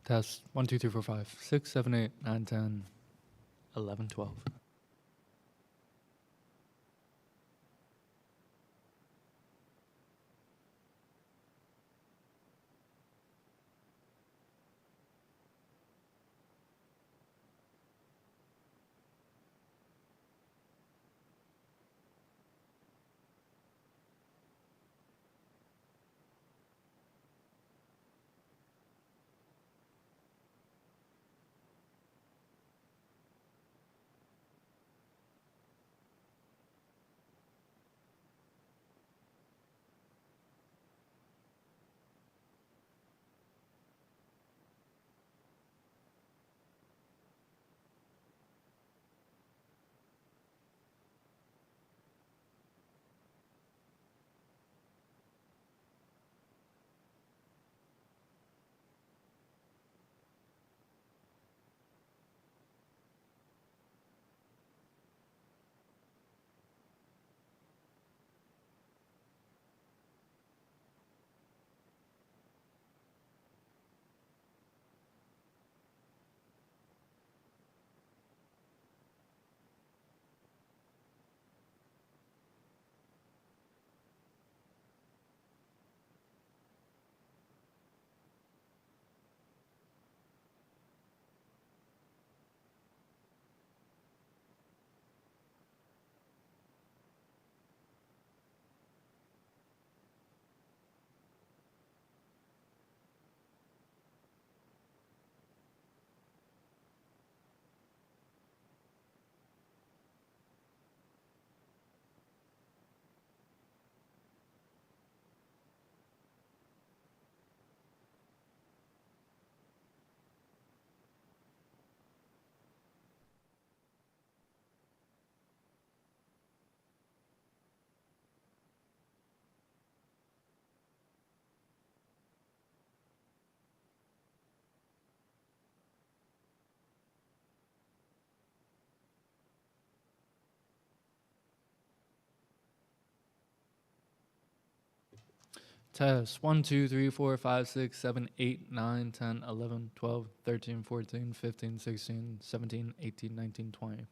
Test 1, 2, 3, 4, 5, 6, 7, 8, 9, 10, 11, 12. Test 1, 2, 3, 4, 5, 6, 7, 8, 9, 10, 11, 12, 13, 14, 15, 16, 17, 18, 19, 20.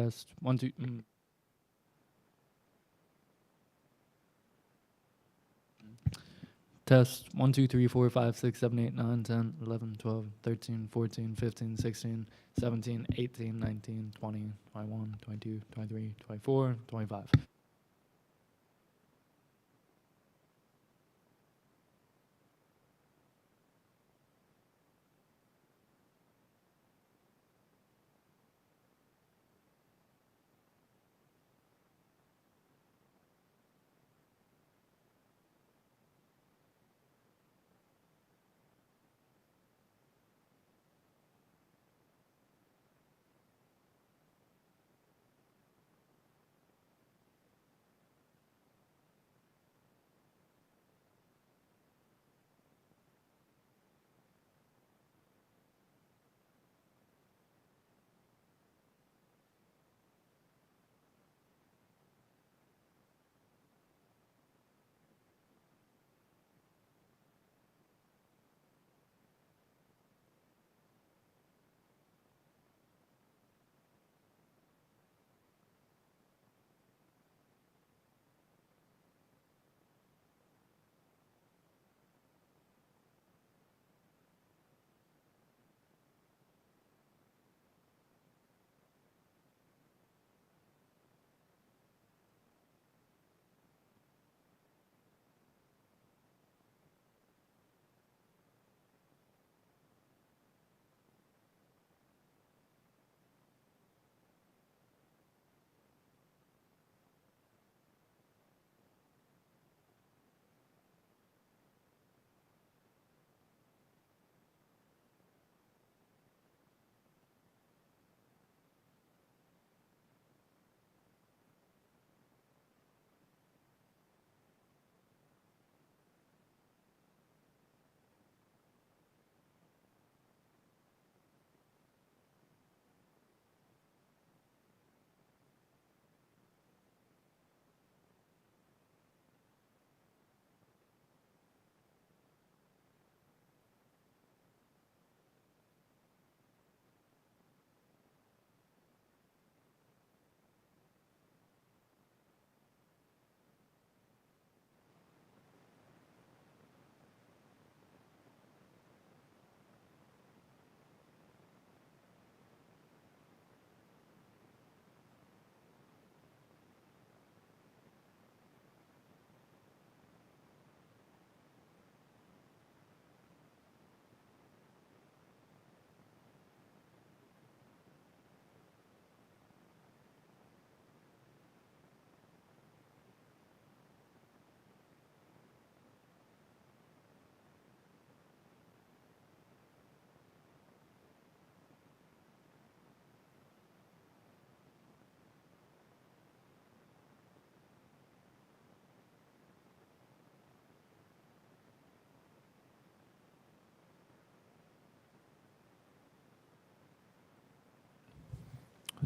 Test. 1, 2. Test. 1, 2, 3, 4, 5, 6, 7, 8, 9, 10, 11, 12, 13, 14, 15, 16, 17, 18, 19, 20, 21, 22, 23, 24, 25.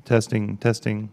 Testing, testing.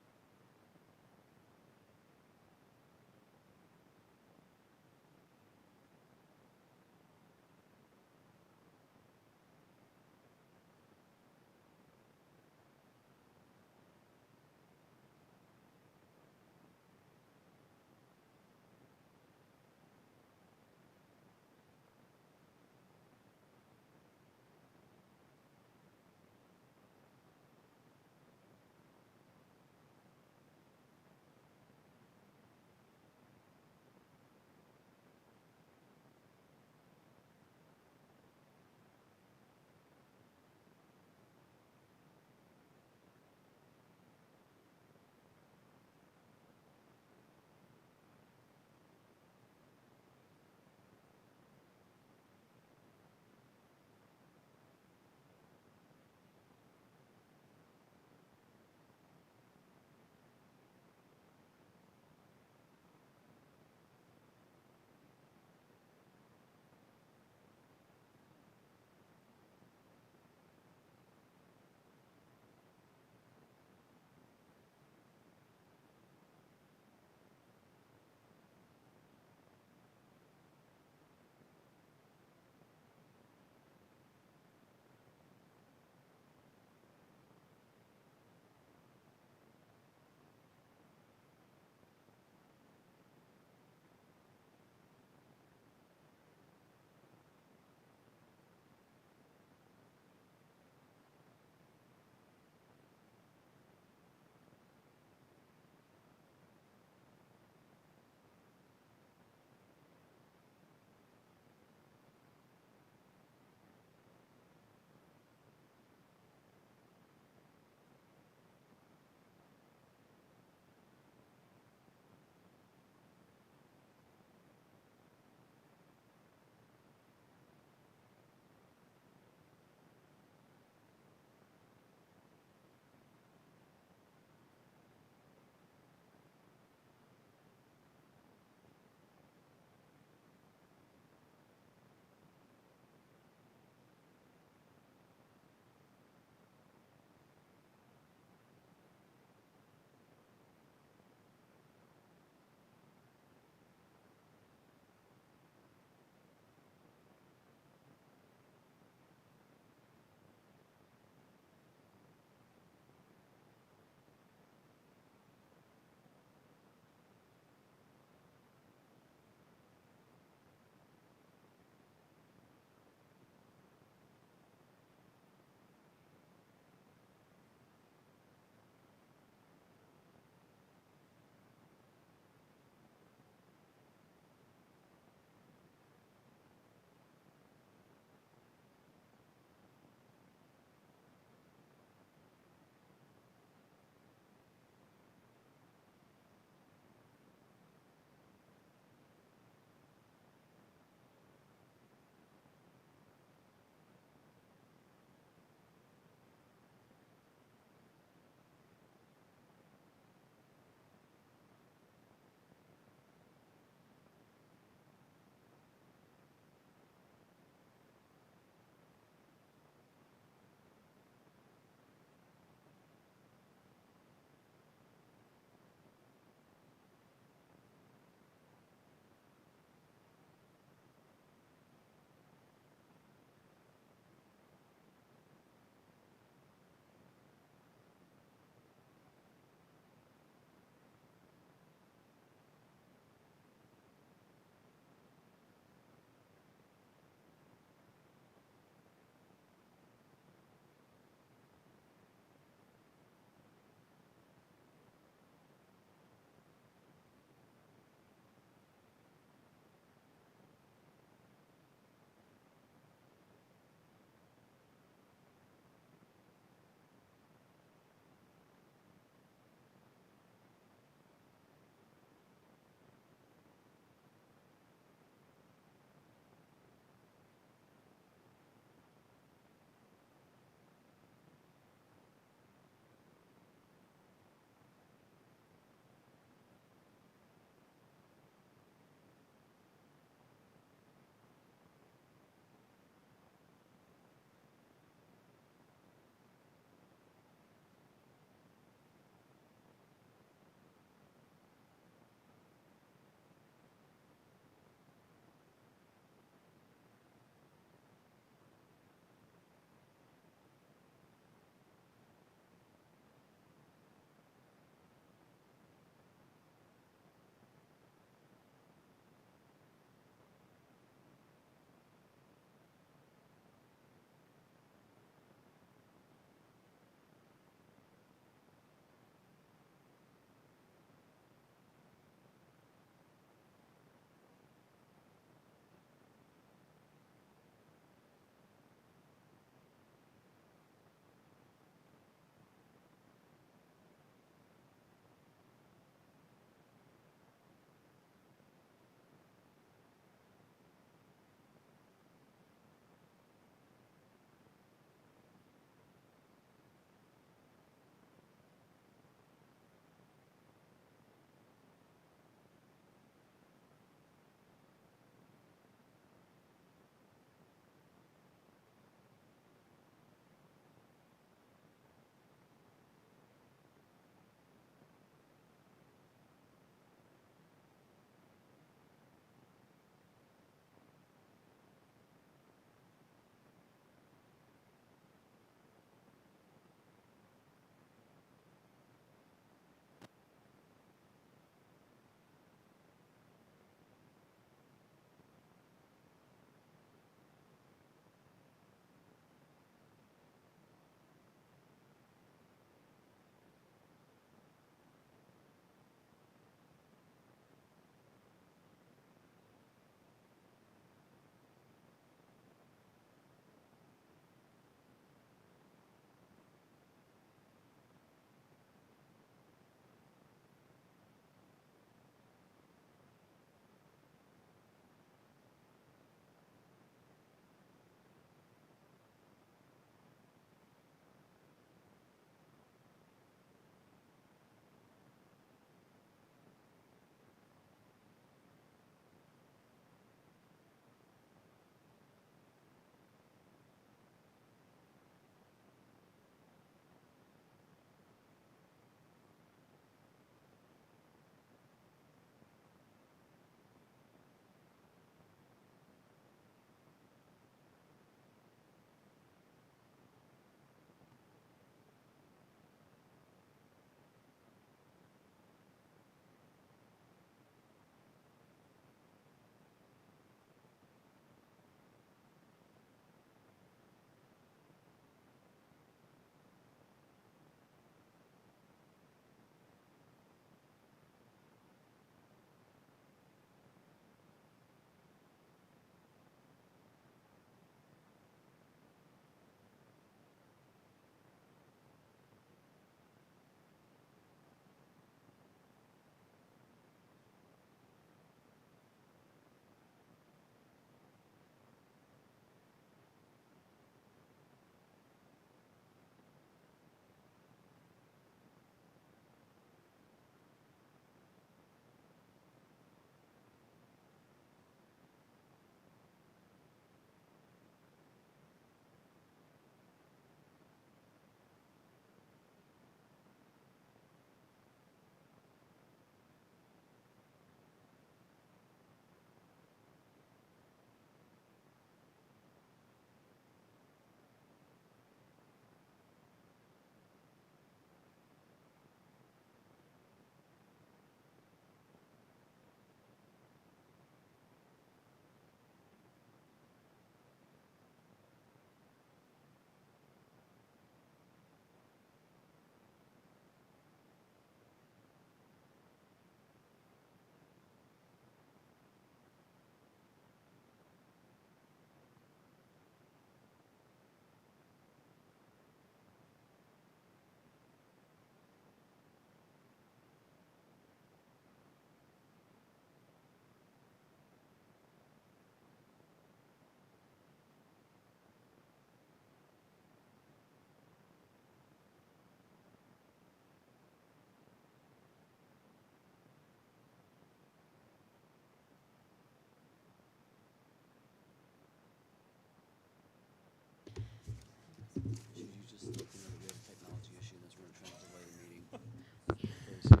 just looking at a weird technology issue, that's where we're trying to delay the meeting.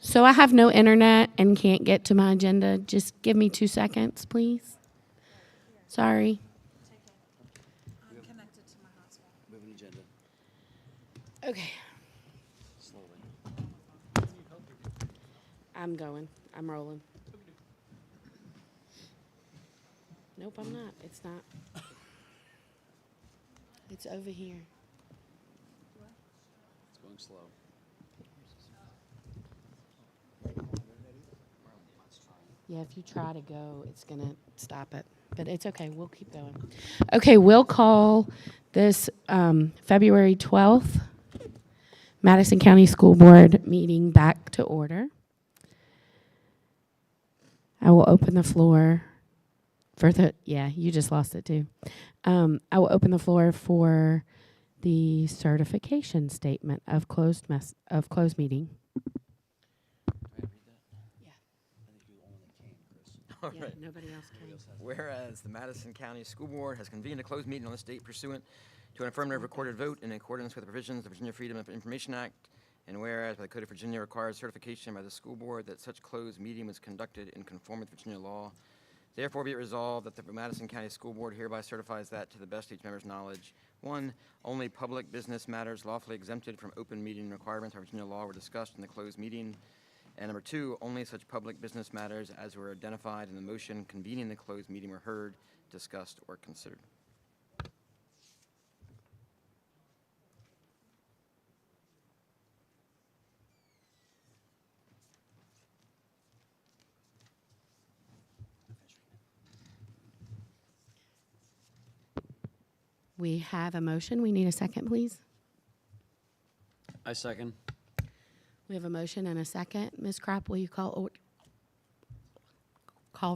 So I have no internet and can't get to my agenda. Just give me 2 seconds, please. Sorry. I'm connected to my hotspot. We have an agenda, Okay. slowly. I'm going. I'm rolling. Nope, I'm not. It's not. It's over here. It's going slow. Yeah, if you try to go, it's going to stop it. But it's okay. We'll keep going. Okay, we'll call this February 12th Madison County School Board meeting back to order. I will open the floor for the, yeah, you just lost it too. I will open the floor for the certification statement of closed meeting. Can I read that? Yeah. I think you only came, Chris. All Yeah, right. nobody else Nobody can. else has it. Whereas the Madison County School Board has convened a closed meeting on this date pursuant to an affirmative recorded vote in accordance with the provisions of the Virginia Freedom of Information Act, and whereas by the Code of Virginia requires certification by the school board that such closed meeting was conducted in conformity with Virginia law, therefore be it resolved that the Madison County School Board hereby certifies that, to the best of each member's knowledge, 1, only public business matters lawfully exempted from open meeting requirements of Virginia law were discussed in the closed meeting, and number 2, only such public business matters as were identified in the motion convening the closed meeting were heard, discussed, or considered. We have a motion. We need a second, please. I second. We have a motion and a second. Ms. Crop, will you call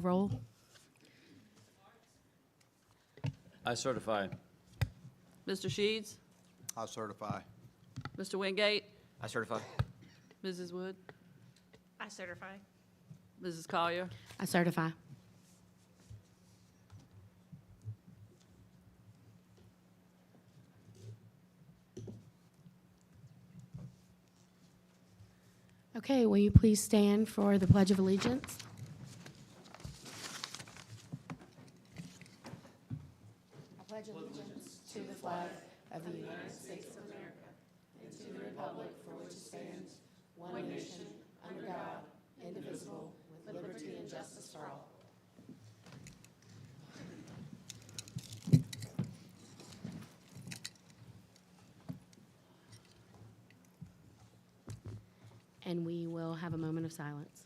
roll? I certify. Mr. Sheeds, I certify. Mr. Wingate, I certify. Mrs. Wood, I certify. Mrs. Collier, I certify. Okay, will you please stand for the Pledge of Allegiance? I pledge allegiance to the flag of the United States of America and to the republic for which it stands, one nation, under God, indivisible, with liberty and justice for all. And we will have a moment of silence.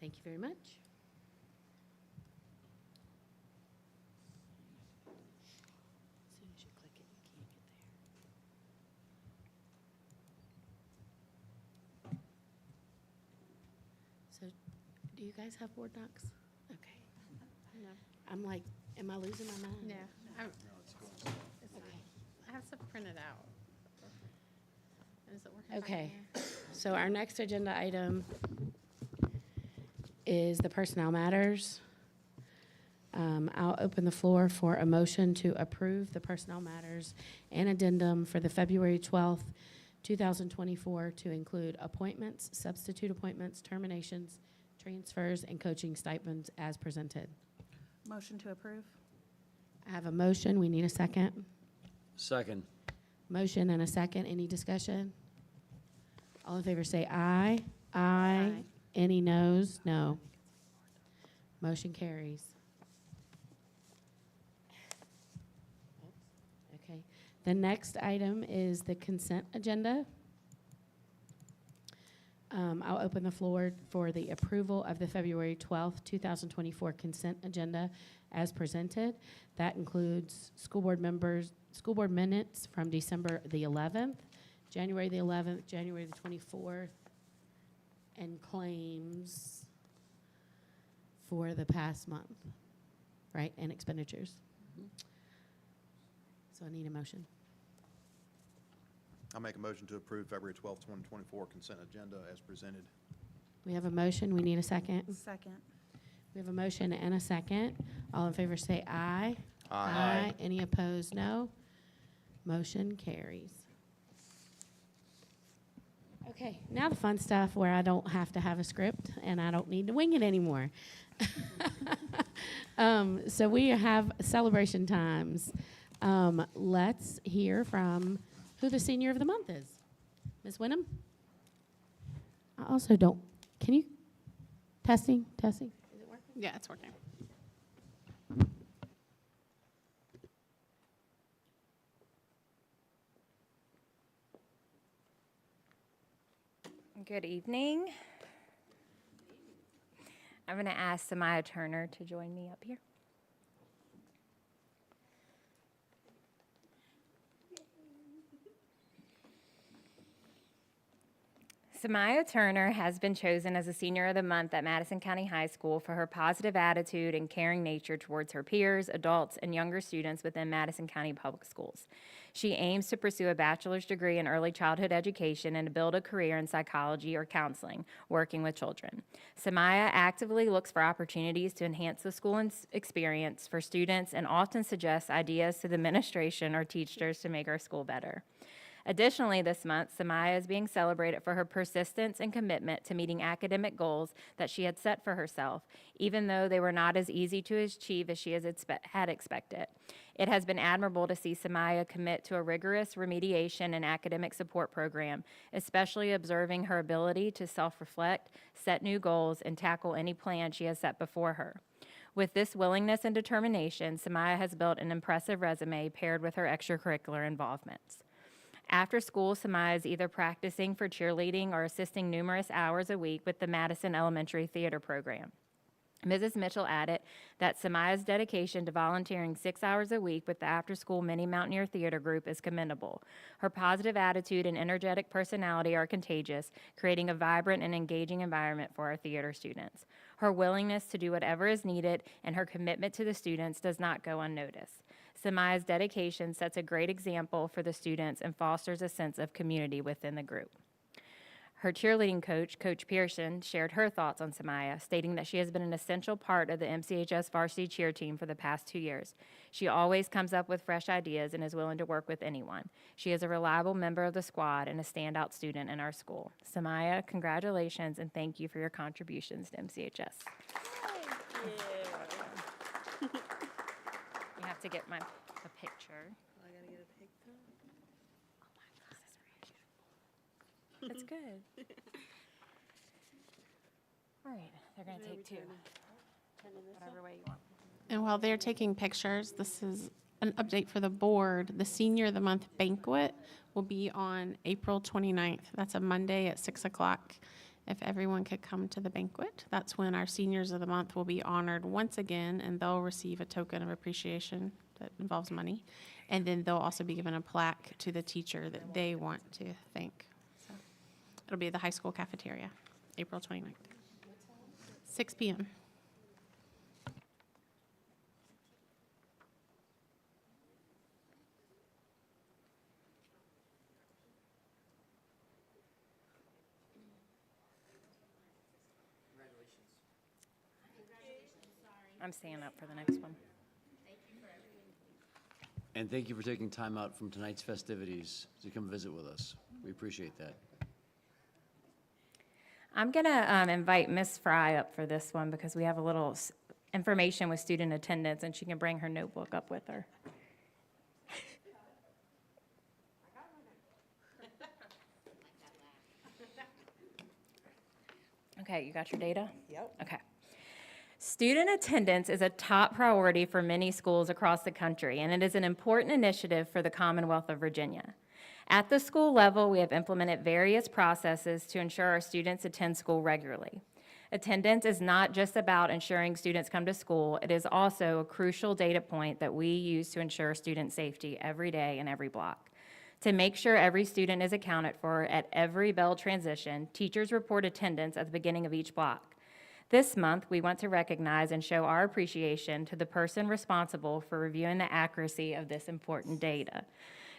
Thank you very much. As soon as you click it, you can't get there. So, do you guys have board docs? Okay. No. I'm like, am I losing my mind? No. Okay. I have to print it out. Is it working? back Okay. there? So our next agenda item is the personnel matters. I'll open the floor for a motion to approve the personnel matters and addendum for the February 12th, 2024 to include appointments, substitute appointments, terminations, transfers, and coaching stipends as presented. Motion to approve? I have a motion. We need a second. Second. Motion and a second. Any discussion? All in favor say aye. Aye. Aye. Any noes? No. Motion carries. Okay. The next item is the consent agenda. I'll open the floor for the approval of the February 12th, 2024 consent agenda as presented. That includes school board minutes from December the 11th, January the 11th, January the 24th, and claims for the past month. right, and expenditures. So I need a motion. I'll make a motion to approve February 12th, 2024 consent agenda as presented. We have a motion, we need a second. Second. We have a motion and a second. All in favor say aye. Aye. Any opposed, no. Motion carries. Okay, now the fun stuff where I don't have to have a script and I don't need to wing it anymore. So we have celebration times. Let's hear from who the senior of the month is. Ms. Wyndham? I also don't, can you, testing? Is it working? Yeah, it's working. Good evening. I'm going to ask Samaya Turner to join me up here. Samaya Turner has been chosen as a Senior of the Month at Madison County High School for her positive attitude and caring nature towards her peers, adults, and younger students within Madison County Public Schools. She aims to pursue a bachelor's degree in early childhood education and to build a career in psychology or counseling, working with children. Samaya actively looks for opportunities to enhance the school experience for students and often suggests ideas to the administration or teachers to make our school better. Additionally, this month, Samaya is being celebrated for her persistence and commitment to meeting academic goals that she had set for herself, even though they were not as easy to achieve as she had expected. It has been admirable to see Samaya commit to a rigorous remediation and academic support program, especially observing her ability to self-reflect, set new goals, and tackle any plan she has set before her. With this willingness and determination, Samaya has built an impressive resume paired with her extracurricular involvements. After school, Samaya is either practicing for cheerleading or assisting numerous hours a week with the Madison Elementary Theater Program. Mrs. Mitchell added that Samaya's dedication to volunteering 6 hours a week with the after-school Mini Mountaineer Theater Group is commendable. Her positive attitude and energetic personality are contagious, creating a vibrant and engaging environment for our theater students. Her willingness to do whatever is needed and her commitment to the students does not go unnoticed. Samaya's dedication sets a great example for the students and fosters a sense of community within the group. Her cheerleading coach, Coach Pearson, shared her thoughts on Samaya, stating that she has been an essential part of the MCHS varsity cheer team for the past 2 years. She always comes up with fresh ideas and is willing to work with anyone. She is a reliable member of the squad and a standout student in our school. Samaya, congratulations and thank you for your contributions to MCHS. You have to get a picture. I gotta get a picture. That's good. All right, they're gonna take two. Whatever way you want. And while they're taking pictures, this is an update for the board. The Senior of the Month banquet will be on April 29th. That's a Monday at 6 o'clock. If everyone could come to the banquet, that's when our Seniors of the Month will be honored once again, and they'll receive a token of appreciation that involves money. And then they'll also be given a plaque to the teacher that they want to thank. So it'll be at the high school cafeteria, April 29th. 6 p.m. I'm staying up for the next one. And thank you for taking time out from tonight's festivities to come visit with us. We appreciate that. I'm gonna invite Miss Fry up for this one because we have a little information with student attendance and she can bring her notebook up with her. Okay, you got your data? Yep. Okay. Student attendance is a top priority for many schools across the country, and it is an important initiative for the Commonwealth of Virginia. At the school level, we have implemented various processes to ensure our students attend school regularly. Attendance is not just about ensuring students come to school, it is also a crucial data point that we use to ensure student safety every day and every block. To make sure every student is accounted for at every bell transition, teachers report attendance at the beginning of each block. This month, we want to recognize and show our appreciation to the person responsible for reviewing the accuracy of this important data.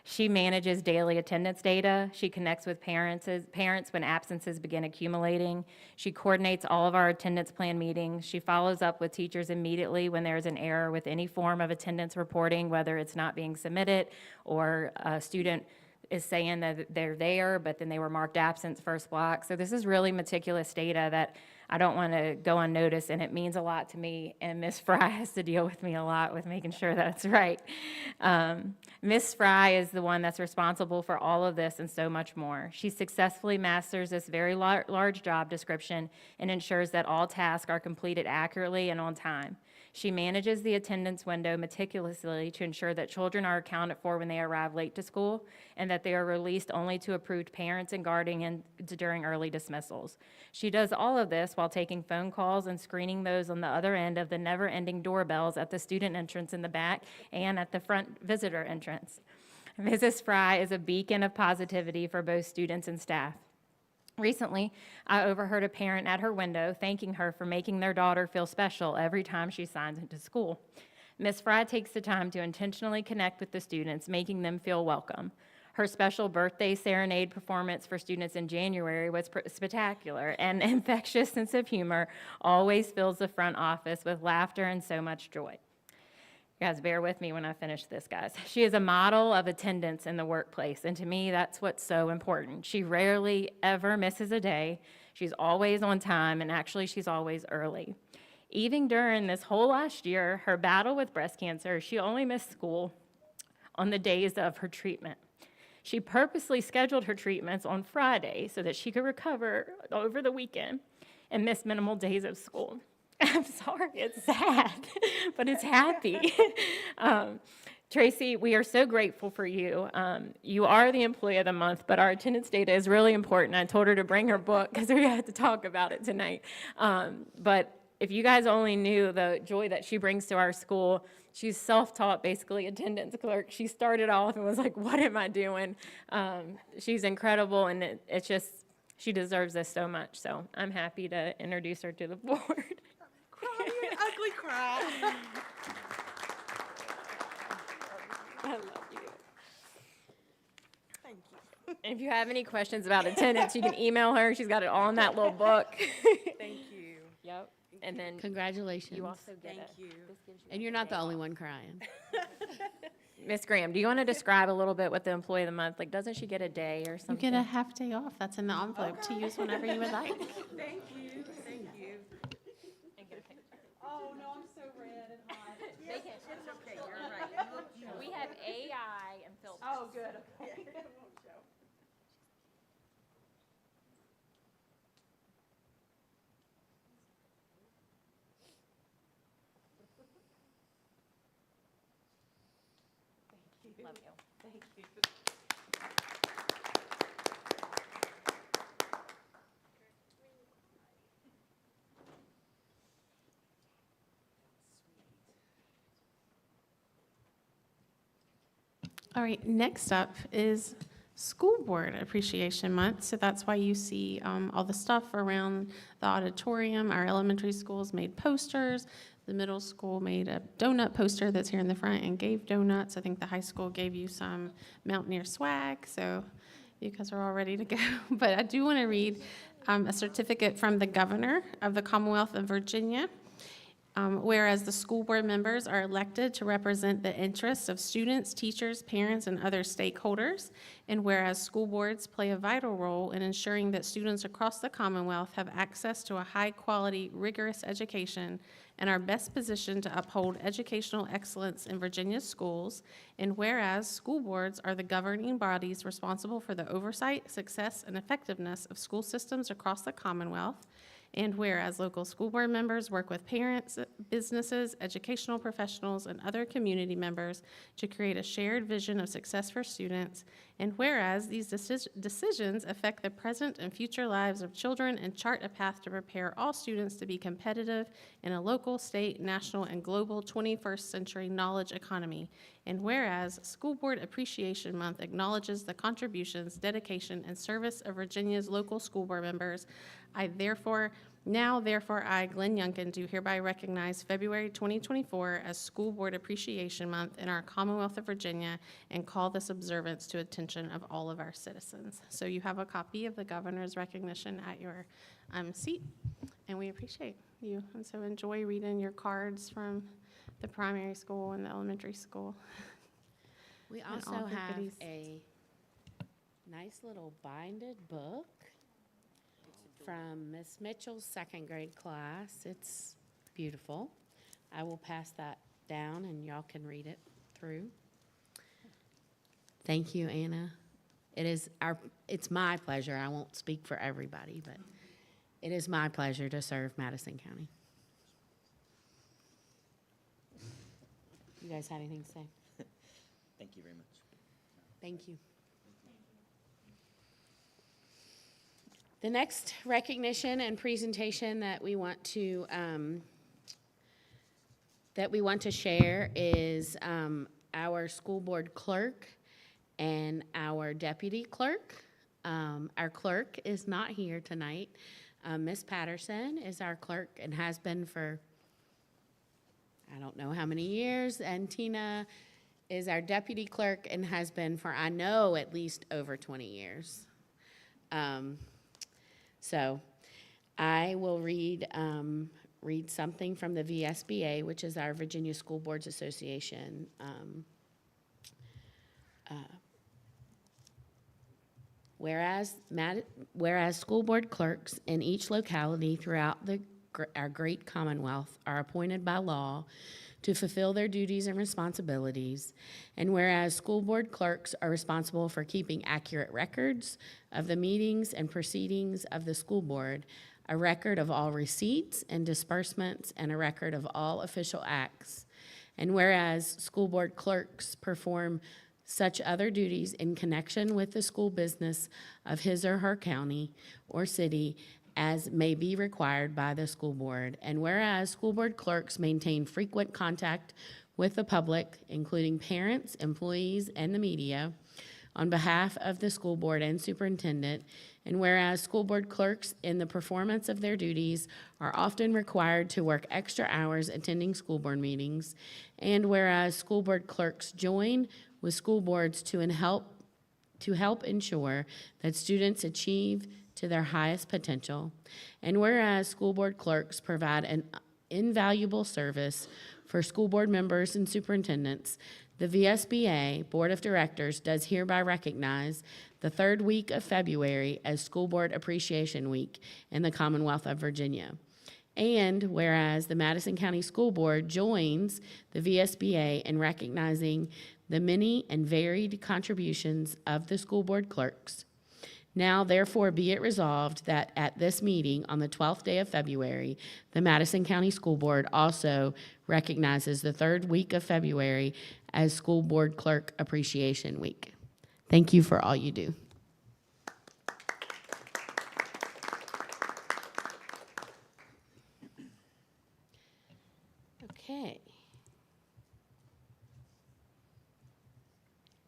She manages daily attendance data. She connects with parents when absences begin accumulating. She coordinates all of our attendance plan meetings. She follows up with teachers immediately when there's an error with any form of attendance reporting, whether it's not being submitted or a student is saying that they're there, but then they were marked absent first block. So this is really meticulous data that I don't want to go unnoticed, and it means a lot to me, and Ms. Fry has to deal with me a lot with making sure that's right. Ms. Fry is the one that's responsible for all of this and so much more. She successfully masters this very large job description and ensures that all tasks are completed accurately and on time. She manages the attendance window meticulously to ensure that children are accounted for when they arrive late to school and that they are released only to approved parents and guardians during early dismissals. She does all of this while taking phone calls and screening those on the other end of the never-ending doorbells at the student entrance in the back and at the front visitor entrance. Mrs. Fry is a beacon of positivity for both students and staff. Recently, I overheard a parent at her window thanking her for making their daughter feel special every time she signs into school. Ms. Fry takes the time to intentionally connect with the students, making them feel welcome. Her special birthday serenade performance for students in January was spectacular, and an infectious sense of humor always fills the front office with laughter and so much joy. You guys, bear with me when I finish this, guys. She is a model of attendance in the workplace, and to me, that's what's so important. She rarely ever misses a day. She's always on time, and actually, she's always early. Even during this whole last year, her battle with breast cancer, she only missed school on the days of her treatment. She purposely scheduled her treatments on Friday so that she could recover over the weekend and miss minimal days of school. I'm sorry, it's sad, but it's happy. Tracy, we are so grateful for you. You are the employee of the month, but our attendance data is really important. I told her to bring her book because we had to talk about it tonight. But if you guys only knew the joy that she brings to our school, she's self-taught, basically, attendance clerk. She started off and was like, what am I doing? She's incredible, and it's just, she deserves this so much. So I'm happy to introduce her to the board. Ugly cry. I love you. Thank you. And if you have any questions about attendance, you can email her. She's got it all in that little book. Thank you. Yep. And then Congratulations. you also get Thank a. you. And you're not the only one crying. Miss Graham, do you want to describe a little bit what the employee of the month, like, doesn't she get a day or You something? get a half day off. That's in the envelope to use whenever you would like. Thank you. Thank you. Oh, no, I'm so red and hot. They can- It's okay, you're right. We have AI and filters. Oh, good, okay. Love you. Thank you. All right, next up is School Board Appreciation Month. So that's why you see all the stuff around the auditorium. Our elementary schools made posters. The middle school made a donut poster that's here in the front and gave donuts. I think the high school gave you some Mountaineer swag, so you guys are all ready to go. But I do want to read a certificate from the Governor of the Commonwealth of Virginia. Whereas the school board members are elected to represent the interests of students, teachers, parents, and other stakeholders, and whereas school boards play a vital role in ensuring that students across the Commonwealth have access to a high-quality, rigorous education and are best positioned to uphold educational excellence in Virginia's schools, and whereas school boards are the governing bodies responsible for the oversight, success, and effectiveness of school systems across the Commonwealth, and whereas local school board members work with parents, businesses, educational professionals, and other community members to create a shared vision of success for students, and whereas these decisions affect the present and future lives of children and chart a path to prepare all students to be competitive in a local, state, national, and global 21st century knowledge economy, and whereas School Board Appreciation Month acknowledges the contributions, dedication, and service of Virginia's local school board members, I therefore Now, therefore, I, Glenn Youngkin, do hereby recognize February 2024 as School Board Appreciation Month in our Commonwealth of Virginia and call this observance to attention of all of our citizens. So you have a copy of the governor's recognition at your seat, and we appreciate you. And so enjoy reading your cards from the primary school and the elementary school. We And also all the have goodies. a nice little binded book from Miss Mitchell's second grade class. It's beautiful. I will pass that down and y'all can read it through. Thank you, Anna. It's my pleasure. I won't speak for everybody, but it is my pleasure to serve Madison County. You guys have anything to say? Thank you very much. Thank you. The next recognition and presentation that we want to share is our school board clerk and our deputy clerk. Our clerk is not here tonight. Ms. Patterson is our clerk and has been for I don't know how many years, and Tina is our deputy clerk and has been for, I know, at least over 20 years. So I will read something from the VSBA, which is our Virginia School Boards Association. Whereas school board clerks in each locality throughout our great Commonwealth are appointed by law to fulfill their duties and responsibilities, and whereas school board clerks are responsible for keeping accurate records of the meetings and proceedings of the school board, a record of all receipts and disbursements, and a record of all official acts, and whereas school board clerks perform such other duties in connection with the school business of his or her county or city as may be required by the school board. And whereas school board clerks maintain frequent contact with the public, including parents, employees, and the media, on behalf of the school board and superintendent, and whereas school board clerks in the performance of their duties are often required to work extra hours attending school board meetings, and whereas school board clerks join with school boards to help ensure that students achieve to their highest potential, and whereas school board clerks provide an invaluable service for school board members and superintendents, the VSBA Board of Directors does hereby recognize the third week of February as School Board Appreciation Week in the Commonwealth of Virginia. And whereas the Madison County School Board joins the VSBA in recognizing the many and varied contributions of the school board clerks, now therefore be it resolved that at this meeting on the 12th day of February, the Madison County School Board also recognizes the third week of February as School Board Clerk Appreciation Week. Thank you for all you do. Okay.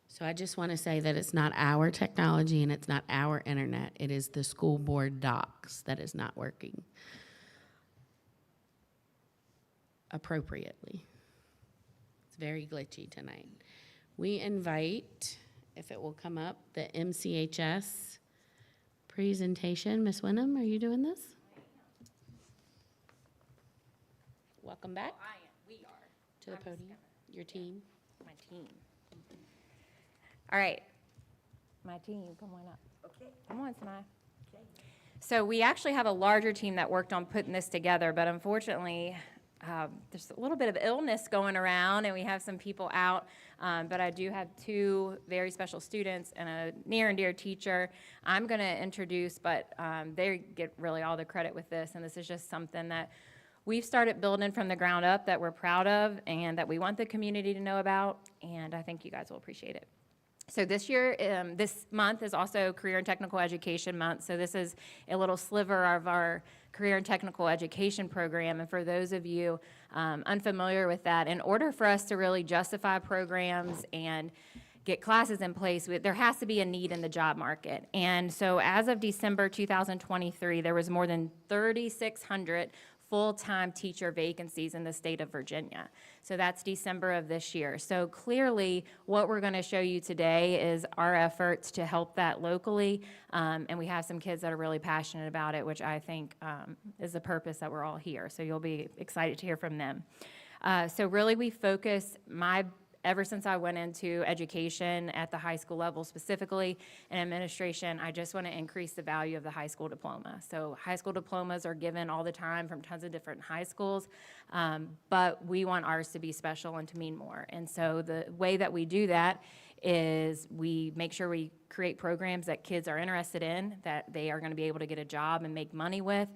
So I just want to say that it's not our technology and it's not our internet. It is the school board docs that is not working appropriately. It's very glitchy tonight. We invite, if it will come up, the MCHS presentation. Ms. Wenham, are you doing this? Welcome back We are. to the podium, your team. My team. All right. My team, come on up. Okay. Come on, Sanaya. Okay. So we actually have a larger team that worked on putting this together, but unfortunately, there's a little bit of illness going around, and we have some people out. But I do have two very special students and a near and dear teacher I'm going to introduce, but they get really all the credit with this, and this is just something that we've started building from the ground up that we're proud of and that we want the community to know about, and I think you guys will appreciate it. So this year, this month is also Career and Technical Education Month. So this is a little sliver of our Career and Technical Education program. And for those of you unfamiliar with that, in order for us to really justify programs and get classes in place, there has to be a need in the job market. And so as of December 2023, there was more than 3,600 full-time teacher vacancies in the state of Virginia. So that's December of this year. So clearly, what we're going to show you today is our efforts to help that locally. And we have some kids that are really passionate about it, which I think is the purpose that we're all here. So you'll be excited to hear from them. So really, we focus ever since I went into education at the high school level specifically and administration, I just want to increase the value of the high school diploma. So high school diplomas are given all the time from tons of different high schools, but we want ours to be special and to mean more. And so the way that we do that is we make sure we create programs that kids are interested in, that they are going to be able to get a job and make money with.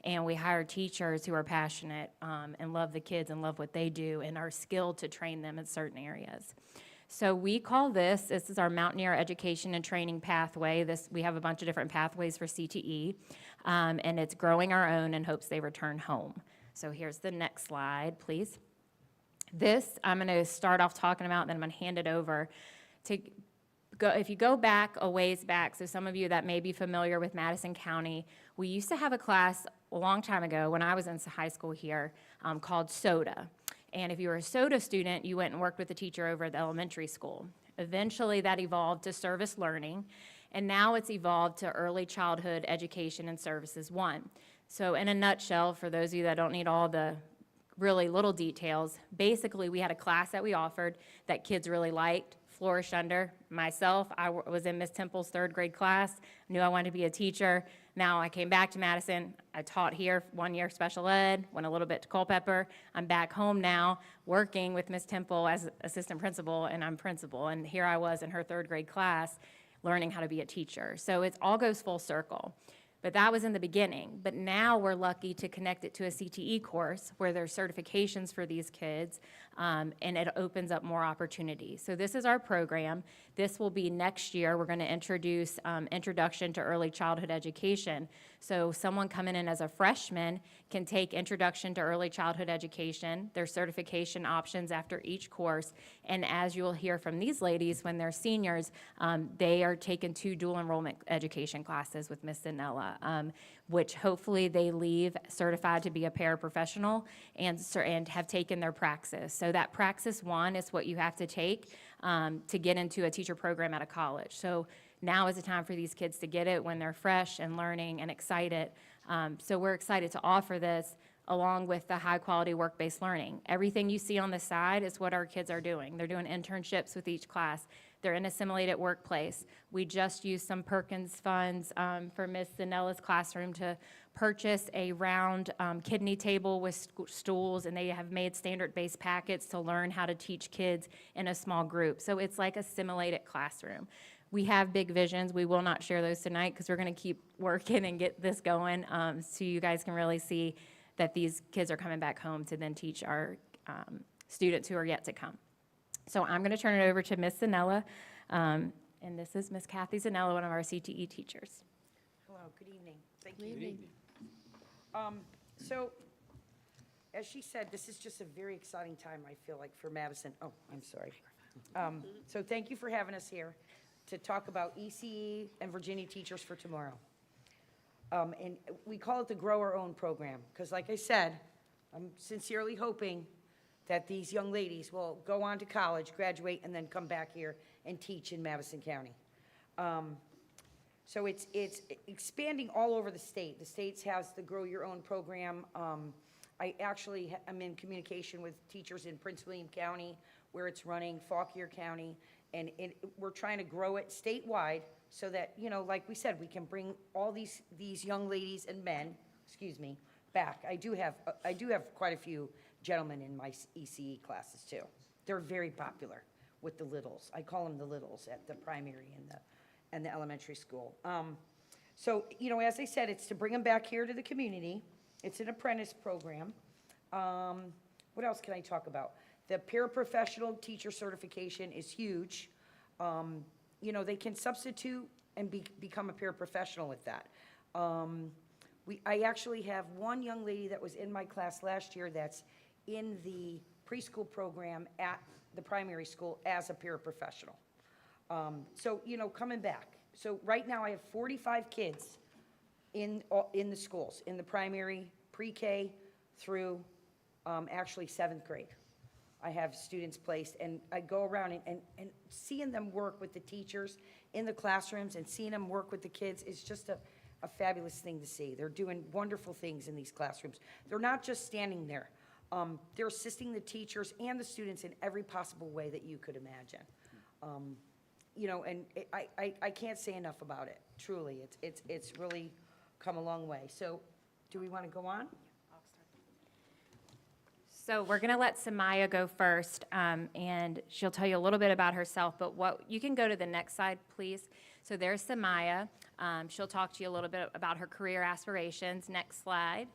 And we hire teachers who are passionate and love the kids and love what they do and are skilled to train them in certain areas. So we call this is our Mountaineer Education and Training Pathway. We have a bunch of different pathways for CTE, and it's growing our own in hopes they return home. So here's the next slide, please. This I'm going to start off talking about, then I'm going to hand it over to if you go back a ways back, so some of you that may be familiar with Madison County, we used to have a class a long time ago when I was in high school here called SOTA. And if you were a SOTA student, you went and worked with the teacher over at the elementary school. Eventually, that evolved to service learning, and now it's evolved to Early Childhood Education and Services 1. So in a nutshell, for those of you that don't need all the really little details, basically we had a class that we offered that kids really liked, flourished under. Myself, I was in Miss Temple's third grade class, knew I wanted to be a teacher. Now I came back to Madison. I taught here 1 year special ed, went a little bit to Culpeper. I'm back home now working with Miss Temple as assistant principal, and I'm principal. And here I was in her third grade class learning how to be a teacher. So it all goes full circle. But that was in the beginning. But now we're lucky to connect it to a CTE course where there's certifications for these kids, and it opens up more opportunities. So this is our program. This will be next year. We're going to introduce Introduction to Early Childhood Education. So someone coming in as a freshman can take Introduction to Early Childhood Education. There's certification options after each course. And as you'll hear from these ladies, when they're seniors, they are taking 2 dual enrollment education classes with Miss Zanella, which hopefully they leave certified to be a paraprofessional and have taken their praxis. So that praxis 1 is what you have to take to get into a teacher program at a college. So now is the time for these kids to get it when they're fresh and learning and excited. So we're excited to offer this along with the high-quality work-based learning. Everything you see on the side is what our kids are doing. They're doing internships with each class. They're in a simulated workplace. We just used some Perkins funds for Miss Zanella's classroom to purchase a round kidney table with stools, and they have made standard-based packets to learn how to teach kids in a small group. So it's like a simulated classroom. We have big visions. We will not share those tonight because we're going to keep working and get this going so you guys can really see that these kids are coming back home to then teach our students who are yet to come. So I'm going to turn it over to Miss Zanella, and this is Miss Kathy Zanella, one of our CTE teachers. Hello, good evening. Thank Good you. evening. So, as she said, this is just a very exciting time, I feel like, for Madison. Oh, I'm sorry. So thank you for having us here to talk about ECE and Virginia Teachers for Tomorrow. And we call it the Grow Our Own program, because like I said, I'm sincerely hoping that these young ladies will go on to college, graduate, and then come back here and teach in Madison County. So it's expanding all over the state. The state has the Grow Your Own program. I actually am in communication with teachers in Prince William County, where it's running, Fauquier County, and we're trying to grow it statewide so that, you know, like we said, we can bring all these young ladies and men, back. I do have quite a few gentlemen in my ECE classes too. They're very popular with the littles. I call them the littles at the primary and the elementary school. So, you know, as I said, it's to bring them back here to the community. It's an apprentice program. What else can I talk about? The paraprofessional teacher certification is huge. You know, they can substitute and become a paraprofessional with that. I actually have one young lady that was in my class last year that's in the preschool program at the primary school as a paraprofessional. So, you know, coming back. So right now I have 45 kids in the schools, in the primary, pre-K through, actually 7th grade. I have students placed, and I go around and seeing them work with the teachers in the classrooms and seeing them work with the kids is just a fabulous thing to see. They're doing wonderful things in these classrooms. They're not just standing there. They're assisting the teachers and the students in every possible way that you could imagine. You know, and I can't say enough about it, truly. It's really come a long way. So, do we want to go on? So we're going to let Samaya go first, and she'll tell you a little bit about herself, but you can go to the next slide, please. So there's Samaya. She'll talk to you a little bit about her career aspirations. Next slide.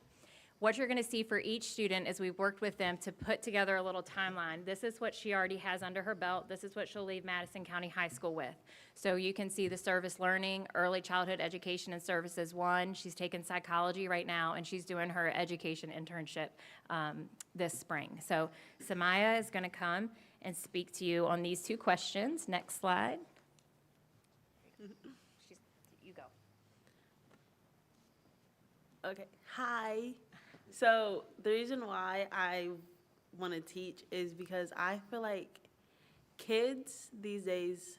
What you're going to see for each student is we've worked with them to put together a little timeline. This is what she already has under her belt. This is what she'll leave Madison County High School with. So you can see the service learning, early childhood education and services 1. She's taking psychology right now, and she's doing her education internship this spring. So Samaya is going to come and speak to you on these 2 questions. Next slide. You go. Okay. Hi. So the reason why I want to teach is because I feel like kids these days,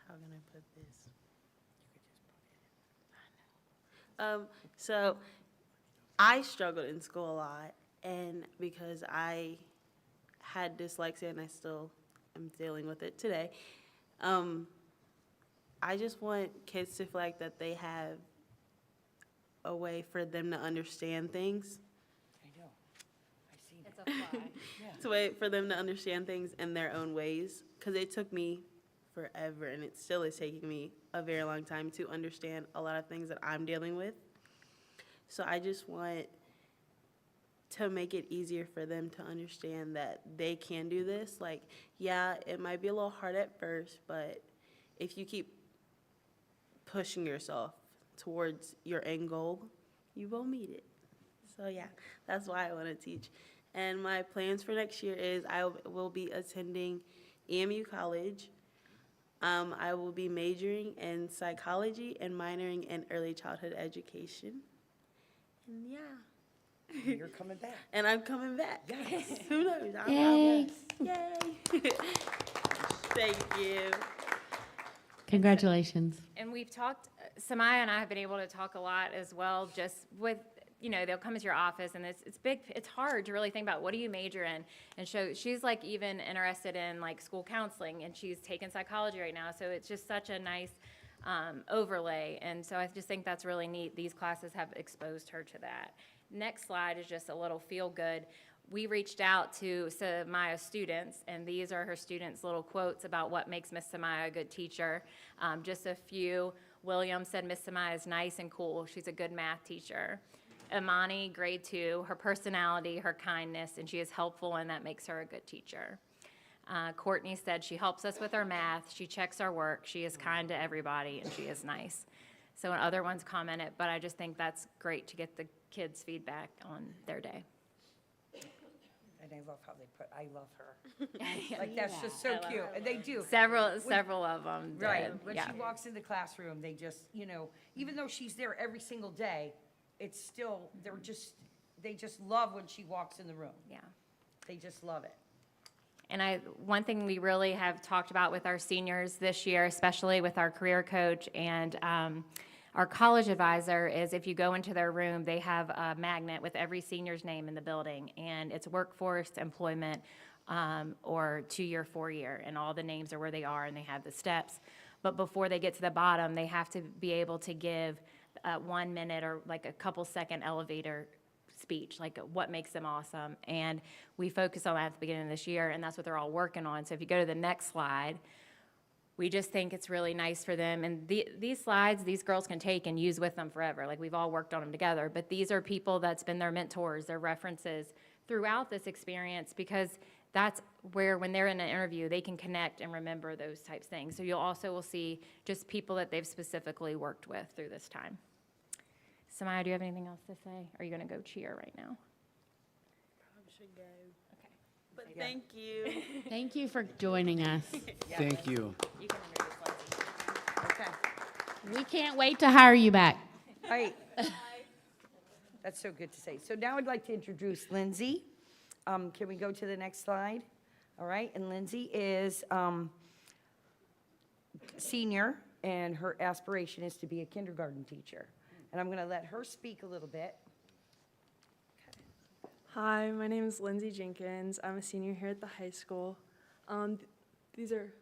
how can I put this? So I struggled in school a lot, and because I had dyslexia and I still am dealing with it today, I just want kids to feel like that they have a way for them to understand things. I know. I've seen it. It's a fly. It's a way for them to understand things in their own ways, because it took me forever, and it still is taking me a very long time to understand a lot of things that I'm dealing with. So I just want to make it easier for them to understand that they can do this. Like, yeah, it might be a little hard at first, but if you keep pushing yourself towards your end goal, you will meet it. So yeah, that's why I want to teach. And my plans for next year is I will be attending EMU College. I will be majoring in psychology and minoring in early childhood education. And yeah, You're coming back. and I'm coming back. Yes. Who knows? Yay. Yay. Thank you. Congratulations. And we've talked, Samaya and I have been able to talk a lot as well, just with, you know, they'll come into your office, and it's big, it's hard to really think about what do you major in. And so she's like even interested in like school counseling, and she's taking psychology right now. So it's just such a nice overlay. And so I just think that's really neat. These classes have exposed her to that. Next slide is just a little feel good. We reached out to Samaya's students, and these are her students' little quotes about what makes Miss Samaya a good teacher. Just a few. William said Miss Samaya is nice and cool. She's a good math teacher. Imani, grade 2, her personality, her kindness, and she is helpful, and that makes her a good teacher. Courtney said she helps us with our math, she checks our work, she is kind to everybody, and she is nice. So other ones commented, but I just think that's great to get the kids' feedback on their day. And I love how they put, I love her. Like, that's just so cute. And they do. Several of them did. Right. When yeah. she walks in the classroom, they just, you know, even though she's there every single day, it's still, they just love when she walks in the room. Yeah. They just love it. And one thing we really have talked about with our seniors this year, especially with our career coach and our college advisor, is if you go into their room, they have a magnet with every senior's name in the building, and it's workforce, employment, or 2-year, 4-year, and all the names are where they are, and they have the steps. But before they get to the bottom, they have to be able to give 1 minute or like a couple second elevator speech, like what makes them awesome. And we focus on that at the beginning of this year, and that's what they're all working on. So if you go to the next slide, we just think it's really nice for them. And these slides, these girls can take and use with them forever. Like, we've all worked on them together. But these are people that's been their mentors, their references throughout this experience, because that's where, when they're in an interview, they can connect and remember those types of things. So you'll also will see just people that they've specifically worked with through this time. Samaya, do you have anything else to say? Or are you going to go cheer right now? I should go. Okay. But thank you. Thank you for joining us. Thank you. You can introduce We can't wait to hire you back. Right. That's so good to say. So now I'd like to introduce Lindsay. Can we go to the next slide? All right, and Lindsay is senior, and her aspiration is to be a kindergarten teacher. And I'm going to let her speak a little bit. Hi, my name is Lindsay Jenkins. I'm a senior here at the high school. These are,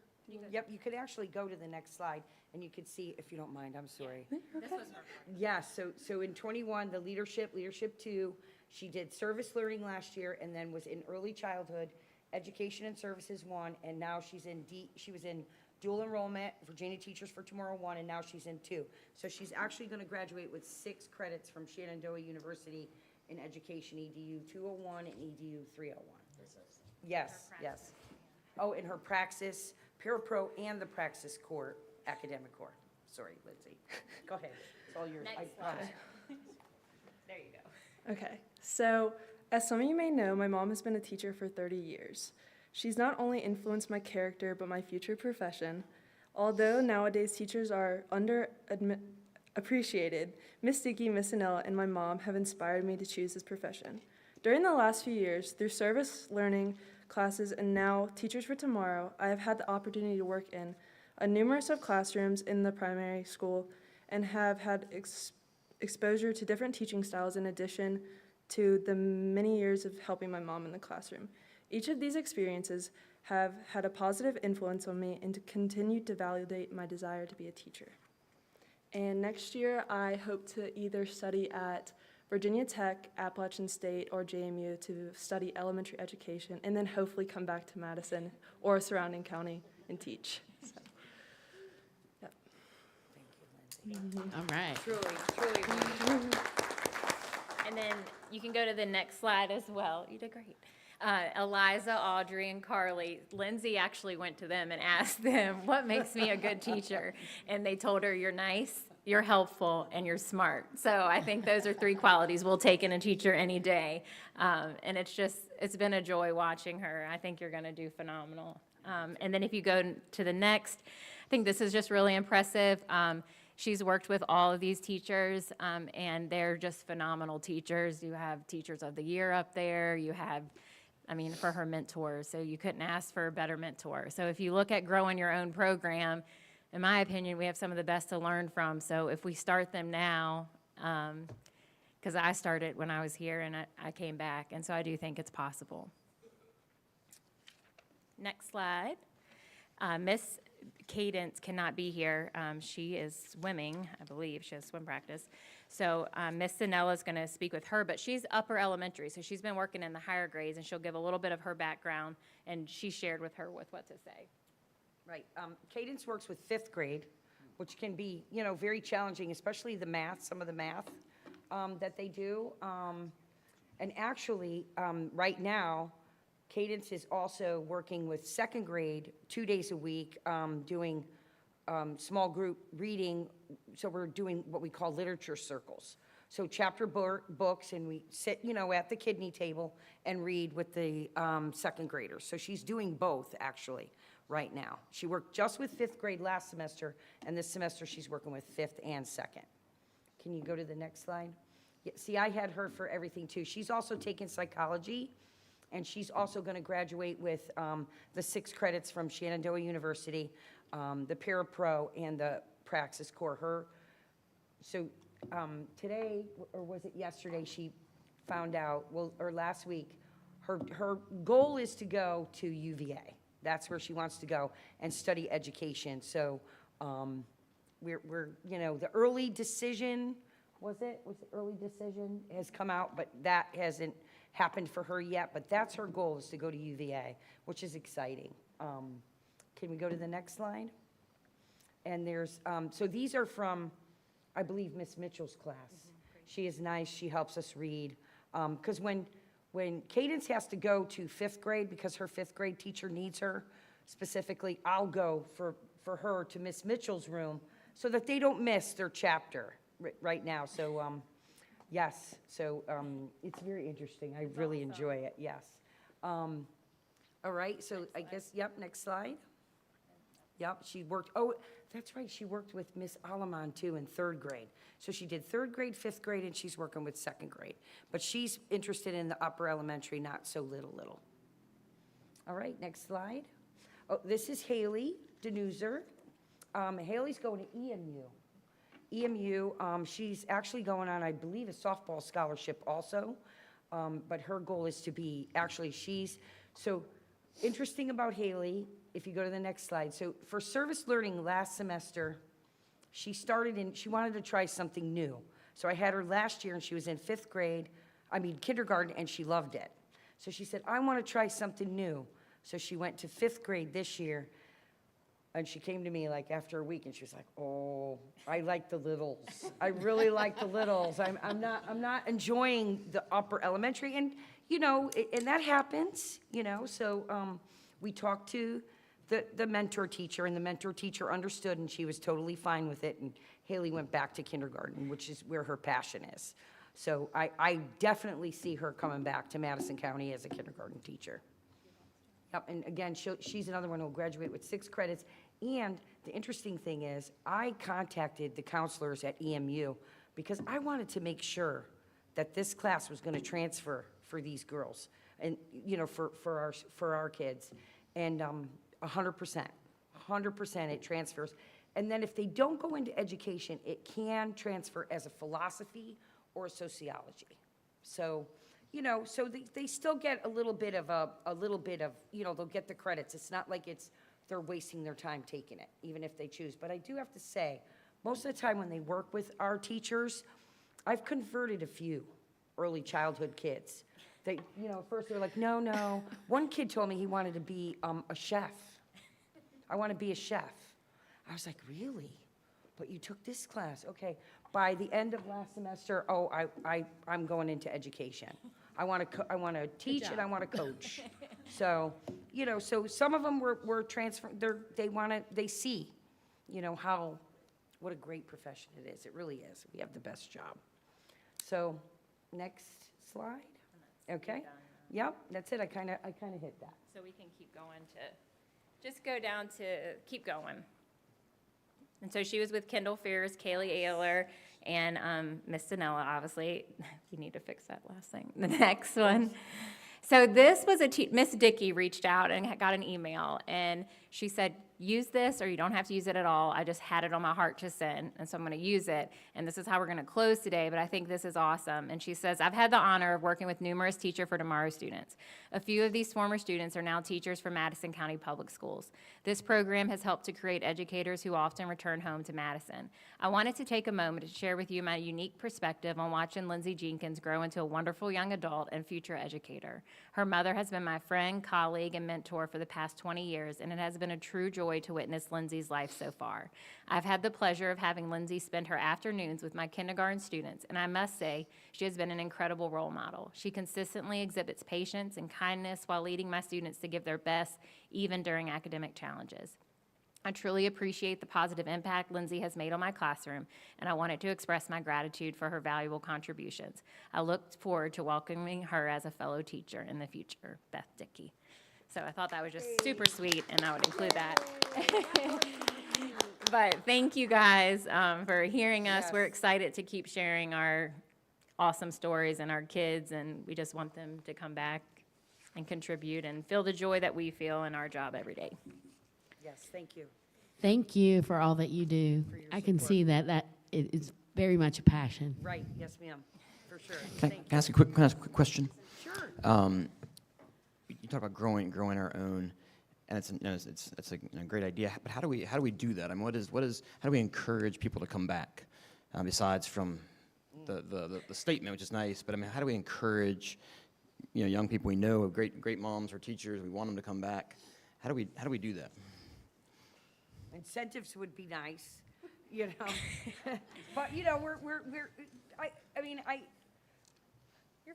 Yep, you could actually go to the next slide, and you could see, if you don't mind, I'm sorry. Yeah, so in 21, the Leadership 2, she did service learning last year, and then was in early childhood, education and services 1, and now she was in dual enrollment, Virginia Teachers for Tomorrow 1, and now she's in 2. So she's actually going to graduate with 6 credits from Shenandoah University in education, EDU 201 and EDU 301. Yes, yes. Oh, and her Praxis, Parapro, and the Praxis Core, Academic Core. Sorry, Lindsay. Go ahead. It's all yours. I promise. There you go. okay. So, as some of you may know, my mom has been a teacher for 30 years. She's not only influenced my character, but my future profession. Although nowadays teachers are appreciated, Miss Dickey, Miss Anella, and my mom have inspired me to choose this profession. During the last few years, through service learning classes and now Teachers for Tomorrow, I have had the opportunity to work in a numerous of classrooms in the primary school and have had exposure to different teaching styles in addition to the many years of helping my mom in the classroom. Each of these experiences have had a positive influence on me and to continue to validate my desire to be a teacher. And next year, I hope to either study at Virginia Tech, Appalachian State, or JMU to study elementary education, and then hopefully come back to Madison or a surrounding county and teach. So, yep. All right. Truly. And then you can go to the next slide as well. You did great. Eliza, Audrey, and Carly. Lindsay actually went to them and asked them, what makes me a good teacher? And they told her, you're nice, you're helpful, and you're smart. So I think those are 3 qualities we'll take in a teacher any day. And it's been a joy watching her. I think you're going to do phenomenal. And then if you go to the next, I think this is just really impressive. She's worked with all of these teachers, and they're just phenomenal teachers. You have Teachers of the Year up there. You have, for her mentors, so you couldn't ask for a better mentor. So if you look at growing your own program, in my opinion, we have some of the best to learn from. So if we start them now, because I started when I was here and I came back, and so I do think it's possible. Next slide. Miss Cadence cannot be here. She is swimming, I believe. She has swim practice. So Miss Sanella is going to speak with her, but she's upper elementary, so she's been working in the higher grades, and she'll give a little bit of her background, and she shared with her with what to say. Right. Cadence works with 5th grade, which can be, very challenging, especially the math, some of the math that they do. And actually, right now, Cadence is also working with 2nd grade 2 days a week, doing small group reading. So we're doing what we call literature circles. So chapter books, and we sit, at the kidney table and read with the 2nd graders. So she's doing both, actually, right now. She worked just with 5th grade last semester, and this semester she's working with 5th and 2nd. Can you go to the next slide? Yeah, see, I had her for everything, too. She's also taken psychology, and she's also going to graduate with the 6 credits from Shenandoah University, the Parapro, and the Praxis Core. Today, or was it yesterday, she found out, or last week, her goal is to go to UVA. That's where she wants to go and study education. So we're the early decision, was the early decision has come out, but that hasn't happened for her yet. But that's her goal, is to go to UVA, which is exciting. Can we go to the next slide? And there's, so these are from, I believe, Miss Mitchell's class. She is nice. She helps us read. Because when Cadence has to go to 5th grade, because her 5th grade teacher needs her specifically, I'll go for her to Miss Mitchell's room so that they don't miss their chapter right now. So, yes. So it's very interesting. I really enjoy it. Yes. All right. So I guess, yep, next slide. Yep, she worked, oh, that's right, she worked with Miss Alaman too in 3rd grade. So she did 3rd grade, 5th grade, and she's working with 2nd grade. But she's interested in the upper elementary, not so little. All right, next slide. Oh, this is Haley Denuser. Haley's going to EMU. She's actually going on, I believe, a softball scholarship also. But her goal is to be, so interesting about Haley, if you go to the next slide. So for service learning last semester, she wanted to try something new. So I had her last year and she was in kindergarten, and she loved it. So she said, I want to try something new. So she went to 5th grade this year, and she came to me like after a week and she was like, oh, I like the littles. I really like the littles. I'm not enjoying the upper elementary. And, and that happens, so we talked to the mentor teacher, and the mentor teacher understood, and she was totally fine with it. And Haley went back to kindergarten, which is where her passion is. So I definitely see her coming back to Madison County as a kindergarten teacher. Yep, and again, she's another one who will graduate with 6 credits. And the interesting thing is, I contacted the counselors at EMU because I wanted to make sure that this class was going to transfer for these girls, and for our kids, and 100% it transfers. And then if they don't go into education, it can transfer as a philosophy or a sociology. So, so they still get a little bit of, they'll get the credits. It's not like they're wasting their time taking it, even if they choose. But I do have to say, most of the time when they work with our teachers, I've converted a few early childhood kids. They, first they were like, no. One kid told me he wanted to be a chef. I want to be a chef. I was like, really? But you took this class. Okay. By the end of last semester, I'm going into education. I want to teach and I want to coach. So, so some of them were transferred. They see, what a great profession it is. It really is. We have the best job. So, next slide. Okay. Yep, that's it. I kind of hit that. So we can keep going just go down to keep going. And so she was with Kendall Fears, Kaylee Ayler, and Miss Danella, obviously. You need to fix that last thing. The next one. So this was Miss Dickey reached out and got an email, and she said, use this, or you don't have to use it at all. I just had it on my heart to send, and so I'm going to use it. And this is how we're going to close today, but I think this is awesome. And she says, I've had the honor of working with numerous Teacher for Tomorrow students. A few of these former students are now teachers for Madison County Public Schools. This program has helped to create educators who often return home to Madison. I wanted to take a moment to share with you my unique perspective on watching Lindsay Jenkins grow into a wonderful young adult and future educator. Her mother has been my friend, colleague, and mentor for the past 20 years, and it has been a true joy to witness Lindsay's life so far. I've had the pleasure of having Lindsay spend her afternoons with my kindergarten students, and I must say, she has been an incredible role model. She consistently exhibits patience and kindness while leading my students to give their best, even during academic challenges. I truly appreciate the positive impact Lindsay has made on my classroom, and I wanted to express my gratitude for her valuable contributions. I look forward to welcoming her as a fellow teacher in the future. Beth Dickey. So I thought that was just super sweet, and I would include that. But thank you guys for hearing us. Yes. We're excited to keep sharing our awesome stories and our kids, and we just want them to come back and contribute and feel the joy that we feel in our job every day. Yes, thank you. Thank you for all that you do. I can see that it is very much a passion. Right, yes, ma'am, for sure. Can Thank I ask a quick question? Sure. You talk about growing our own, and it's a great idea. But how do we do that? I mean, how do we encourage people to come back, besides from the statement, which is nice? But I mean, how do we encourage young people we know, great moms or teachers? We want them to come back. How do we do that? Incentives would be nice, but You're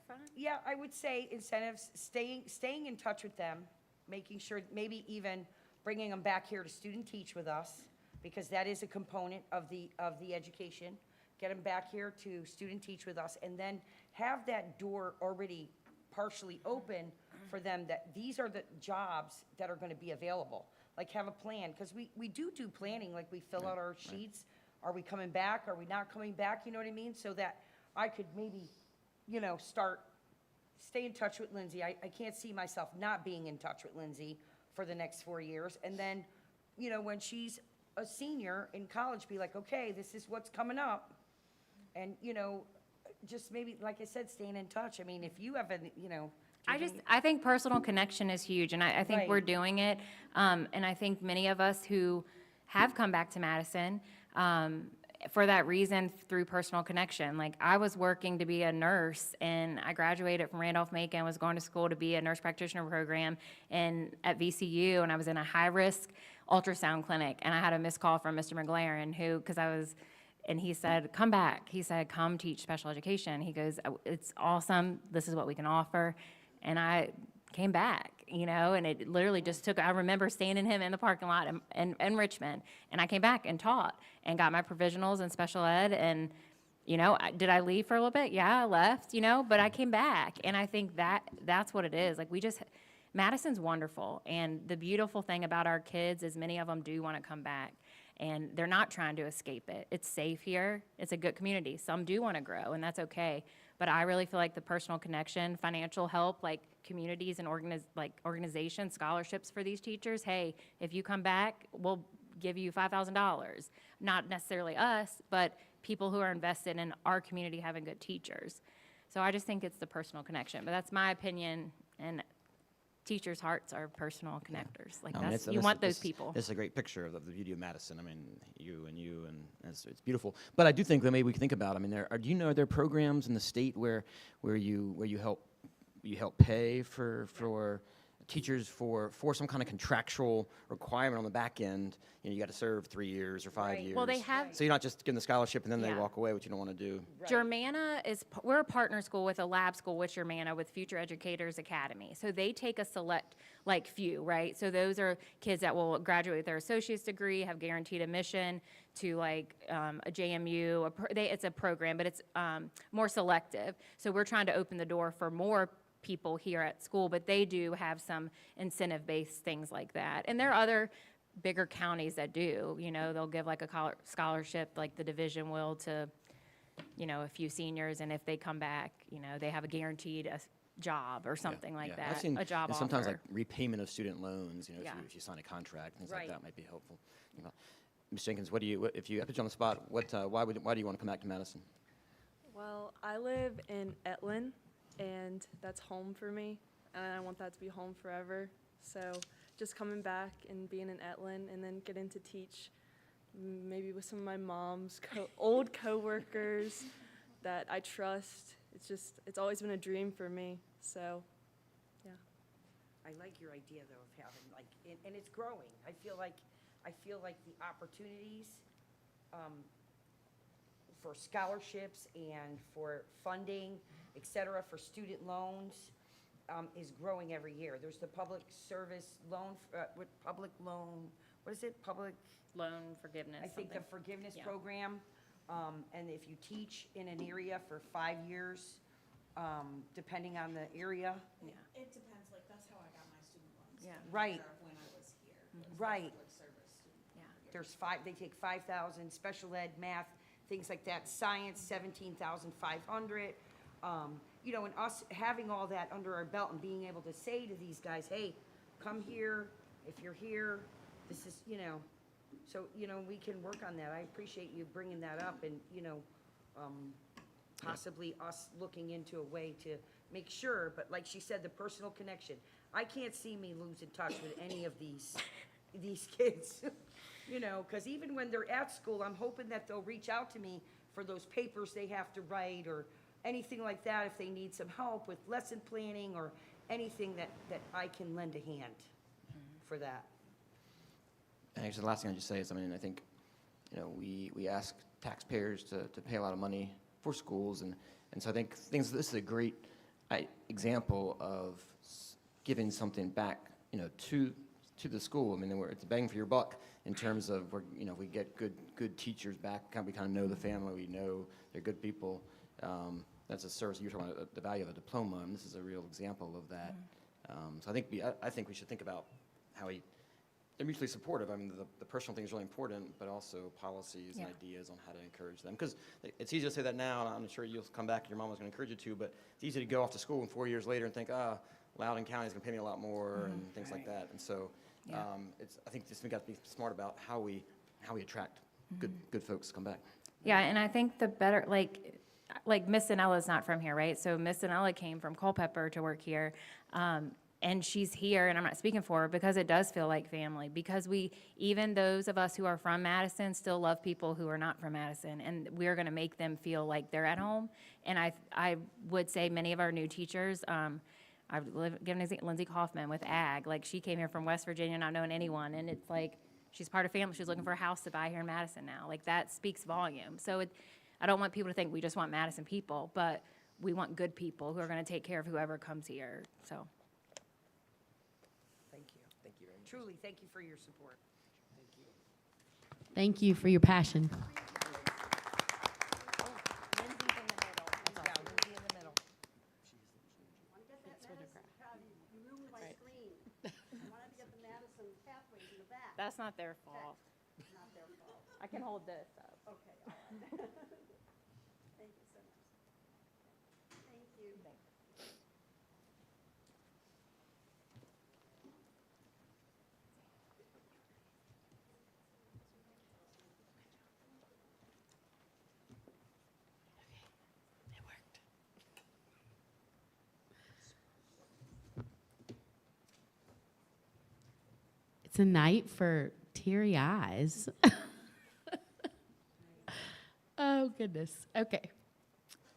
fine. yeah, I would say incentives, staying in touch with them, making sure, maybe even bringing them back here to student teach with us, because that is a component of the education. Get them back here to student teach with us, and then have that door already partially open for them, that these are the jobs that are going to be available. like have a plan, because we do planning, like we fill out our sheets. Are we coming back? Are we not coming back? You know what I mean? So that I could maybe, stay in touch with Lindsay. I can't see myself not being in touch with Lindsay for the next 4 years. And then, when she's a senior in college, be like, okay, this is what's coming up. And, just maybe, like I said, staying in touch. I mean, if you have I think personal connection is huge, and I think we're Right. doing it. And I think many of us who have come back to Madison, for that reason, through personal connection. Like, I was working to be a nurse, and I graduated from Randolph-Macon, was going to school to be a nurse practitioner program at VCU, and I was in a high-risk ultrasound clinic, and I had a missed call from Mr. McLaren, and he said, come back. He said, come teach special education. He goes, it's awesome. This is what we can offer. And I came back, and it literally just took, I remember standing him in the parking lot in Richmond, and I came back and taught and got my provisionals in special ed. And, did I leave for a little bit? Yeah, I left, but I came back. And I think that's what it is. Like, Madison's wonderful. And the beautiful thing about our kids is many of them do want to come back. And they're not trying to escape it. It's safe here. It's a good community. Some do want to grow, and that's okay. But I really feel like the personal connection, financial help, like communities and organizations, scholarships for these teachers. Hey, if you come back, we'll give you $5,000. Not necessarily us, but people who are invested in our community having good teachers. So I just think it's the personal connection. But that's my opinion, and teachers' hearts are personal connectors. Like, No, I mean, you want those people. This is a great picture of the beauty of Madison. I mean, you, and it's beautiful. But I do think that maybe we can think about. I mean, are there are programs in the state where you help pay for teachers for some kind of contractual requirement on the back end? You got to serve 3 years or 5 Right. years. Well, they have. So you're not just giving the scholarship and then they Yeah. walk away, which you don't want to do. Right. Germanna we're a partner school with a lab school with Germanna with Future Educators Academy. So they take a select, few, right? So those are kids that will graduate with their associate's degree, have guaranteed admission to a JMU. It's a program, but it's more selective. So we're trying to open the door for more people here at school, but they do have some incentive-based things like that. And there are other bigger counties that do, they'll give a scholarship, like the division will, to, a few seniors, and if they come back, they have a guaranteed job or something like Yeah. that, I've seen, a job and sometimes offer. repayment of student loans, Yeah. if you sign a contract, things Right. like that might be helpful. Ms. Jenkins, if you put you on the spot, why do you want to come back to Madison? Well, I live in Etlin, and that's home for me, and I want that to be home forever. So just coming back and being in Etlin, and then getting to teach maybe with some of my mom's old coworkers that I trust. It's always been a dream for me. So, yeah. I like your idea though of having and it's growing. I feel like the opportunities for scholarships and for funding, et cetera, for student loans is growing every year. There's the public service loan, what is it? Public, Loan forgiveness, I think the something. forgiveness Yeah. program. And if you teach in an area for 5 years, depending on the area, It depends, that's how I got my student loans. Yeah. Right. When I was here. Right. Public service student. There's they take 5,000, special ed, math, things like that, science, 17,500. And us having all that under our belt and being able to say to these guys, hey, come here, if you're here, this is, so, we can work on that. I appreciate you bringing that up and, possibly us looking into a way to make sure, but like she said, the personal connection. I can't see me losing touch with any of these kids, because even when they're at school, I'm hoping that they'll reach out to me for those papers they have to write or anything like that if they need some help with lesson planning or anything that I can lend a hand for that. And actually, the last thing I'd just say is, I think, we ask taxpayers to pay a lot of money for schools, and so I think this is a great example of giving something back, to the school. It's a bang for your buck in terms of we get good teachers back, we kind of know the family, we know they're good people. That's a service. You're talking about the value of a diploma, and this is a real example of that. So I think we should think about how we they're mutually supportive. I mean, the personal thing is really important, but also policies and Yeah. ideas on how to encourage them. Because it's easy to say that now, and I'm sure you'll come back and your mom was going to encourage you to, but it's easy to go off to school and 4 years later and think, Loudoun County is going to pay me a lot more and things like that. And so Yeah. I think just we got to be smart about how we attract good folks to come back. Yeah, and I think the better, like Miss Anella's not from here, right? So Miss Anella came from Culpeper to work here. And she's here, and I'm not speaking for her, because it does feel like family. Because even those of us who are from Madison still love people who are not from Madison, and we're gonna make them feel like they're at home. And I would say many of our new teachers, I've given Lindsay Kaufman with Ag, like she came here from West Virginia not knowing anyone, and it's like, she's part of family, she's looking for a house to buy here in Madison now. Like, that speaks volume. So I don't want people to think we just want Madison people, but we want good people who are gonna take care of whoever comes here, so. Thank you. Thank you very much. Truly, thank you for your support. Thank you. Thank you for your passion. Lindsay's in the middle. Yeah, Lindsay in the middle. That's not their fault. I can hold this up. It's a night for teary eyes. Oh, goodness. Okay.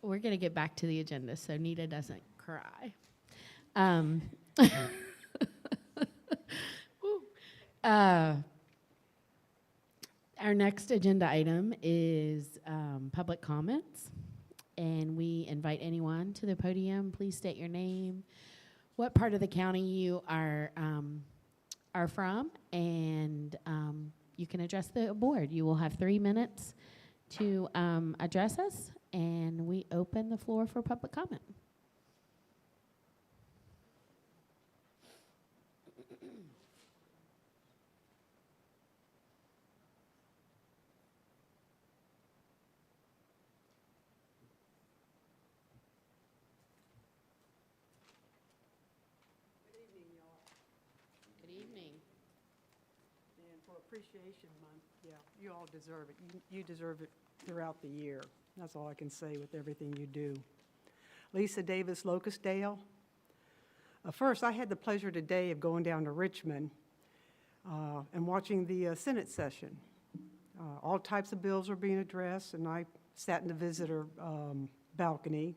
We're going to get back to the agenda so Nita doesn't cry. Woo. Our next agenda item is public comments. And we invite anyone to the podium. Please state your name, what part of the county you are from, and you can address the board. You will have 3 minutes to address us, and we open the floor for public comment. Good evening. And for Appreciation Month, yeah, you all deserve it. You deserve it throughout the year. That's all I can say with everything you do. Lisa Davis, Locustdale. First, I had the pleasure today of going down to Richmond and watching the Senate session. All types of bills were being addressed, and I sat in the visitor balcony,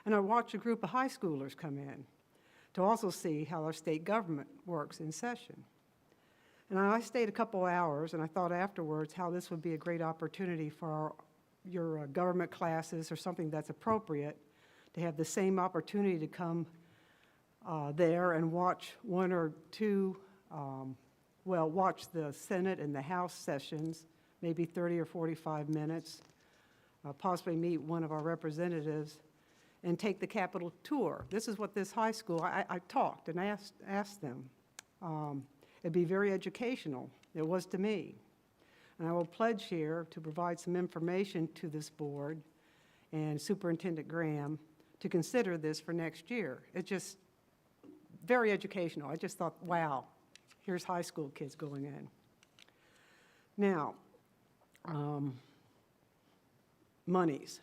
and I watched a group of high schoolers come in to also see how our state government works in session. And I stayed a couple hours, and I thought afterwards how this would be a great opportunity for your government classes or something that's appropriate to have the same opportunity to come there and watch one or two, watch the Senate and the House sessions, maybe 30 or 45 minutes, possibly meet one of our representatives, and take the Capitol tour. This is what this high school, I talked and asked them. It'd be very educational. It was to me. And I will pledge here to provide some information to this board and Superintendent Graham to consider this for next year. It's just very educational. I just thought, wow, here's high school kids going in. Now, monies.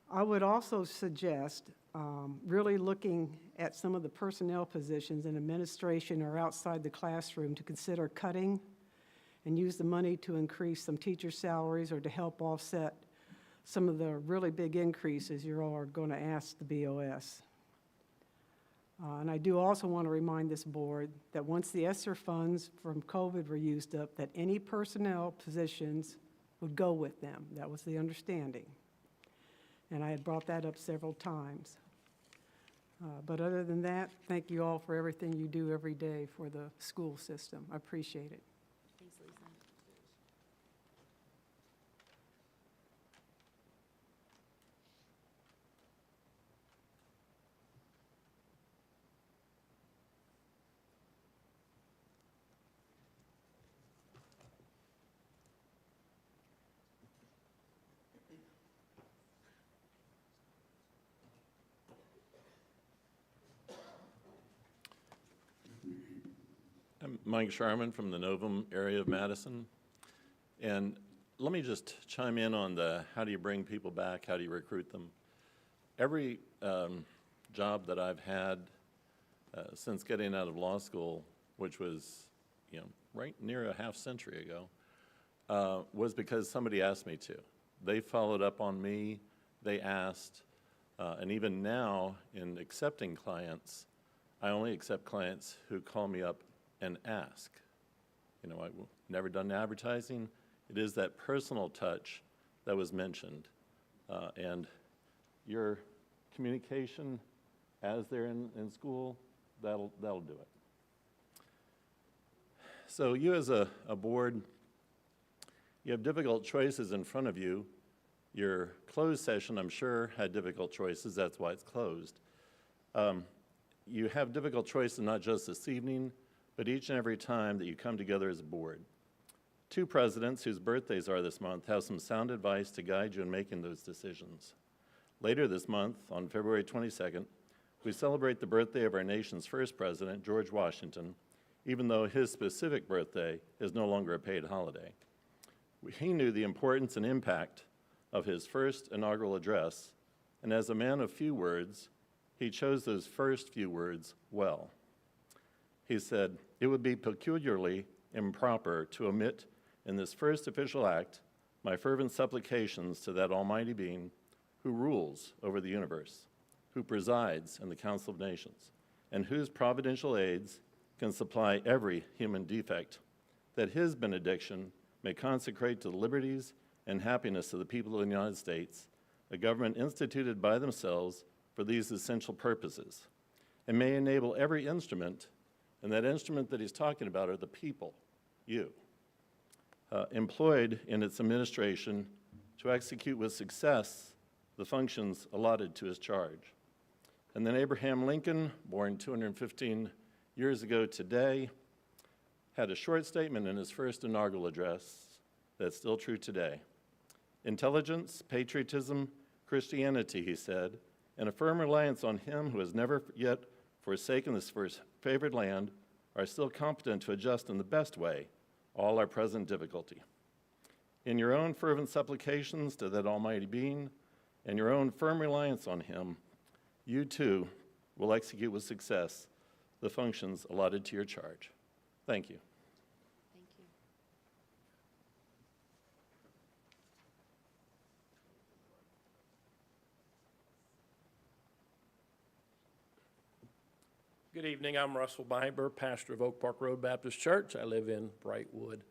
I would also suggest really looking at some of the personnel positions in administration or outside the classroom to consider cutting and use the money to increase some teacher salaries or to help offset some of the really big increases you all are going to ask the BOS. And I do also want to remind this board that once the ESSER funds from COVID were used up, that any personnel positions would go with them. That was the understanding. And I had brought that up several times. But other than that, thank you all for everything you do every day for the school system. I appreciate it. Thanks, Lisa. Mike Sharman from the Novum area of Madison. And let me just chime in on the how do you bring people back, how do you recruit them. Every job that I've had since getting out of law school, which was, right near a half century ago, was because somebody asked me to. They followed up on me, they asked, and even now in accepting clients, I only accept clients who call me up and ask. I've never done advertising. It is that personal touch that was mentioned. And your communication as they're in school, that'll do it. So you as a board, you have difficult choices in front of you. Your closed session, I'm sure, had difficult choices. That's why it's closed. You have difficult choices not just this evening, but each and every time that you come together as a board. Two presidents whose birthdays are this month have some sound advice to guide you in making those decisions. Later this month, on February 22nd, we celebrate the birthday of our nation's first president, George Washington, even though his specific birthday is no longer a paid holiday. He knew the importance and impact of his first inaugural address, and as a man of few words, he chose those first few words well. He said, "It would be peculiarly improper to omit in this first official act my fervent supplications to that Almighty Being who rules over the universe, who presides in the Council of Nations, and whose providential aids can supply every human defect, that his benediction may consecrate to the liberties and happiness of the people of the United States a government instituted by themselves for these essential purposes, and may enable every instrument," and that instrument that he's talking about are the people, you, employed in its administration to execute with success the functions allotted to his charge. And then Abraham Lincoln, born 215 years ago today, had a short statement in his first inaugural address that's still true today. "Intelligence, patriotism, Christianity," he said, "and a firm reliance on him who has never yet forsaken this first favored land are still competent to adjust in the best way all our present difficulty. In your own fervent supplications to that Almighty Being and your own firm reliance on him, you too will execute with success the functions allotted to your charge." Thank you. Thank you. Good evening. I'm Russell Biber, pastor of Oak Park Road Baptist Church. I live in Brightwood.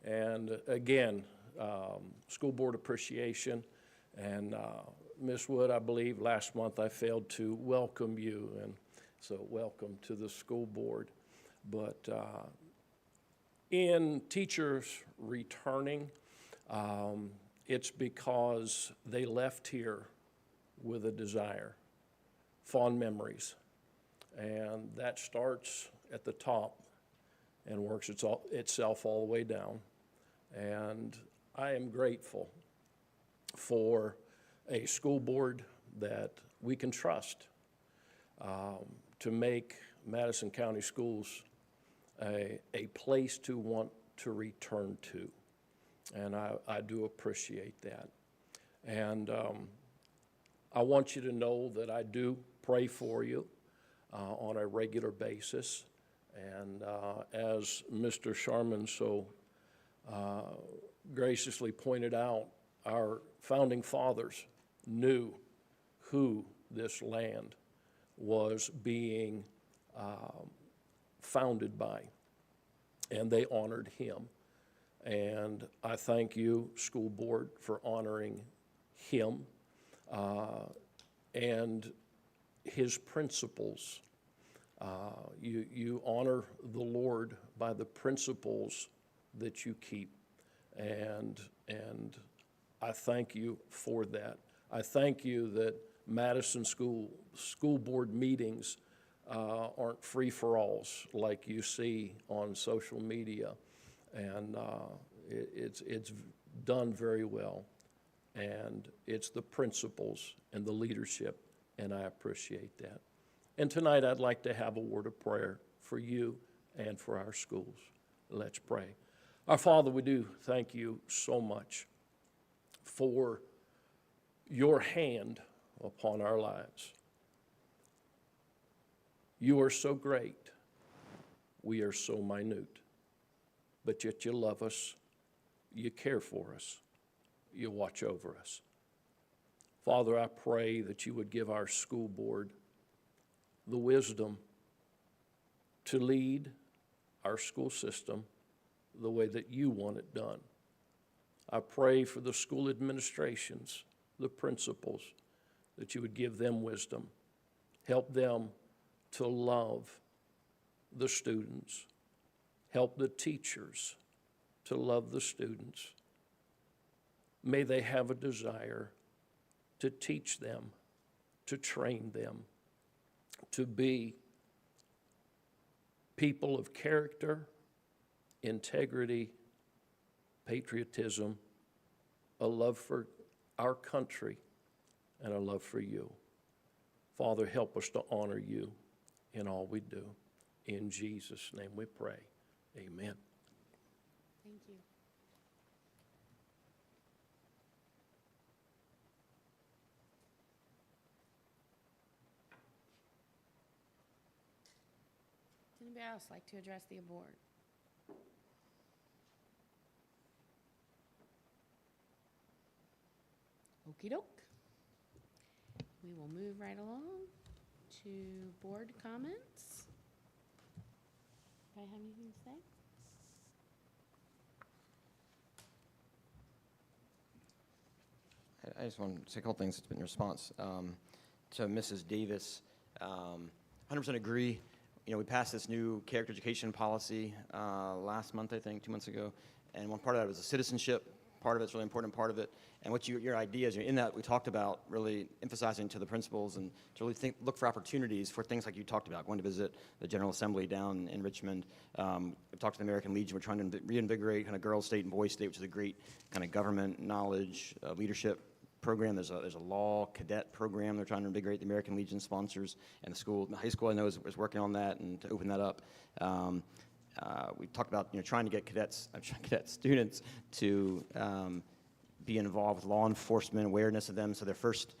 And again, school board appreciation. And Ms. Wood, I believe last month I failed to welcome you, and so welcome to the school board. But in teachers returning, it's because they left here with a desire, fond memories. And that starts at the top and works itself all the way down. And I am grateful for a school board that we can trust to make Madison County Schools a place to want to return to. And I do appreciate that. And I want you to know that I do pray for you on a regular basis. And as Mr. Sharman so graciously pointed out, our founding fathers knew who this land was being founded by, and they honored him. And I thank you, school board, for honoring him and his principles. You honor the Lord by the principles that you keep, and I thank you for that. I thank you that Madison School Board meetings aren't free-for-alls like you see on social media, and it's done very well, and it's the principles and the leadership, and I appreciate that. And tonight I'd like to have a word of prayer for you and for our schools. Let's pray. Our Father, we do thank you so much for your hand upon our lives. You are so great. We are so minute. But yet you love us. You care for us. You watch over us. Father, I pray that you would give our school board the wisdom to lead our school system the way that you want it done. I pray for the school administrations, the principals, that you would give them wisdom. Help them to love the students. Help the teachers to love the students. May they have a desire to teach them, to train them, to be people of character, integrity, patriotism, a love for our country, and a love for you. Father, help us to honor you in all we do. In Jesus' name we pray. Amen. Thank you. Does anybody else like to address the board? Okey doke. We will move right along to board comments. Do I have anything to say? I just want to say a couple things in response to Mrs. Davis. 100% agree. You know, we passed this new character education policy last month, I think, 2 months ago, and one part of that was the citizenship. Part of it's a really important part of it. And what your ideas, in that we talked about really emphasizing to the principals and to really look for opportunities for things like you talked about, going to visit the General Assembly down in Richmond. We talked to the American Legion. We're trying to reinvigorate kind of Girls State and Boys State, which is a great kind of government knowledge, leadership program. There's a law cadet program they're trying to invigorate. The American Legion sponsors, and the high school I know is working on that and to open that up. We talked about trying to get cadet students to be involved with law enforcement, awareness of them, so their first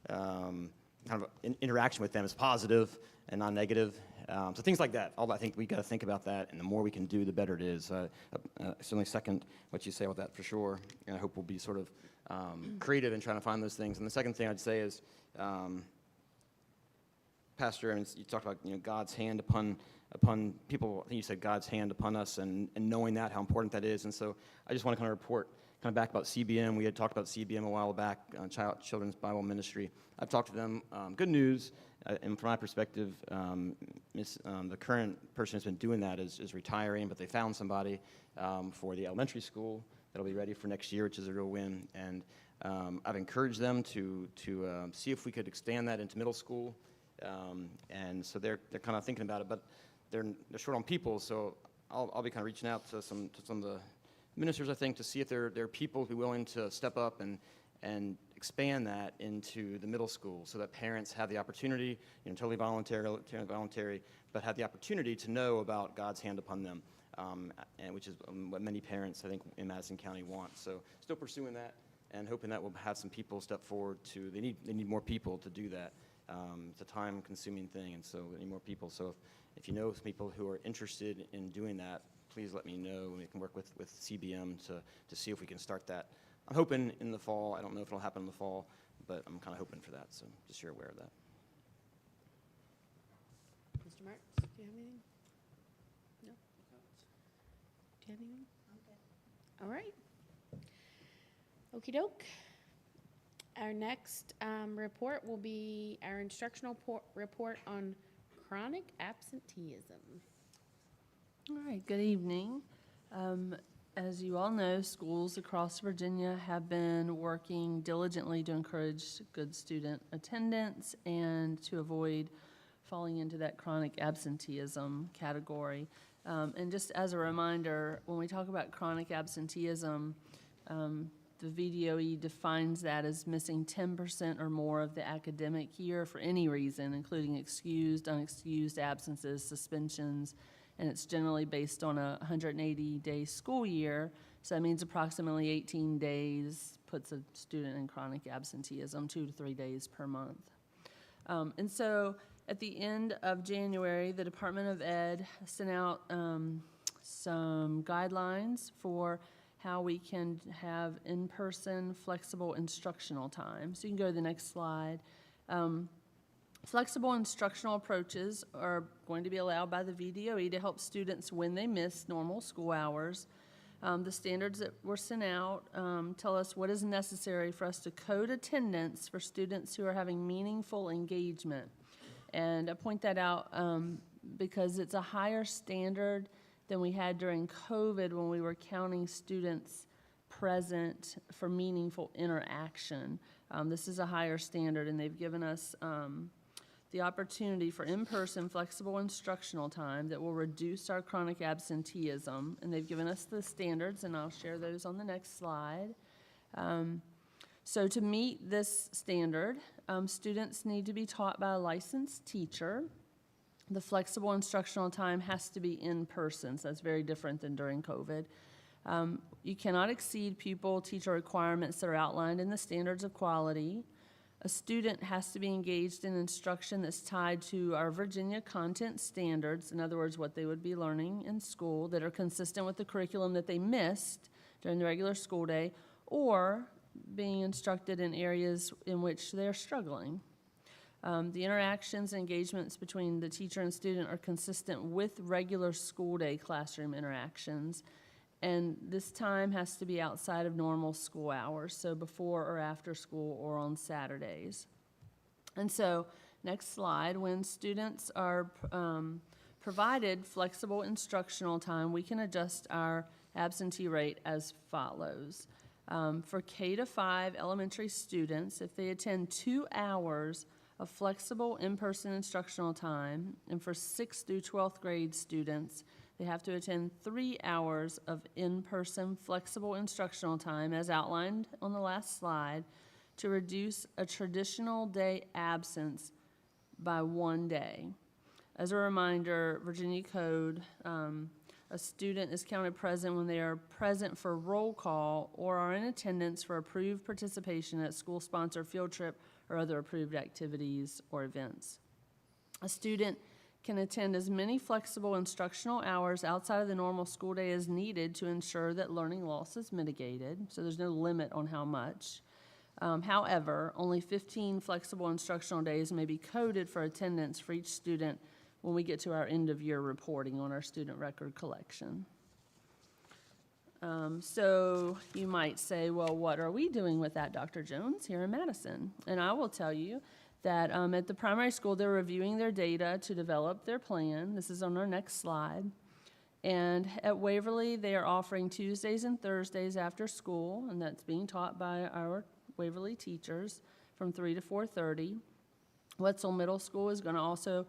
kind of interaction with them is positive and not negative. So things like that. I think we got to think about that, and the more we can do, the better it is. Certainly second what you say about that for sure. And I hope we'll be sort of creative in trying to find those things. And the second thing I'd say is, Pastor, and you talked about God's hand upon people. I think you said God's hand upon us, and knowing that, how important that is. And so I just want to kind of report back about CBM. We had talked about CBM a while back, Children's Bible Ministry. I've talked to them. Good news, and from my perspective, the current person who's been doing that is retiring, but they found somebody for the elementary school that'll be ready for next year, which is a real win. And I've encouraged them to see if we could expand that into middle school. And so they're kind of thinking about it, but they're short on people, so I'll be kind of reaching out to some of the ministers, I think, to see if there are people who are willing to step up and expand that into the middle school, so that parents have the opportunity, totally voluntary, but have the opportunity to know about God's hand upon them, and which is what many parents, I think, in Madison County want. So still pursuing that and hoping that we'll have some people step forward to. They need more people to do that. It's a time-consuming thing, and so we need more people. So if you know some people who are interested in doing that, please let me know. We can work with CBM to see if we can start that. I'm hoping in the fall. I don't know if it'll happen in the fall, but I'm kind of hoping for that, so just so you're aware of that. Mr. Marks, do you have anything? No? Do you have anything? Okay. All right. Okey doke. Our next report will be our instructional report on chronic absenteeism. All right, good evening. As you all know, schools across Virginia have been working diligently to encourage good student attendance and to avoid falling into that chronic absenteeism category. And just as a reminder, when we talk about chronic absenteeism, the VDOE defines that as missing 10% or more of the academic year for any reason, including excused, unexcused absences, suspensions, and it's generally based on a 180-day school year. So that means approximately 18 days puts a student in chronic absenteeism, 2 to 3 days per month. And so at the end of January, the Department of Ed sent out some guidelines for how we can have in-person flexible instructional time. So you can go to the next slide. Flexible instructional approaches are going to be allowed by the VDOE to help students when they miss normal school hours. The standards that were sent out tell us what is necessary for us to code attendance for students who are having meaningful engagement. And I point that out because it's a higher standard than we had during COVID when we were counting students present for meaningful interaction. This is a higher standard, and they've given us the opportunity for in-person flexible instructional time that will reduce our chronic absenteeism. And they've given us the standards, and I'll share those on the next slide. So to meet this standard, students need to be taught by a licensed teacher. The flexible instructional time has to be in person, so that's very different than during COVID. You cannot exceed pupil-teacher requirements that are outlined in the standards of quality. A student has to be engaged in instruction that's tied to our Virginia content standards, in other words, what they would be learning in school, that are consistent with the curriculum that they missed during the regular school day, or being instructed in areas in which they're struggling. The interactions and engagements between the teacher and student are consistent with regular school day classroom interactions. And this time has to be outside of normal school hours, so before or after school or on Saturdays. And so, next slide, when students are provided flexible instructional time, we can adjust our absentee rate as follows. For K-5 elementary students, if they attend 2 hours of flexible in-person instructional time, and for 6th through 12th grade students, they have to attend 3 hours of in-person flexible instructional time, as outlined on the last slide, to reduce a traditional day absence by 1 day. As a reminder, Virginia Code, a student is counted present when they are present for roll call or are in attendance for approved participation at school-sponsored field trip or other approved activities or events. A student can attend as many flexible instructional hours outside of the normal school day as needed to ensure that learning loss is mitigated, so there's no limit on how much. However, only 15 flexible instructional days may be coded for attendance for each student when we get to our end-of-year reporting on our student record collection. So you might say, well, what are we doing with that, Dr. Jones, here in Madison? And I will tell you that at the primary school, they're reviewing their data to develop their plan. This is on our next slide. And at Waverly, they are offering Tuesdays and Thursdays after school, and that's being taught by our Waverly teachers from 3 to 4:30. Wetzel Middle School is going to also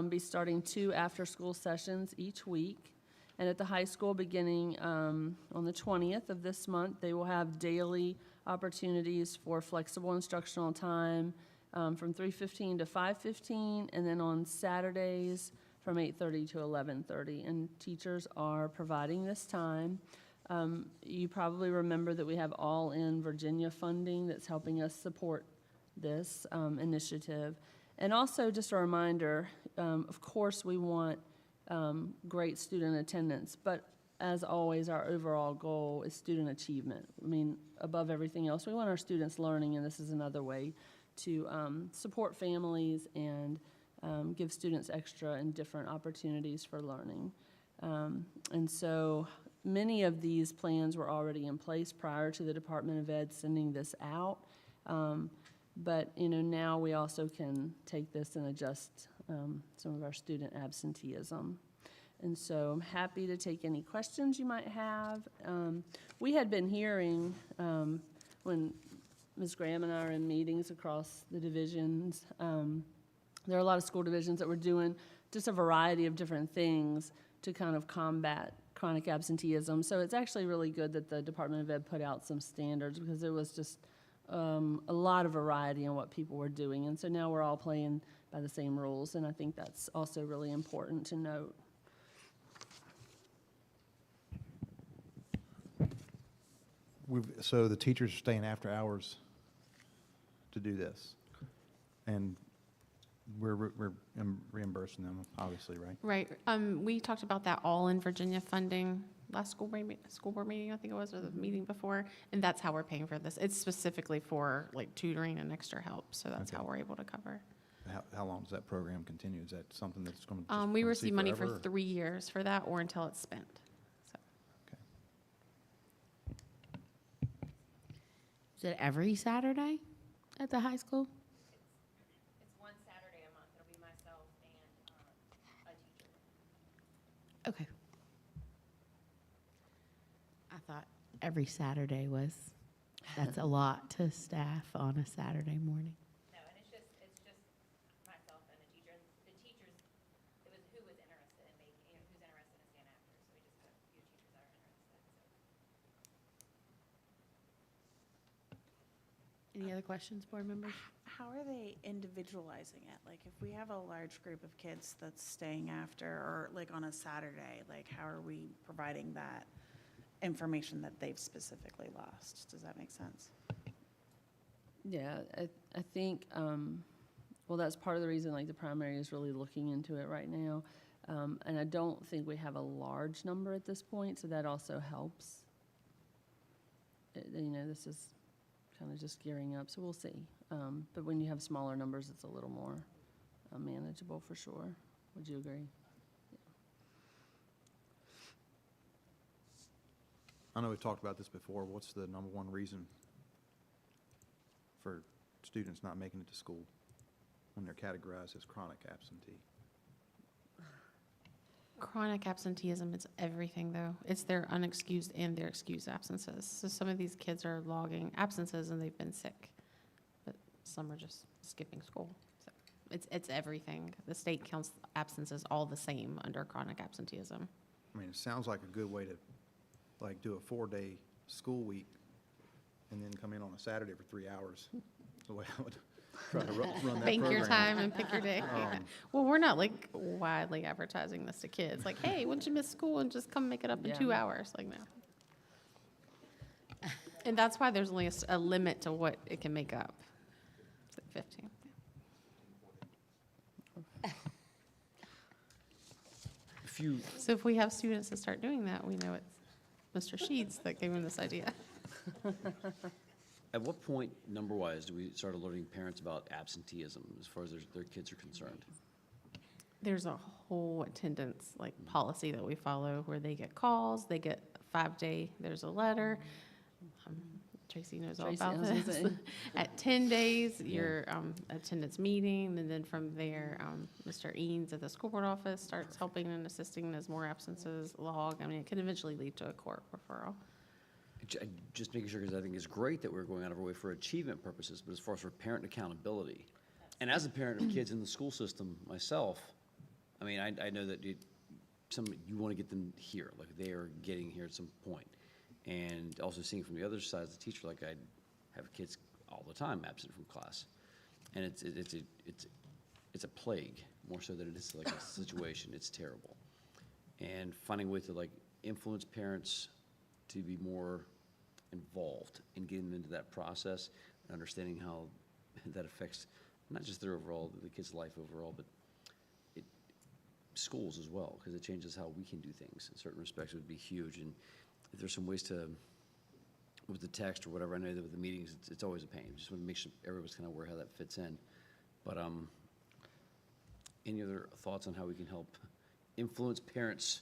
be starting 2 after-school sessions each week. And at the high school, beginning on the 20th of this month, they will have daily opportunities for flexible instructional time from 3:15 to 5:15, and then on Saturdays from 8:30 to 11:30. And teachers are providing this time. You probably remember that we have All In Virginia funding that's helping us support this initiative. And also, just a reminder, of course, we want great student attendance, but as always, our overall goal is student achievement. I mean, above everything else, we want our students learning, and this is another way to support families and give students extra and different opportunities for learning. And so many of these plans were already in place prior to the Department of Ed sending this out. But, now we also can take this and adjust some of our student absenteeism. And so I'm happy to take any questions you might have. We had been hearing when Ms. Graham and I are in meetings across the divisions, there are a lot of school divisions that were doing just a variety of different things to kind of combat chronic absenteeism. So it's actually really good that the Department of Ed put out some standards, because it was just a lot of variety in what people were doing. And so now we're all playing by the same rules, and I think that's also really important to note. so the teachers are staying after hours to do this? And we're reimbursing them, obviously, right? Right. We talked about that all in Virginia funding last school board meeting, I think it was, or the meeting before, and that's how we're paying for this. It's specifically for like tutoring and extra help, so that's how we're able to cover. How long does that program continue? Is that something that's going to? We receive money for 3 years for that, or until it's spent. So Is it every Saturday at the high school? It's one Saturday a month. It'll be myself and a teacher. Okay. I thought every Saturday was, that's a lot to staff on a Saturday morning. No, and it's just myself and a teacher. And the teachers, it was who was interested in making, who's interested in staying after. So we just had a few teachers that are interested. Any other questions, board members? How are they individualizing it? Like, if we have a large group of kids that's staying after, or like on a Saturday, like, how are we providing that information that they've specifically lost? Does that make sense? Yeah, I think, well, that's part of the reason, like, the primary is really looking into it right now. And I don't think we have a large number at this point, so that also helps. This is kind of just gearing up, so we'll see. But when you have smaller numbers, it's a little more manageable for sure. Would you agree? I know we've talked about this before. What's the number one reason for students not making it to school when they're categorized as chronic absentee? chronic absenteeism, it's everything though. It's their unexcused and their excused absences. So some of these kids are logging absences and they've been sick, but some are just skipping school. So it's everything. The state counts absences all the same under chronic absenteeism. I mean, it sounds like a good way to, like, do a 4-day school week and then come in on a Saturday for 3 hours. That's the way I would try to run that program. Bank your time and pick your day. Well, we're not like widely advertising this to kids. Like, hey, why don't you miss school and just come make it up in 2 hours? Like, no. And that's why there's only a limit to what it can make up. It's like 15. So if we have students that start doing that, we know it's Mr. Sheets that gave him this idea. At what point, number-wise, do we start alerting parents about absenteeism as far as their kids are concerned? There's a whole attendance policy that we follow where they get calls, they get 5-day, there's a letter. Tracy knows all about this. At 10 days, your attendance meeting, and then from there, Mr. Eanes at the school board office starts helping and assisting as more absences log. I mean, it can eventually lead to a court referral. Just making sure, because I think it's great that we're going out of our way for achievement purposes, but as far as for parent accountability. And as a parent of kids in the school system myself, I mean, I know that you want to get them here, like they are getting here at some point. And also seeing from the other side as a teacher, like I have kids all the time absent from class. And it's a plague, more so than it is like a situation. It's terrible. And finding a way to like influence parents to be more involved in getting them into that process and understanding how that affects not just their overall, the kids' life overall, but schools as well, because it changes how we can do things. In certain respects, it would be huge. And if there's some ways to, with the text or whatever, I know that with the meetings, it's always a pain. Just want to make sure everybody's kind of aware how that fits in. But any other thoughts on how we can help influence parents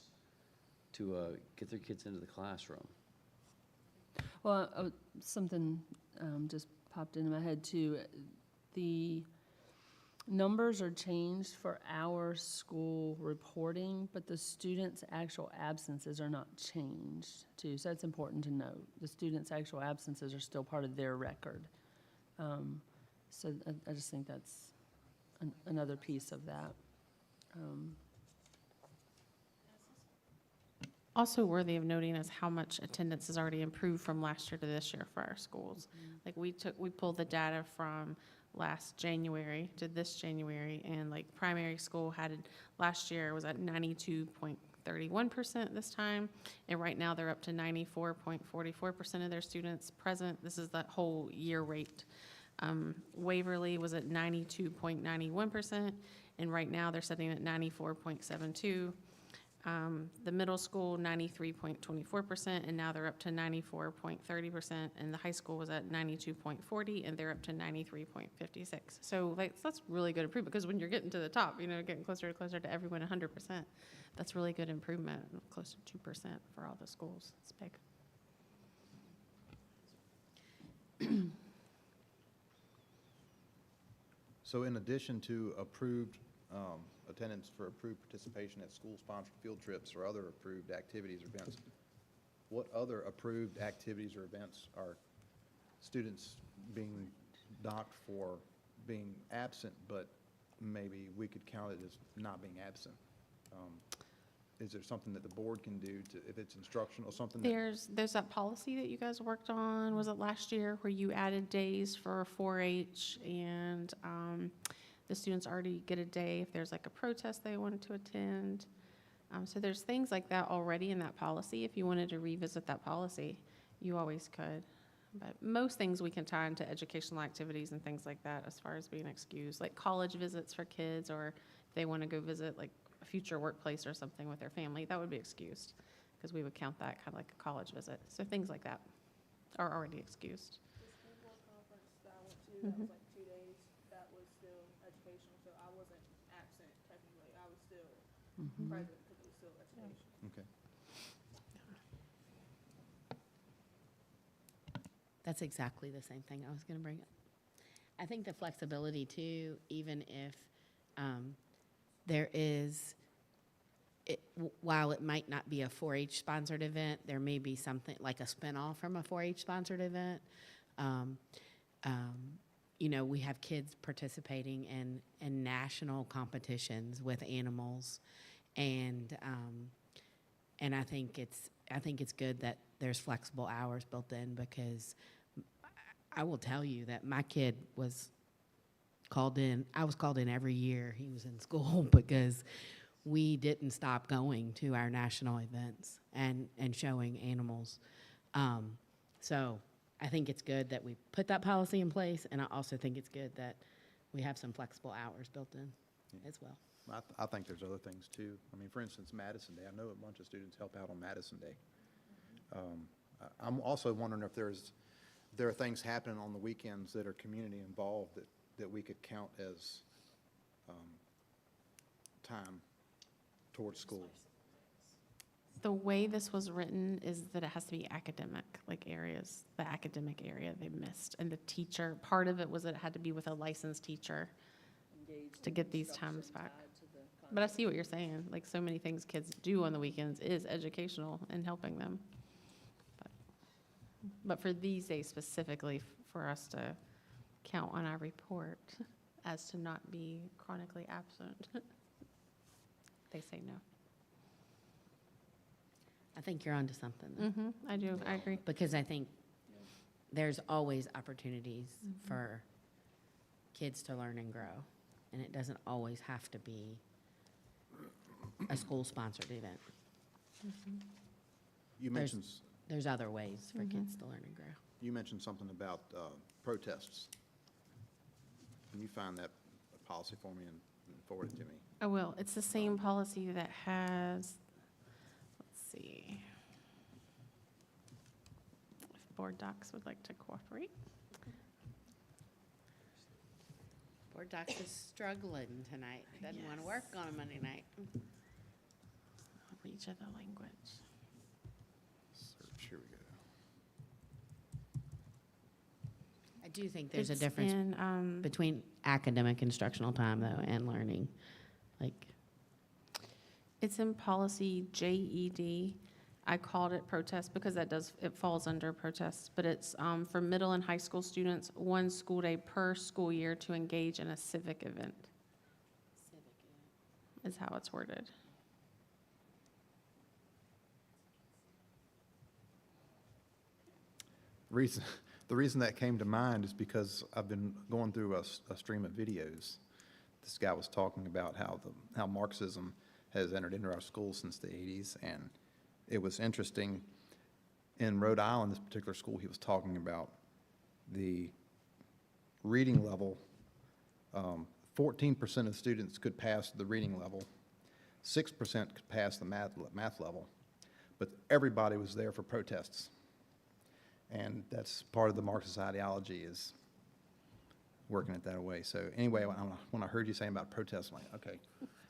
to get their kids into the classroom? Well, something just popped into my head too. The numbers are changed for our school reporting, but the students' actual absences are not changed too. So that's important to note. The students' actual absences are still part of their record. So I just think that's another piece of that. Also worthy of noting is how much attendance has already improved from last year to this year for our schools. Like we pulled the data from last January to this January, and like primary school last year was at 92.13%, 31% this time. And right now, they're up to 94.44% of their students present. This is that whole year rate. Waverly was at 92.91%, and right now they're sitting at 94.72. The middle school, 93.24%, and now they're up to 94.30%, and the high school was at 92.40, and they're up to 93.56. So that's really good improvement, because when you're getting to the top, getting closer and closer to everyone 100%, that's really good improvement, close to 2% for all the schools. It's big. So in addition to approved attendance for approved participation at school-sponsored field trips or other approved activities or events, what other approved activities or events are students being docked for being absent, but maybe we could count it as not being absent? Is there something that the board can do to, if it's instructional, something that? There's that policy that you guys worked on, was it last year, where you added days for 4-H, and the students already get a day if there's like a protest they wanted to attend. So there's things like that already in that policy. If you wanted to revisit that policy, you always could. But most things we can tie into educational activities and things like that as far as being excused, like college visits for kids, or if they want to go visit like a future workplace or something with their family, that would be excused, because we would count that kind of like a college visit. So things like that are already excused. The school board conference that I went to, that was like 2 days, that was still educational, so I wasn't absent technically, I was still present because it was still education. Okay. That's exactly the same thing I was going to bring up. I think the flexibility too, even if there is, while it might not be a 4-H sponsored event, there may be something like a spinoff from a 4-H sponsored event. We have kids participating in national competitions with animals, and I think it's good that there's flexible hours built in, because I will tell you that my kid was called in. I was called in every year he was in school because we didn't stop going to our national events and showing animals. So I think it's good that we put that policy in place, and I also think it's good that we have some flexible hours built in as well. I think there's other things too. I mean, for instance, Madison Day. I know a bunch of students help out on Madison Day. I'm also wondering if there are things happening on the weekends that are community involved that we could count as time towards school. The way this was written is that it has to be academic, like areas, the academic area they missed. And the teacher, part of it was that it had to be with a licensed teacher to get these times back. But I see what you're saying. Like, so many things kids do on the weekends is educational and helping them. But for these days specifically, for us to count on our report as to not be chronically absent, they say no. I think you're onto something, though. I do, I agree. Because I think there's always opportunities for kids to learn and grow, and it doesn't always have to be a school-sponsored event. You mentioned There's other ways for kids to learn and grow. You mentioned something about protests. Can you find that policy for me and forward it to me? I will. It's the same policy that has, let's see, if board docs would like to cooperate. Board Docs is struggling tonight. Doesn't want to work on a Monday night. I'll read you the language. Search, here we go. I do think there's a It's difference in, between academic instructional time, though, and learning. Like, it's in policy JED. I called it protest because it falls under protest, but it's for middle and high school students, 1 school day per school year to engage in a civic event. Is how it's worded. The reason that came to mind is because I've been going through a stream of videos. This guy was talking about how Marxism has entered into our schools since the 80s. And it was interesting, in Rhode Island, this particular school, he was talking about the reading level. 14% of students could pass the reading level, 6% could pass the math level, but everybody was there for protests. And that's part of the Marxist ideology, is working it that way. So anyway, when I heard you saying about protests, I'm like, okay,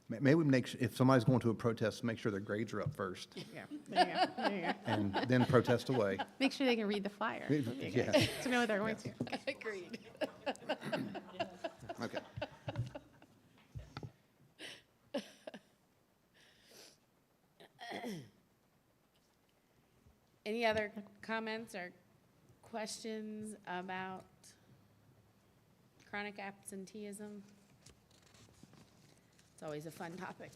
maybe we make, if somebody's going to a protest, make sure their grades are up first, Yeah, there you go, there you go. and then protest away. Make sure they can read the flyer. Yeah. To know what they're going to. Agreed. Okay. Any other comments or questions about chronic absenteeism? It's always a fun topic.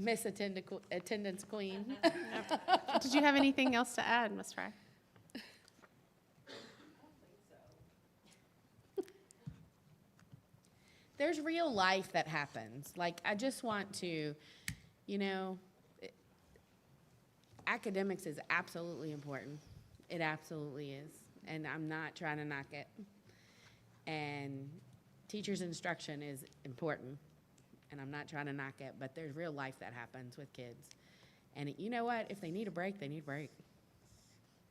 Miss Attendance Queen. Did you have anything else to add, Ms. Fry? There's real life that happens. Like, I just want to, academics is absolutely important. It absolutely is. And I'm not trying to knock it. And teachers' instruction is important. And I'm not trying to knock it, but there's real life that happens with kids. And you know what? If they need a break, they need a break.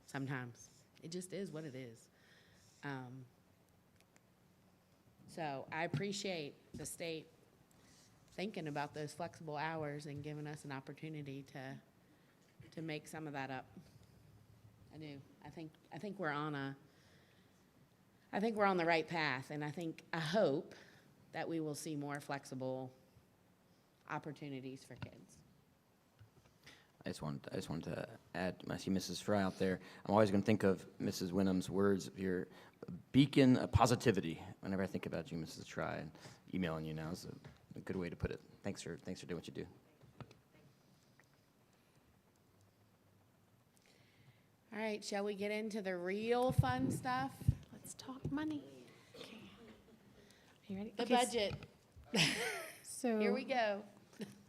Sometimes. It just is what it is. So I appreciate the state thinking about those flexible hours and giving us an opportunity to make some of that up. I do. I think we're on the right path, and I hope that we will see more flexible opportunities for kids. I just wanted to add, I see Mrs. Fry out there. I'm always going to think of Mrs. Wynnum's words of your beacon of positivity whenever I think about you, Mrs. Fry. And emailing you now is a good way to put it. Thanks for doing what you do. All right, shall we get into the real fun stuff? Let's talk money. Okay. Are you ready? The Okay, budget. So Here we go.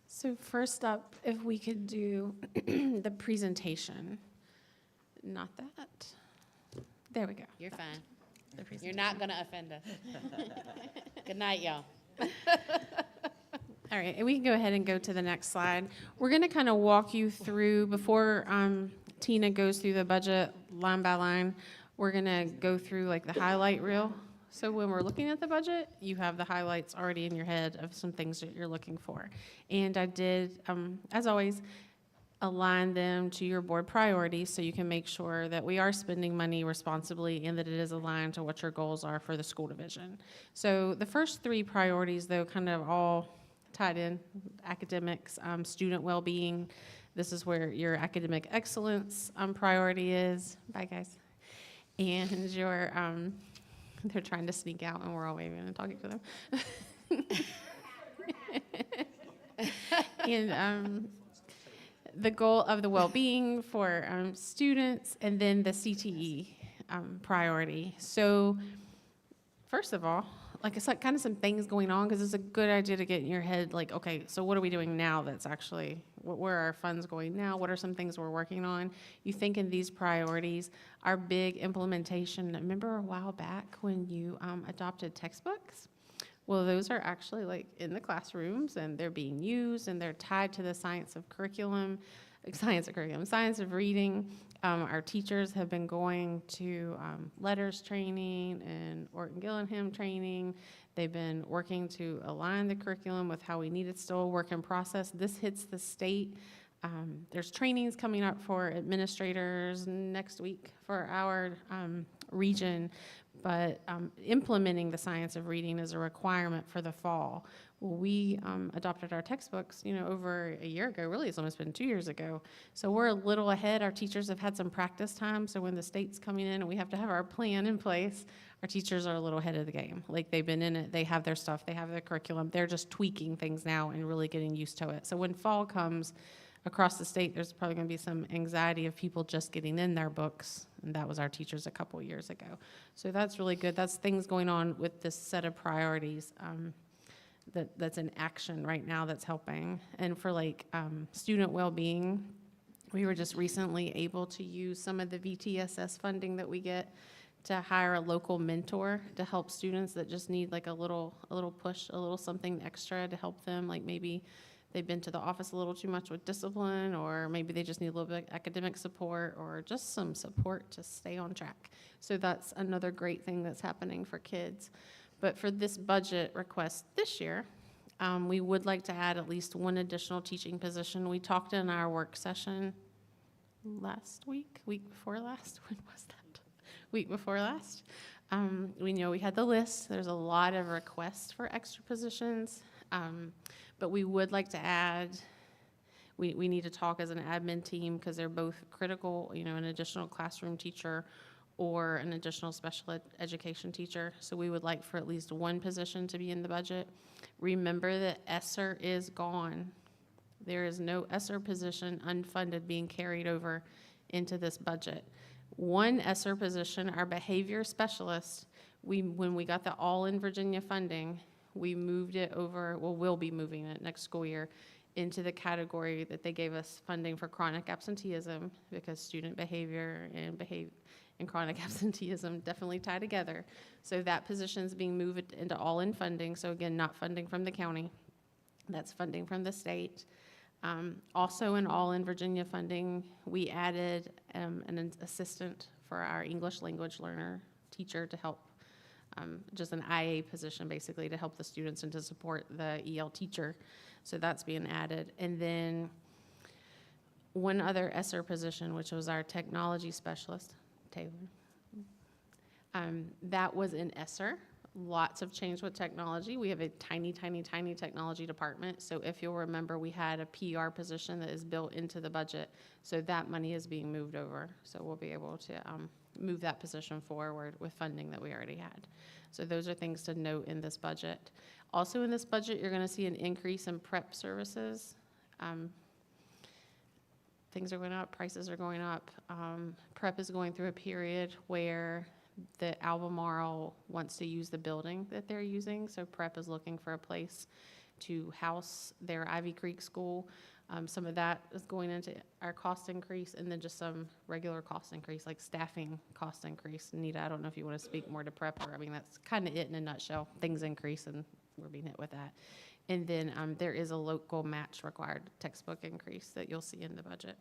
So first up, if we could do the presentation. Not that. There we go. You're fine. The You're presentation. not going to offend us. Good night, y'all. All right, and we can go ahead and go to the next slide. We're going to kind of walk you through, before Tina goes through the budget line by line, we're going to go through like the highlight reel. So when we're looking at the budget, you have the highlights already in your head of some things that you're looking for. And I did, as always, align them to your board priorities so you can make sure that we are spending money responsibly and that it is aligned to what your goals are for the school division. So the first three priorities, though, kind of all tied in: academics, student well-being. This is where your academic excellence priority is. Bye, guys. And your, they're trying to sneak out and we're all waving and talking to them. And the goal of the well-being for students, and then the CTE priority. So first of all, like it's like kind of some things going on, because it's a good idea to get in your head, like, okay, so what are we doing now that's actually, where are our funds going now? What are some things we're working on? You think in these priorities, our big implementation, remember a while back when you adopted textbooks? Well, those are actually like in the classrooms and they're being used and they're tied to the science of reading. Our teachers have been going to letters training and Orton Gillingham training. They've been working to align the curriculum with how we need it, still a work in process. This hits the state. There's trainings coming up for administrators next week for our region, but implementing the science of reading is a requirement for the fall. Well, we adopted our textbooks, over a year ago. Really, it's almost been 2 years ago. So we're a little ahead. Our teachers have had some practice time. So when the state's coming in and we have to have our plan in place, our teachers are a little ahead of the game. Like, they've been in it. They have their stuff. They have their curriculum. They're just tweaking things now and really getting used to it. So when fall comes, across the state, there's probably going to be some anxiety of people just getting in their books, and that was our teachers a couple years ago. So that's really good. That's things going on with this set of priorities that's in action right now that's helping. And for like student well-being, we were just recently able to use some of the VTSS funding that we get to hire a local mentor to help students that just need like a little push, a little something extra to help them. Like maybe they've been to the office a little too much with discipline, or maybe they just need a little bit of academic support or just some support to stay on track. So that's another great thing that's happening for kids. But for this budget request this year, we would like to add at least one additional teaching position. We talked in our work session last week before last, when was that? Week before last. We know we had the list. There's a lot of requests for extra positions, but we would like to add, we need to talk as an admin team because they're both critical, an additional classroom teacher or an additional special education teacher. So we would like for at least one position to be in the budget. Remember that ESSER is gone. There is no ESSER position unfunded being carried over into this budget. One ESSER position, our behavior specialist, when we got the All in Virginia funding, we moved it over, we'll be moving it next school year into the category that they gave us funding for chronic absenteeism, because student behavior and chronic absenteeism definitely tie together. So that position is being moved into all in funding. So again, not funding from the county, that's funding from the state. Also in all in Virginia funding, we added an assistant for our English language learner teacher to help, just an IA position basically to help the students and to support the EL teacher. So that's being added. And then one other ESSER position, which was our technology specialist, Taylor. That was in ESSER. Lots of change with technology. We have a tiny, tiny, tiny technology department. So if you'll remember, we had a PR position that is built into the budget. So that money is being moved over. So we'll be able to move that position forward with funding that we already had. So those are things to note in this budget. Also in this budget, you're going to see an increase in prep services. Things are going up, prices are going up. Prep is going through a period where the Albemarle wants to use the building that they're using, so Prep is looking for a place to house their Ivy Creek School. Some of that is going into our cost increase, and then just some regular cost increase, like staffing cost increase. Nita, I don't know if you want to speak more to Prep, or I mean, that's kind of it in a nutshell. Things increase, and we're being hit with that. And then there is a local match required textbook increase that you'll see in the budget.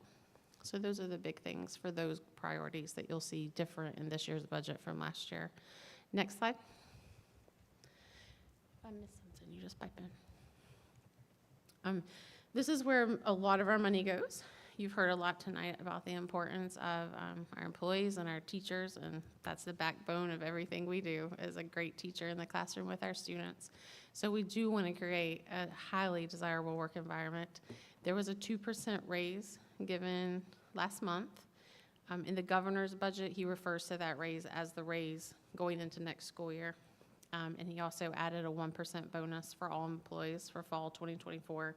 So those are the big things for those priorities that you'll see different in this year's budget from last year. Next slide. If I miss something, you just pipe in. This is where a lot of our money goes. You've heard a lot tonight about the importance of our employees and our teachers, and that's the backbone of everything we do, as a great teacher in the classroom with our students. So we do want to create a highly desirable work environment. There was a 2% raise given last month. In the governor's budget, he refers to that raise as the raise going into next school year. And he also added a 1% bonus for all employees for fall 2024.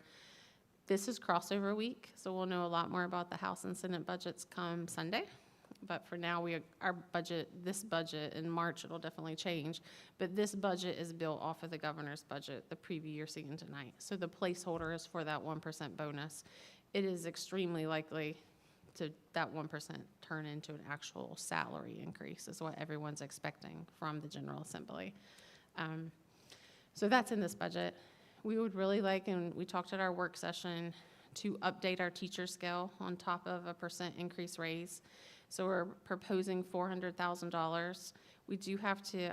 This is crossover week, so we'll know a lot more about the House and Senate budgets come Sunday. But for now, this budget in March, it'll definitely change. But this budget is built off of the governor's budget, the preview you're seeing tonight. So the placeholder is for that 1% bonus. It is extremely likely to that 1% turn into an actual salary increase, is what everyone's expecting from the General Assembly. So that's in this budget. We would really like, and we talked at our work session, to update our teacher scale on top of a % increase raise. So we're proposing $400,000. We do have to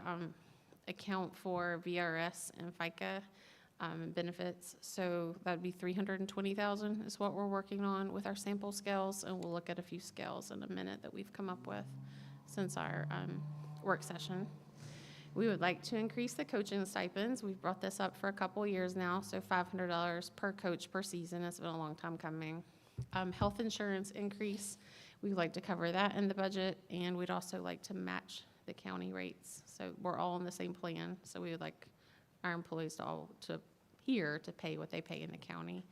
account for VRS and FICA benefits, so that'd be $320,000 is what we're working on with our sample scales, and we'll look at a few scales in a minute that we've come up with since our work session. We would like to increase the coaching stipends. We've brought this up for a couple years now, so $500 per coach per season. It's been a long time coming. Health insurance increase, we'd like to cover that in the budget, and we'd also like to match the county rates. So we're all on the same plan, so we would like our employees to pay what they pay in the county.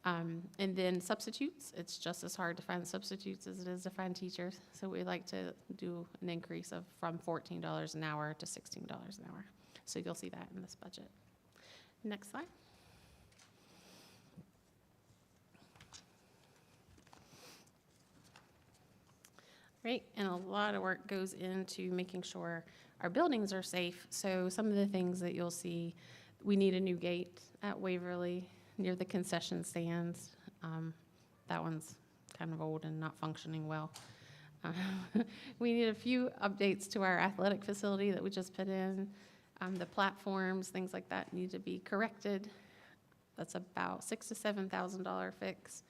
And then substitutes, it's just as hard to find substitutes as it is to find teachers. So we like to do an increase of from $14 an hour to $16 an hour. So you'll see that in this budget. Next slide. Right, and a lot of work goes into making sure our buildings are safe. So some of the things that you'll see, we need a new gate at Waverly near the concession stands. That one's kind of old and not functioning well. We need a few updates to our athletic facility that we just put in. The platforms, things like that need to be corrected. That's about $6,000 to $7,000 fix.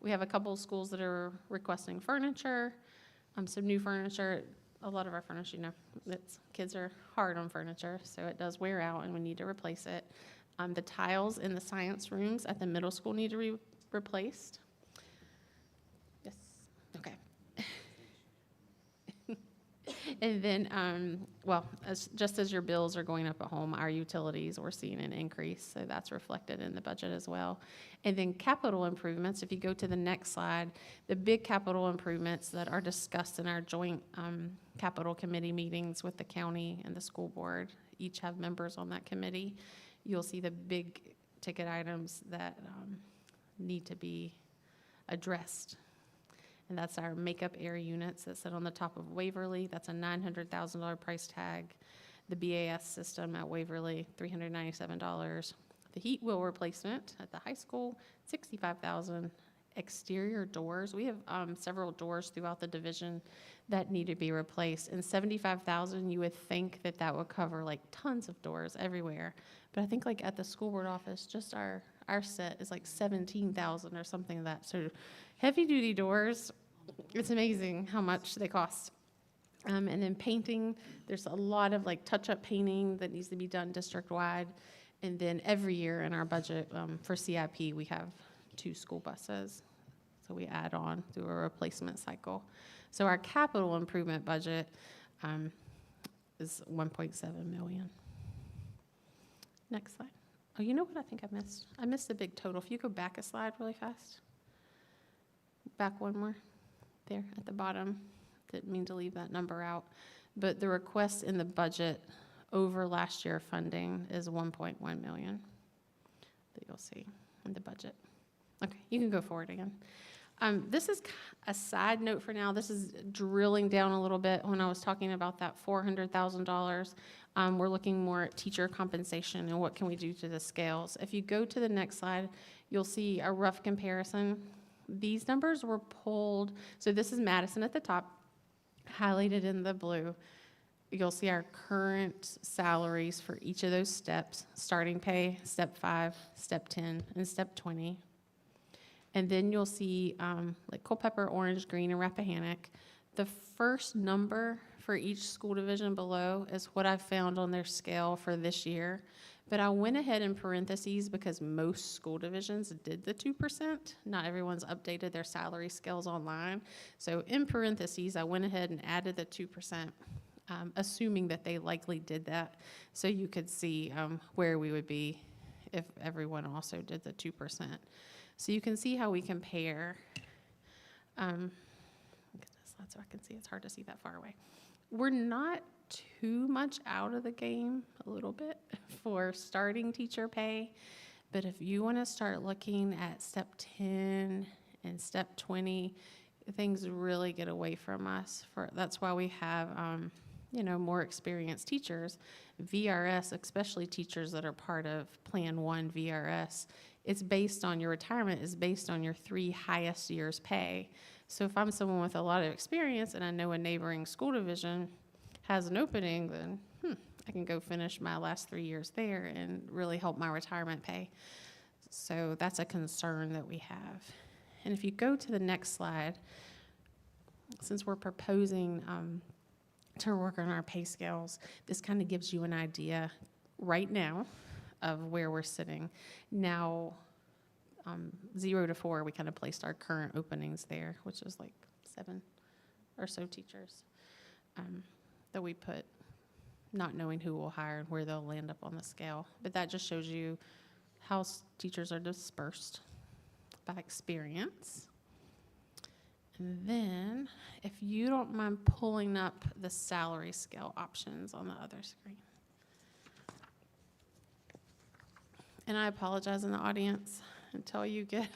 We have a couple of schools that are requesting furniture. Some new furniture. A lot of our furniture, kids are hard on furniture, so it does wear out and we need to replace it. The tiles in the science rooms at the middle school need to be replaced. Yes, okay. And then, just as your bills are going up at home, our utilities, we're seeing an increase, so that's reflected in the budget as well. And then capital improvements, if you go to the next slide, the big capital improvements that are discussed in our joint capital committee meetings with the county and the school board, each have members on that committee. You'll see the big ticket items that need to be addressed. And that's our makeup air units that sit on the top of Waverly. That's a $900,000 price tag. The BAS system at Waverly, $397. The heat wheel replacement at the high school, $65,000. Exterior doors, we have several doors throughout the division that need to be replaced. And $75,000, you would think that that would cover like tons of doors everywhere. But I think like at the school board office, just our set is like $17,000 or something like that. So heavy duty doors, it's amazing how much they cost. And then painting, there's a lot of like touch-up painting that needs to be done district-wide. And then every year in our budget for CIP, we have 2 school buses. So we add on through a replacement cycle. So our capital improvement budget is $1.7 million. Next slide. Oh, you know what I think I missed? I missed the big total. If you go back a slide really fast. Back one more. There at the bottom. Didn't mean to leave that number out. But the request in the budget over last year funding is $1.1 million that you'll see in the budget. Okay, you can go forward again. This is a side note for now. This is drilling down a little bit. When I was talking about that $400,000, we're looking more at teacher compensation and what can we do to the scales. If you go to the next slide, you'll see a rough comparison. These numbers were pulled. So this is Madison at the top, highlighted in the blue. You'll see our current salaries for each of those steps, starting pay, step 5, step 10, and step 20. And then you'll see like Culpeper, Orange, Green, and Rappahannock. The first number for each school division below is what I found on their scale for this year. But I went ahead in parentheses because most school divisions did the 2%. Not everyone's updated their salary scales online. So in parentheses, I went ahead and added the 2%, assuming that they likely did that. So you could see where we would be if everyone also did the 2%. So you can see how we compare. Get this slide so I can see. It's hard to see that far away. We're not too much out of the game, a little bit, for starting teacher pay. But if you want to start looking at step 10 and step 20, things really get away from us. That's why we have more experienced teachers. VRS, especially teachers that are part of Plan 1 VRS, it's based on your retirement is based on your 3 highest years pay. So if I'm someone with a lot of experience and I know a neighboring school division has an opening, then I can go finish my last 3 years there and really help my retirement pay. So that's a concern that we have. And if you go to the next slide, since we're proposing to work on our pay scales, this kind of gives you an idea right now of where we're sitting. Now, 0 to 4, we kind of placed our current openings there, which is like 7 or so teachers that we put, not knowing who we'll hire and where they'll land up on the scale. But that just shows you how teachers are dispersed by experience. And then, if you don't mind pulling up the salary scale options on the other screen. And I apologize in the audience until you get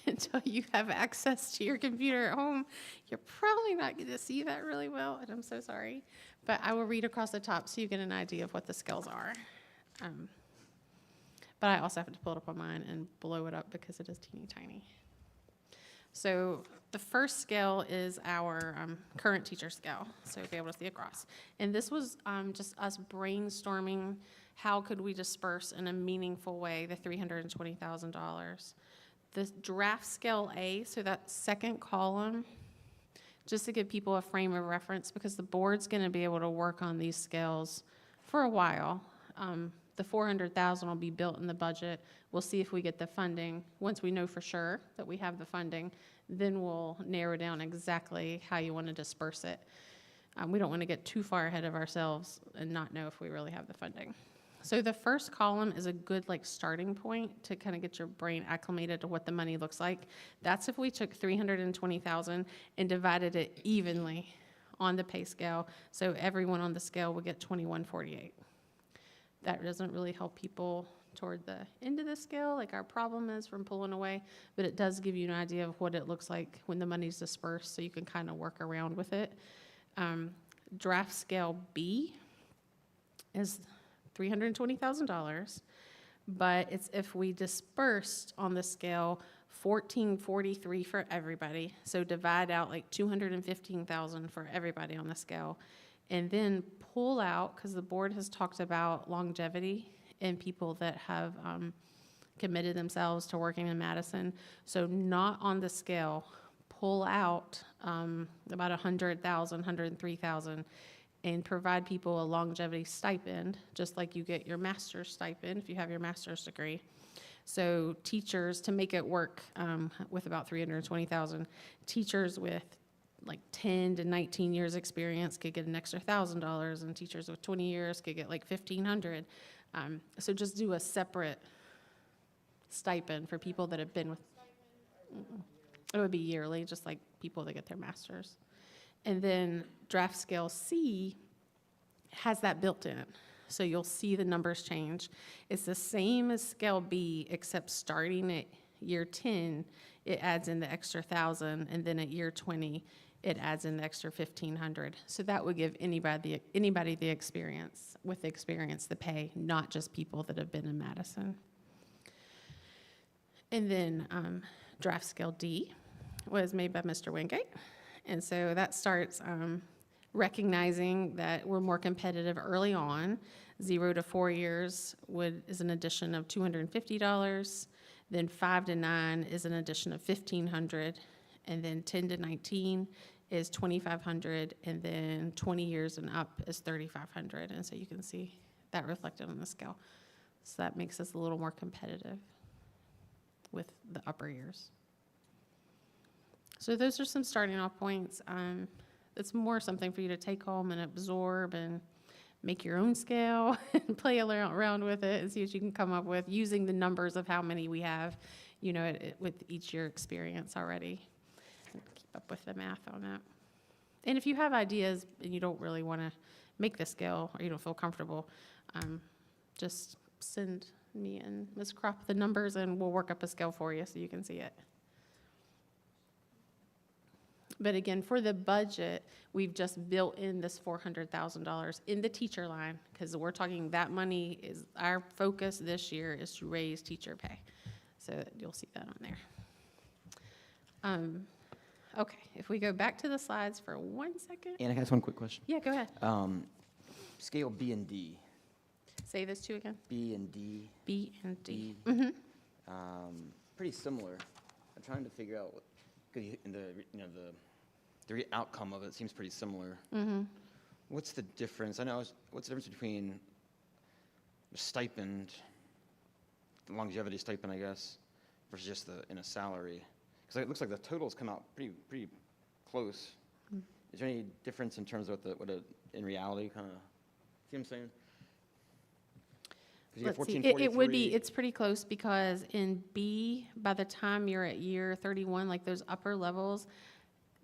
until you have access to your computer at home. You're probably not going to see that really well, and I'm so sorry. But I will read across the top so you get an idea of what the scales are. But I also have to pull it up on mine and blow it up because it is teeny tiny. So the first scale is our current teacher scale, so you'll be able to see across. And this was just us brainstorming how could we disperse in a meaningful way the $320,000. The draft scale A, so that second column, just to give people a frame of reference, because the board's going to be able to work on these scales for a while. The $400,000 will be built in the budget. We'll see if we get the funding. Once we know for sure that we have the funding, then we'll narrow down exactly how you want to disperse it. We don't want to get too far ahead of ourselves and not know if we really have the funding. So the first column is a good starting point to kind of get your brain acclimated to what the money looks like. That's if we took $320,000 and divided it evenly on the pay scale, so everyone on the scale would get $21.48. That doesn't really help people toward the end of the scale, like our problem is from pulling away, but it does give you an idea of what it looks like when the money's dispersed, so you can kind of work around with it. Draft scale B is $320,000, but it's if we dispersed on the scale $14.43 for everybody, so divide out $215,000 for everybody on the scale, and then pull out, because the board has talked about longevity and people that have committed themselves to working in Madison. So not on the scale, pull out about $100,000, $103,000, and provide people a longevity stipend, just like you get your master's stipend if you have your master's degree. So teachers, to make it work with about $320,000, teachers with 10 to 19 years experience could get an extra $1,000, and teachers with 20 years could get $1,500. So just do a separate stipend for people that have been with, it would be yearly, just like people that get their master's. And then draft scale C has that built in. So you'll see the numbers change. It's the same as scale B, except starting at year 10, it adds in the extra 1,000, and then at year 20, it adds in the extra 1,500. So that would give anybody the experience, with the experience, the pay, not just people that have been in Madison. And then draft scale D was made by Mr. Wingate. And so that starts recognizing that we're more competitive early on. 0 to 4 years is an addition of $250. Then 5 to 9 is an addition of $1,500. And then 10 to 19 is $2,500. And then 20 years and up is $3,500. And so you can see that reflected on the scale. So that makes us a little more competitive with the upper years. So those are some starting off points. It's more something for you to take home and absorb and make your own scale and play around with it and see what you can come up with using the numbers of how many we have, with each year experience already. Keep up with the math on that. And if you have ideas and you don't really want to make the scale or you don't feel comfortable, just send me and Ms. Kropp the numbers and we'll work up a scale for you so you can see it. But again, for the budget, we've just built in this $400,000 in the teacher line, because we're talking that money is, our focus this year is to raise teacher pay. So you'll see that on there. Okay, if we go back to the slides for 1 second. Anna, can I ask one quick question? Yeah, go ahead. Scale B and D. Say this two again. B and D. B and D. Pretty similar. I'm trying to figure out what, the outcome of it seems pretty similar. What's the difference? What's the difference between the stipend, the longevity stipend, I guess, versus just in a salary? Because it looks like the totals come out pretty close. Is there any difference in terms of what in reality kind of? See what I'm saying? 'Cause you have Let's see, 1443. it would be, it's pretty close because in B, by the time you're at year 31, like those upper levels,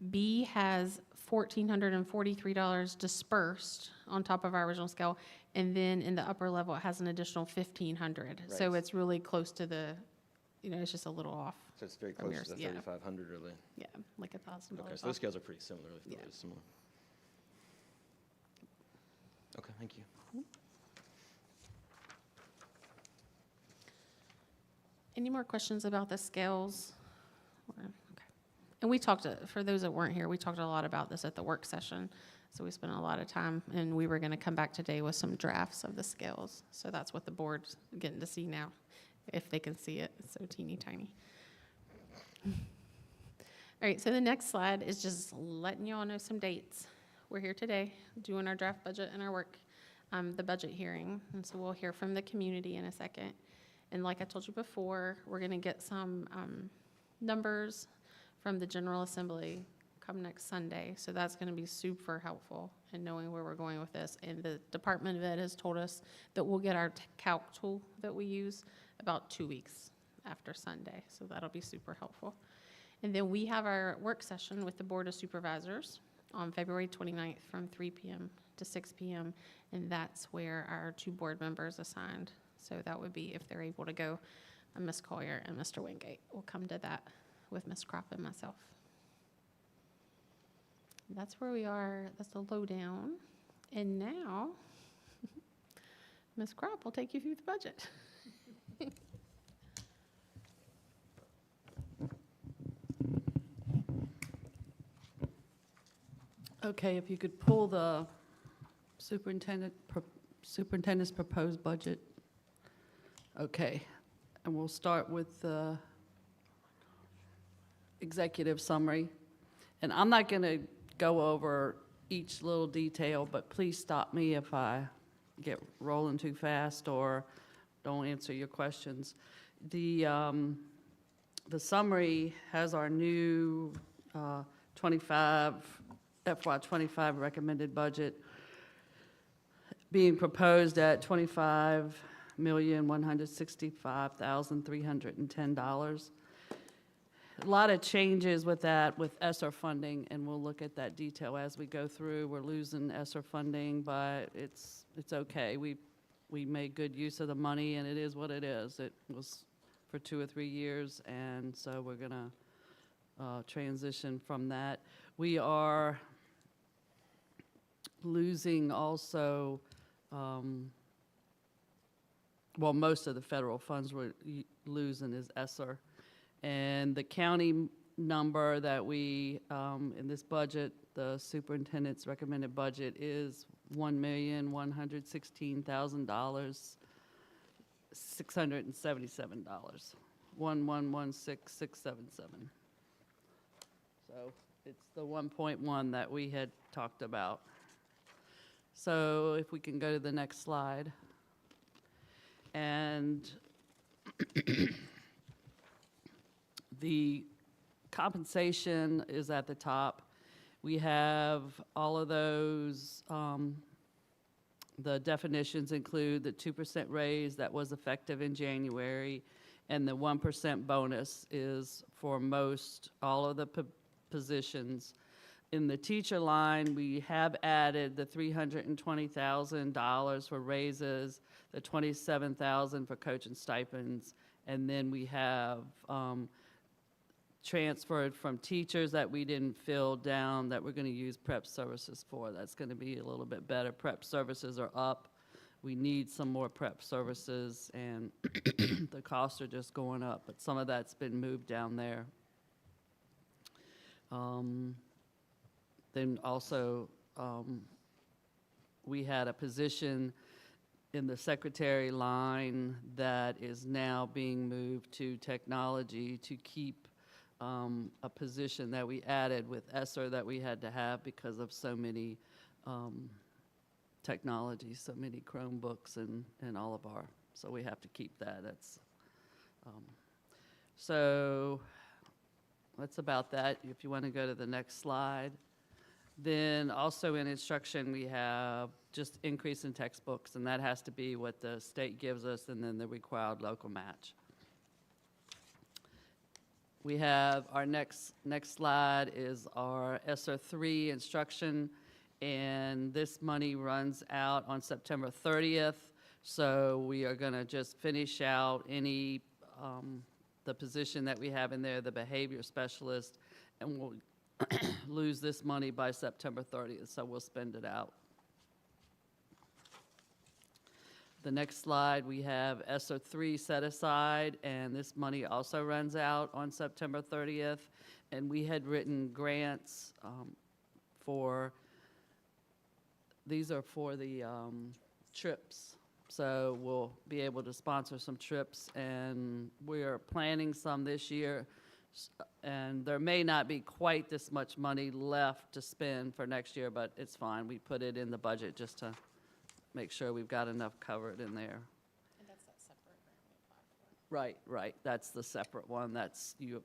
B has $1,443 dispersed on top of our original scale. And then in the upper level, it has an additional 1,500. So Right. it's really close to the, it's just a little off. So it's very from close yours, to the yeah. 3,500 really. Yeah, like $1,000 Okay, off. so those scales are pretty similar. Yeah. Very similar. Okay, thank you. Any more questions about the scales? Okay. And we talked, for those that weren't here, we talked a lot about this at the work session. So we spent a lot of time, and we were going to come back today with some drafts of the scales. So that's what the board's getting to see now, if they can see it. It's so teeny tiny. All right, so the next slide is just letting you all know some dates. We're here today doing our draft budget and our work, the budget hearing. And so we'll hear from the community in a second. And like I told you before, we're going to get some numbers from the General Assembly come next Sunday. So that's going to be super helpful in knowing where we're going with this. And the Department of Ed has told us that we'll get our calc tool that we use about 2 weeks after Sunday. So that'll be super helpful. And then we have our work session with the Board of Supervisors on February 29th from 3 p.m. to 6 p.m. And that's where our 2 board members assigned. So that would be if they're able to go, Ms. Collier and Mr. Wingate will come to that with Ms. Kropp and myself. That's where we are. That's the lowdown. And now, Ms. Kropp will take you through the budget. Okay, if you could pull the superintendent's proposed budget. Okay, and we'll start with the executive summary. And I'm not going to go over each little detail, but please stop me if I get rolling too fast or don't answer your questions. The summary has our new FY25 recommended budget being proposed at $25,165,310. A lot of changes with that, with ESSER funding, and we'll look at that detail as we go through. We're losing ESSER funding, but it's okay. We made good use of the money, and it is what it is. It was for 2 or 3 years, and so we're going to transition from that. We are losing also, well, most of the federal funds we're losing is ESSER. And the county number that we, in this budget, the superintendent's recommended budget is $1,116,000, $677, 1116677. So it's the 1.1 that we had talked about. So if we can go to the next slide. And the compensation is at the top. We have all of those, the definitions include the 2% raise that was effective in January, and the 1% bonus is for all of the positions. In the teacher line, we have added the $320,000 for raises, the $27,000 for coaching stipends, and then we have transferred from teachers that we didn't fill down that we're going to use prep services for. That's going to be a little bit better. Prep services are up. We need some more prep services, and the costs are just going up, but some of that's been moved down there. Then also, we had a position in the secretary line that is now being moved to technology to keep a position that we added with ESSER that we had to have because of so many technologies, so many Chromebooks and all of our, so we have to keep that. So that's about that. If you want to go to the next slide. Then also in instruction, we have just increase in textbooks, and that has to be what the state gives us, and then the required local match. We have our next slide is our ESSER 3 instruction, and this money runs out on September 30th. So we are going to just finish out any, the position that we have in there, the behavior specialist, and we'll lose this money by September 30th, so we'll spend it out. The next slide, we have ESSER 3 set aside, and this money also runs out on September 30th. And we had written grants for, these are for the trips. So we'll be able to sponsor some trips, and we're planning some this year. And there may not be quite this much money left to spend for next year, but it's fine. We put it in the budget just to make sure we've got enough covered in there. And that's that separate grant we applied for. Right. That's the separate one. That's, you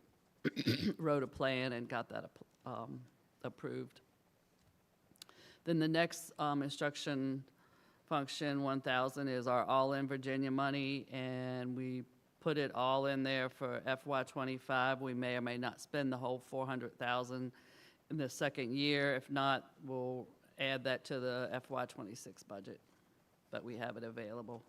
wrote a plan and got that approved. Then the next instruction function, 1,000, is our All-in Virginia money, and we put it all in there for FY25. We may or may not spend the whole $400,000 in the second year. If not, we'll add that to the FY26 budget, but we have it available.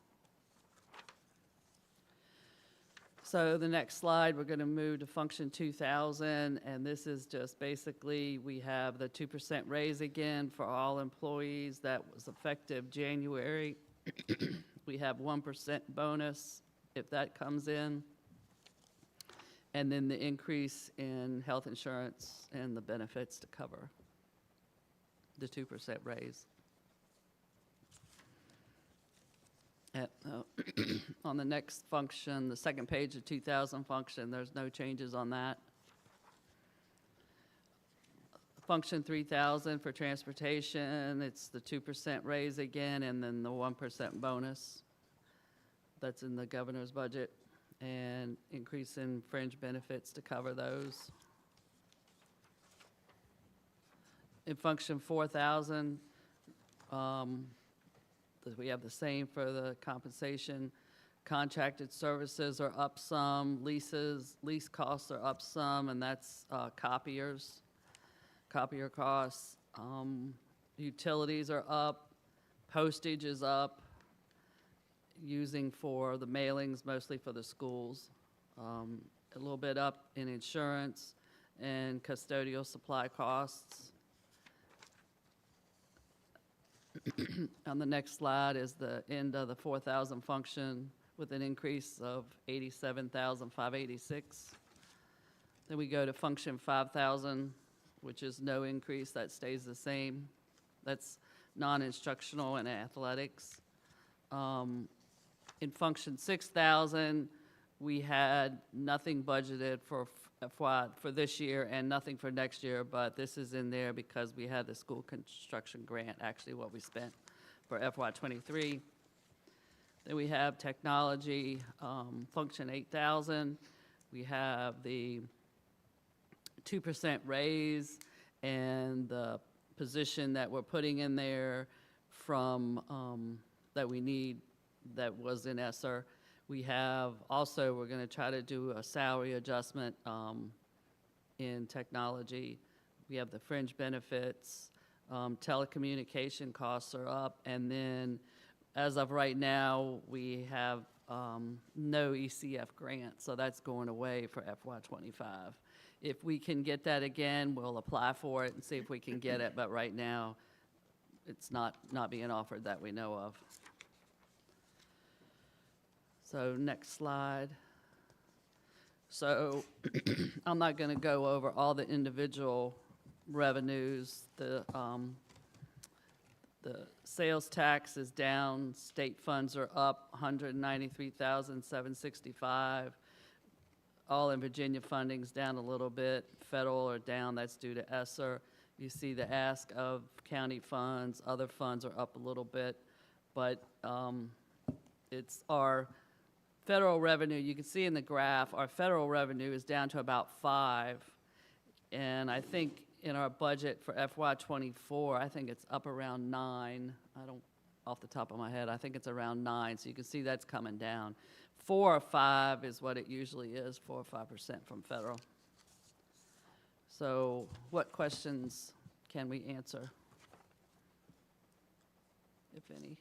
So the next slide, we're going to move to function 2000, and this is just basically, we have the 2% raise again for all employees. That was effective January. We have 1% bonus if that comes in, and then the increase in health insurance and the benefits to cover the 2% raise. On the next function, the second page of 2000 function, there's no changes on that. Function 3000 for transportation, it's the 2% raise again, and then the 1% bonus. That's in the governor's budget, and increase in fringe benefits to cover those. In function 4000, we have the same for the compensation. Contracted services are up some, lease costs are up some, and that's copier costs. Utilities are up, postage is up, using for the mailings, mostly for the schools. A little bit up in insurance and custodial supply costs. On the next slide is the end of the 4,000 function with an increase of 87,586. Then we go to function 5,000, which is no increase, that stays the same. That's non-instructional and athletics. In function 6,000, we had nothing budgeted for this year and nothing for next year, but this is in there because we had the school construction grant, actually what we spent for FY23. Then we have technology, function 8,000. We have the 2% raise and the position that we're putting in there from, that we need, that was in ESSER. We have also, we're going to try to do a salary adjustment in technology. We have the fringe benefits, telecommunication costs are up, and then as of right now, we have no ECF grant, so that's going away for FY25. If we can get that again, we'll apply for it and see if we can get it, but right now, it's not being offered that we know of. So next slide. So I'm not going to go over all the individual revenues. The sales tax is down, state funds are up, $193,765. All in Virginia funding's down a little bit. Federal are down, that's due to ESSER. You see the ask of county funds, other funds are up a little bit, but it's our federal revenue. You can see in the graph, our federal revenue is down to about 5, and I think in our budget for FY '24, I think it's up around 9. I don't, off the top of my head, I think it's around 9, so you can see that's coming down. 4 or 5 is what it usually is, 4 or 5% from federal. So what questions can we answer, if any?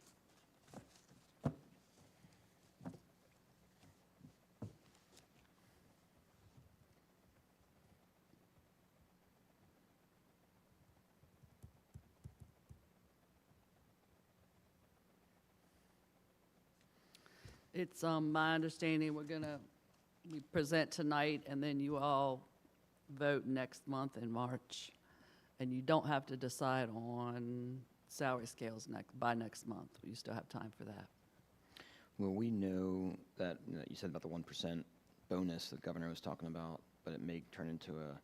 It's my understanding we present tonight, and then you all vote next month in March. And you don't have to decide on salary scales by next month. You still have time for that. Will we know that, you said about the 1% bonus that the governor was talking about, but it may turn into a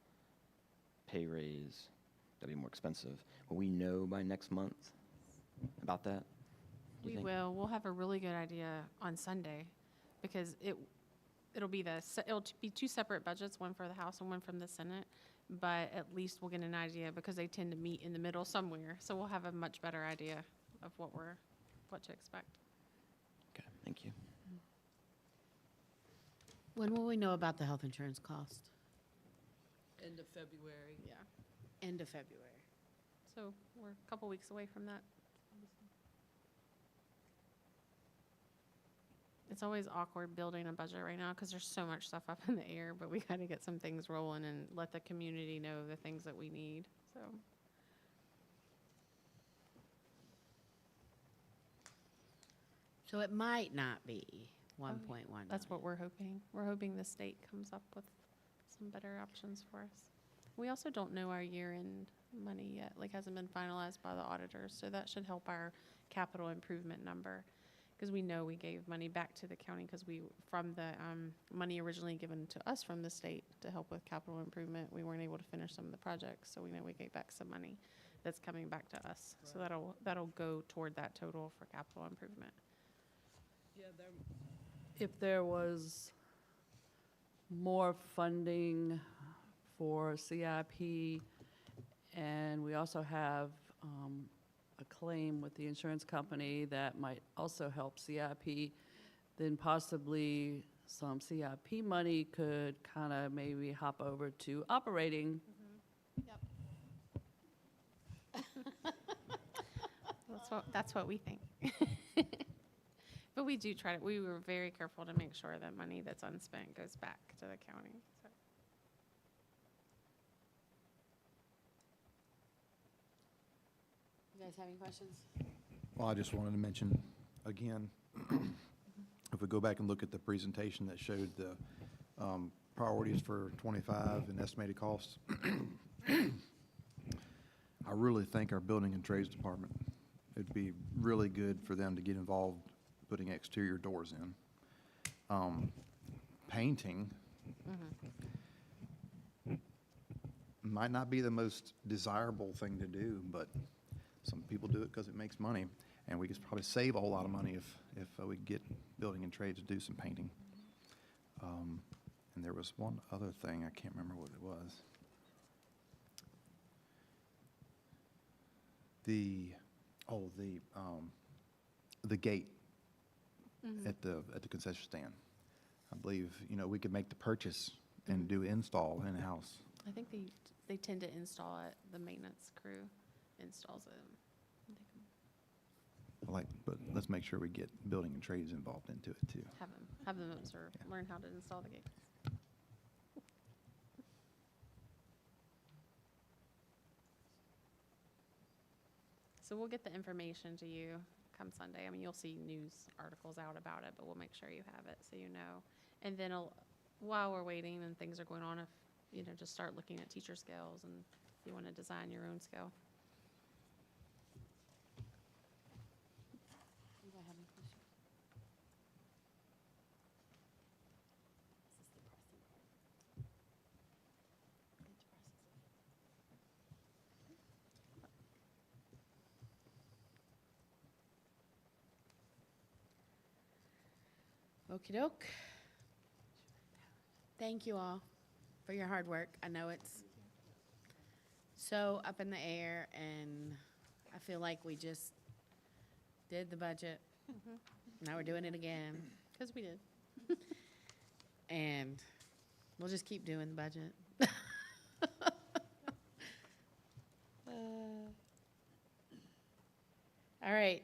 pay raise that'll be more expensive. Will we know by next month about that? Do you We think? will. We'll have a really good idea on Sunday, because it'll be two separate budgets, one for the House and one from the Senate. But at least we'll get an idea, because they tend to meet in the middle somewhere. So we'll have a much better idea of what to expect. Okay, thank you. When will we know about the health insurance cost? End of February. Yeah. End of February. So we're a couple weeks away from that. It's always awkward building a budget right now, because there's so much stuff up in the air, but we got to get some things rolling and let the community know the things that we need, so. So it might not be 1.1 That's what we're hoping. We're hoping the state comes up with some better options for us. We also don't know our year-end money yet, hasn't been finalized by the auditors, so that should help our capital improvement number. Because we know we gave money back to the county, because from the money originally given to us from the state to help with capital improvement, we weren't able to finish some of the projects, so we know we gave back some money that's coming back to us. So that'll go toward that total for capital improvement. Yeah, if there was more funding for CIP, and we also have a claim with the insurance company that might also help CIP, then possibly some CIP money could kind of maybe hop over to operating. That's what we think. But we do we were very careful to make sure that money that's unspent goes back to the county. So. You guys have any questions? Well, I just wanted to mention, again, if we go back and look at the presentation that showed the priorities for 25 and estimated costs, I really think our Building and Trades Department, it'd be really good for them to get involved putting exterior doors in. Painting might not be the most desirable thing to do, but some people do it because it makes money, and we could probably save a whole lot of money if we could get Building and Trades to do some painting. And there was one other thing, I can't remember what it was. The gate at the concession stand. I believe, we could make the purchase and do install in-house. I think they tend to install it. The maintenance crew installs it. But let's make sure we get Building and Trades involved into it too. Have them observe, learn how to install the gates. So we'll get the information to you come Sunday. I mean, you'll see news articles out about it, but we'll make sure you have it so you know. And then while we're waiting and things are going on, if, just start looking at teacher scales, and if you want to design your own scale. You guys have any questions? Okey doke. Thank you all for your hard work. I know it's so up in the air, and I feel like we just did the budget. Now we're doing it again, Because we did. and we'll just keep doing the budget. All right.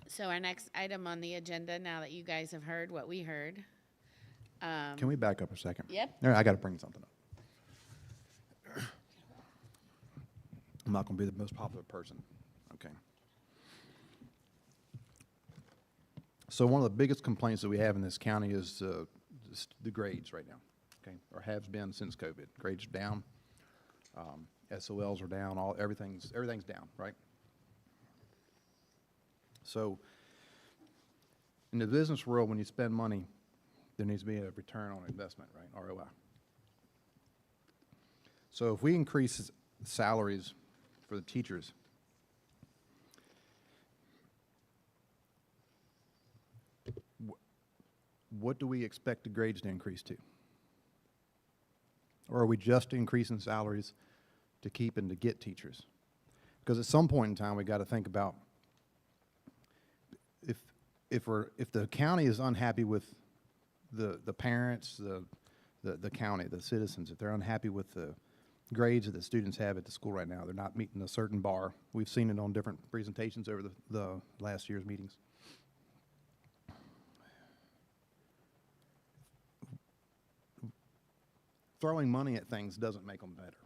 So our next item on the agenda, now that you guys have heard what we heard. Can we back up a second? Yep. All right, I got to bring something up. I'm not going to be the most popular person, okay? So one of the biggest complaints that we have in this county is the grades right now, okay? Or has been since COVID. Grades are down, SOLs are down, everything's down, right? So in the business world, when you spend money, there needs to be a return on investment, right? ROI. So if we increase salaries for the teachers, what do we expect the grades to increase to? Or are we just increasing salaries to keep and to get teachers? Because at some point in time, we got to think about if the county is unhappy with the parents, the county, the citizens, if they're unhappy with the grades that the students have at the school right now, they're not meeting a certain bar. We've seen it on different presentations over the last year's meetings. Throwing money at things doesn't make them better,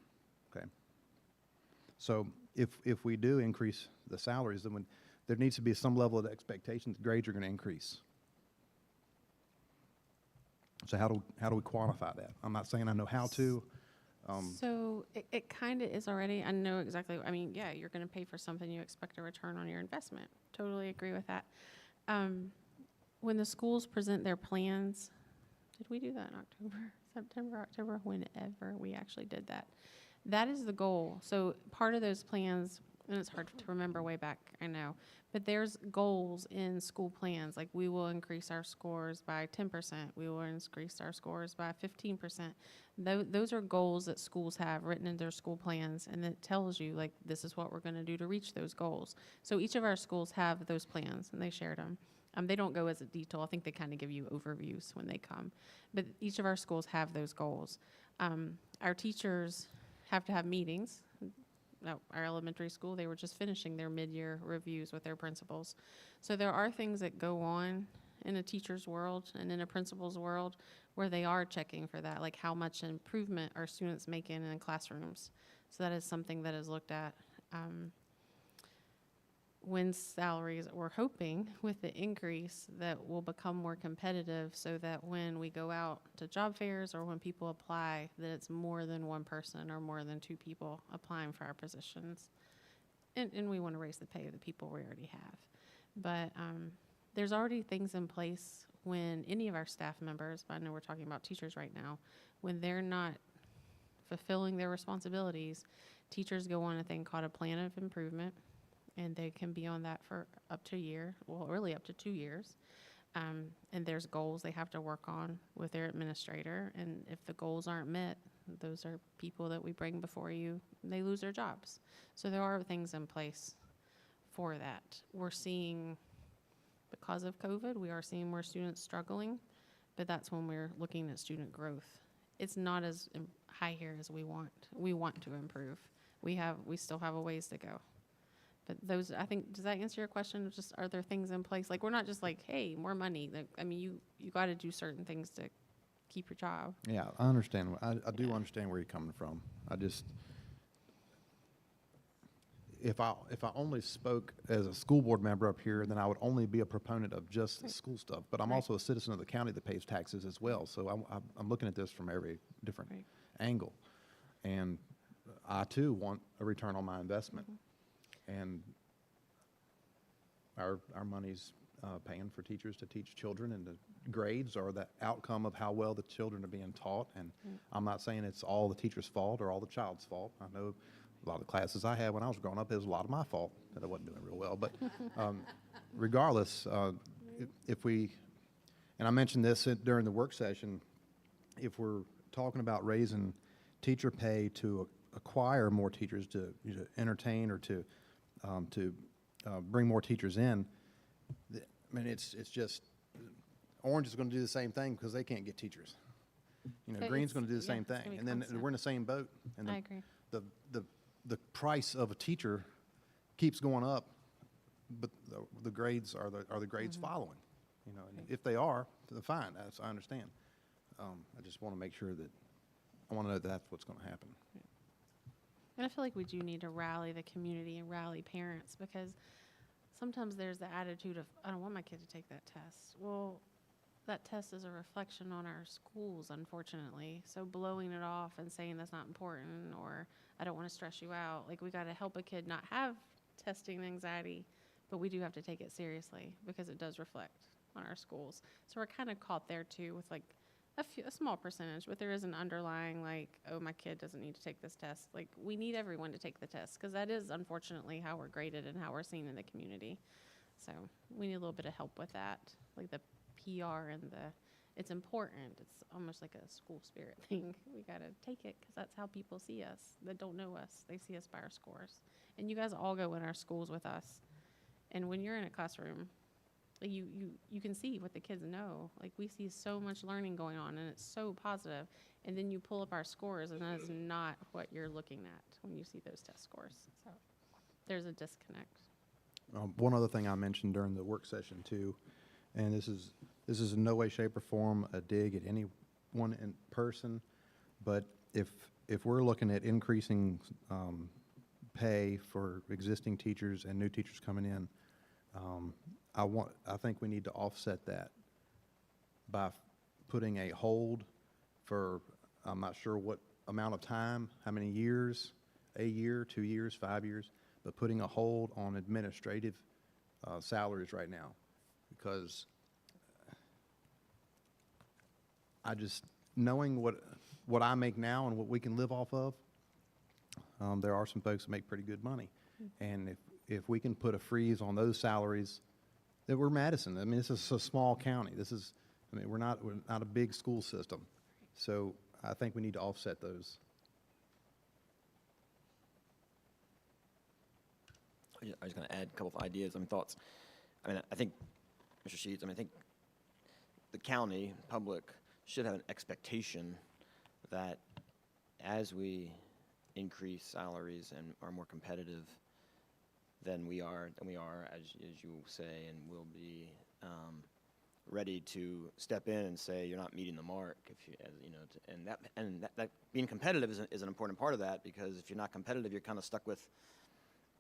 okay? So if we do increase the salaries, then there needs to be some level of expectation that grades are going to increase. So how do we quantify that? I'm not saying I know how to. So it kind of is already. I know exactly. I mean, yeah, you're going to pay for something. You expect a return on your investment. Totally agree with that. When the schools present their plans, did we do that in October, September, October? Whenever we actually did that. That is the goal. So part of those plans, and it's hard to remember way back, I know, but there's goals in school plans, like we will increase our scores by 10%, we will increase our scores by 15%. Those are goals that schools have written in their school plans, and it tells you, like, this is what we're going to do to reach those goals. So each of our schools have those plans, and they shared them. They don't go as a detail. I think they kind of give you overviews when they come. But each of our schools have those goals. Our teachers have to have meetings. No, our elementary school, they were just finishing their mid-year reviews with their principals. So there are things that go on in a teacher's world and in a principal's world where they are checking for that, like how much improvement are students making in classrooms. So that is something that is looked at. When salaries, we're hoping with the increase that will become more competitive so that when we go out to job fairs or when people apply, that it's more than one person or more than two people applying for our positions. And we want to raise the pay of the people we already have. But there's already things in place when any of our staff members, but I know we're talking about teachers right now, when they're not fulfilling their responsibilities, teachers go on a thing called a plan of improvement. And they can be on that for up to a year, well, really up to 2 years. And there's goals they have to work on with their administrator. And if the goals aren't met, those are people that we bring before you, and they lose their jobs. So there are things in place for that. We're seeing, because of COVID, we are seeing more students struggling, but that's when we're looking at student growth. It's not as high here as we want. We want to improve. We still have a ways to go. But those, I think, does that answer your question? Just, are there things in place? Like, we're not just like, hey, more money. Like, I mean, you got to do certain things to keep your job. Yeah, I understand. I do understand where you're coming from. I just, if I only spoke as a school board member up here, then I would only be a proponent of just the school stuff. But I'm also a citizen of the county that pays taxes as well. So I'm looking at this from every different angle. And I, too, want a return on my investment. And our money's paying for teachers to teach children, and the grades are the outcome of how well the children are being taught. And I'm not saying it's all the teacher's fault or all the child's fault. I know a lot of the classes I had when I was growing up, it was a lot of my fault that I wasn't doing real well. But regardless, if we, and I mentioned this during the work session, if we're talking about raising teacher pay to acquire more teachers, to entertain or to bring more teachers in, I mean, it's just, Orange is going to do the same thing because they can't get teachers. So Green's it's- going to do the yeah, same it's gonna thing. be And then constant. we're in the same boat. And I agree. the price of a teacher keeps going up, but the grades are the grades following. And if they are, then fine, I understand. I just want to make sure that, I want to know that that's what's going to happen. And I feel like we do need to rally the community and rally parents, because sometimes there's the attitude of, I don't want my kid to take that test. Well, that test is a reflection on our schools, unfortunately. So blowing it off and saying that's not important, or I don't want to stress you out, like, we got to help a kid not have testing anxiety, but we do have to take it seriously because it does reflect on our schools. So we're kind of caught there too with like a small percentage, but there is an underlying like, oh, my kid doesn't need to take this test. Like, we need everyone to take the test, because that is unfortunately how we're graded and how we're seen in the community. So we need a little bit of help with that, like the PR and it's important. It's almost like a school spirit thing. We got to take it because that's how people see us that don't know us. They see us by our scores. And you guys all go in our schools with us. And when you're in a classroom, like you can see what the kids know. Like, we see so much learning going on, and it's so positive. And then you pull up our scores, and that is not what you're looking at when you see those test scores. So there's a disconnect. One other thing I mentioned during the work session too, and this is in no way, shape, or form a dig at anyone in person, but if we're looking at increasing pay for existing teachers and new teachers coming in, I think we need to offset that by putting a hold for, I'm not sure what amount of time, how many years, a year, 2 years, 5 years, but putting a hold on administrative salaries right now, because I just, knowing what I make now and what we can live off of, there are some folks that make pretty good money. And if we can put a freeze on those salaries, that we're Madison. I mean, this is a small county. We're not a big school system. So I think we need to offset those. I was going to add a couple of ideas, thoughts. I think, Mr. Sheets, I think the county public should have an expectation that as we increase salaries and are more competitive than we are, as you say, and will be ready to step in and say you're not meeting the mark. And that being competitive is an important part of that, because if you're not competitive, you're kind of stuck with,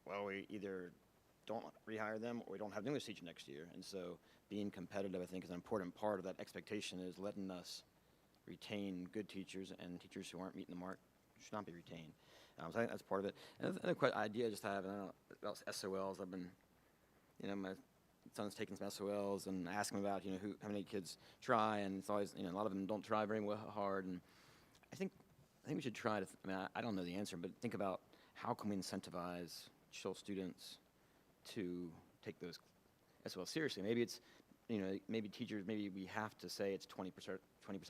well, we either don't rehire them or we don't have an English teacher next year. And so being competitive, I think, is an important part of that expectation, is letting us retain good teachers, and teachers who aren't meeting the mark should not be retained. So I think that's part of it. Another idea I just have, and I don't know, about SOLs. I've been, my son's taking some SOLs and asking about, how many kids try, and it's always, a lot of them don't try very hard. And I think we should try to, I don't know the answer, but think about how can we incentivize students to take those SOLs seriously. Maybe it's, maybe teachers, maybe we have to say it's 20%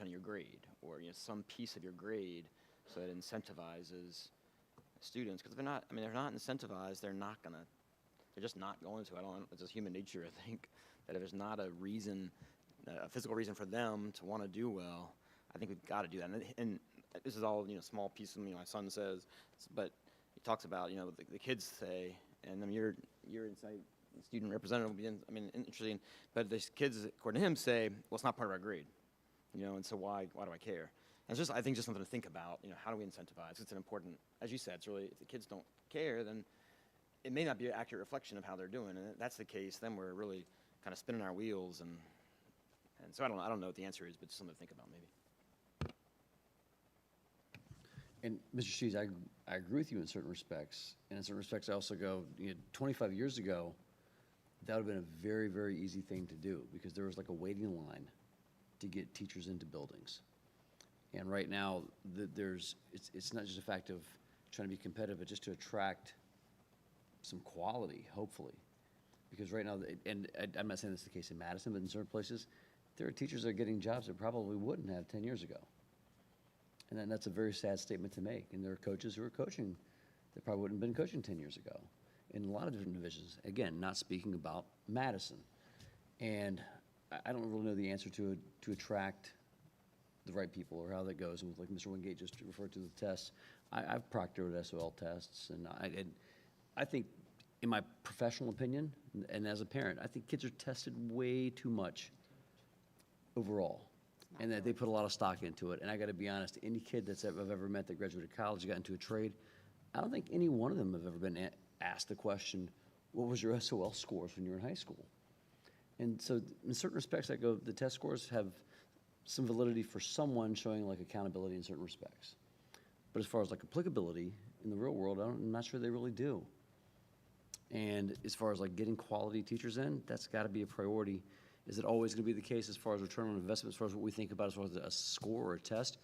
of your grade, or, some piece of your grade, so it incentivizes students. Because if they're not incentivized, they're just not going to. It's just human nature, I think, that if there's not a reason, a physical reason for them to want to do well, I think we've got to do that. And this is all, small pieces, my son says, but he talks about, the kids say, and your insight, student representative will be interesting, but the kids, according to him, say, well, it's not part of our grade, and so why do I care? And it's just, I think, just something to think about, how do we incentivize? It's an important, as you said, it's really, if the kids don't care, then it may not be an accurate reflection of how they're doing. And if that's the case, then we're really kind of spinning our wheels. And so I don't know what the answer is, but just something to think about maybe. And Mr. Sheets, I agree with you in certain respects. And in certain respects, I also go, 25 years ago, that would have been a very, very easy thing to do, because there was like a waiting line to get teachers into buildings. And right now, it's not just a fact of trying to be competitive, but just to attract some quality, hopefully. Because right now, and I'm not saying this is the case in Madison, but in certain places, there are teachers that are getting jobs that probably wouldn't have 10 years ago. And then that's a very sad statement to make. And there are coaches who are coaching that probably wouldn't have been coaching 10 years ago in a lot of different divisions. Again, not speaking about Madison. And I don't really know the answer to attract the right people or how that goes. And like Mr. Wingate just referred to the tests, I've proctored SOL tests, and I think, in my professional opinion, and as a parent, I think kids are tested way too much overall, and that they put a lot of stock into it. And I got to be honest, any kid I've ever met that graduated college, got into a trade, I don't think any one of them have ever been asked the question, what was your SOL scores when you were in high school? And so in certain respects, the test scores have some validity for someone showing like accountability in certain respects. But as far as like applicability in the real world, I'm not sure they really do. And as far as like getting quality teachers in, that's got to be a priority. Is it always going to be the case as far as return on investment, as far as what we think about as far as a score or a test?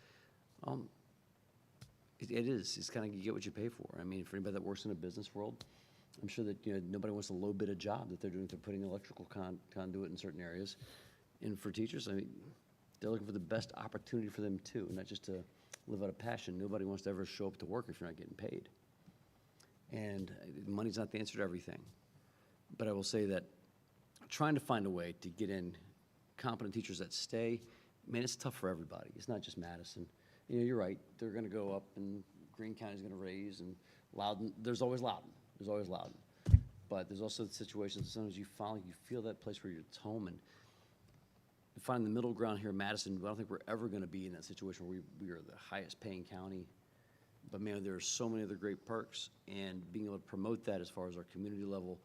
It is. It's kind of, you get what you pay for. I mean, for anybody that works in a business world, I'm sure that nobody wants to low bid a job that they're doing. They're putting electrical conduit in certain areas. And for teachers, I mean, they're looking for the best opportunity for them too, not just to live out of passion. Nobody wants to ever show up to work if you're not getting paid. And money's not the answer to everything. But I will say that trying to find a way to get in competent teachers that stay, man, it's tough for everybody. It's not just Madison. You're right. They're going to go up, and Greene County's going to raise, and Loudoun. There's always Loudoun. There's always Loudoun. But there's also situations sometimes you feel that place where it's home, and to find the middle ground here in Madison. I don't think we're ever going to be in that situation where we are the highest paying county. But man, there are so many other great perks, and being able to promote that as far as our community level,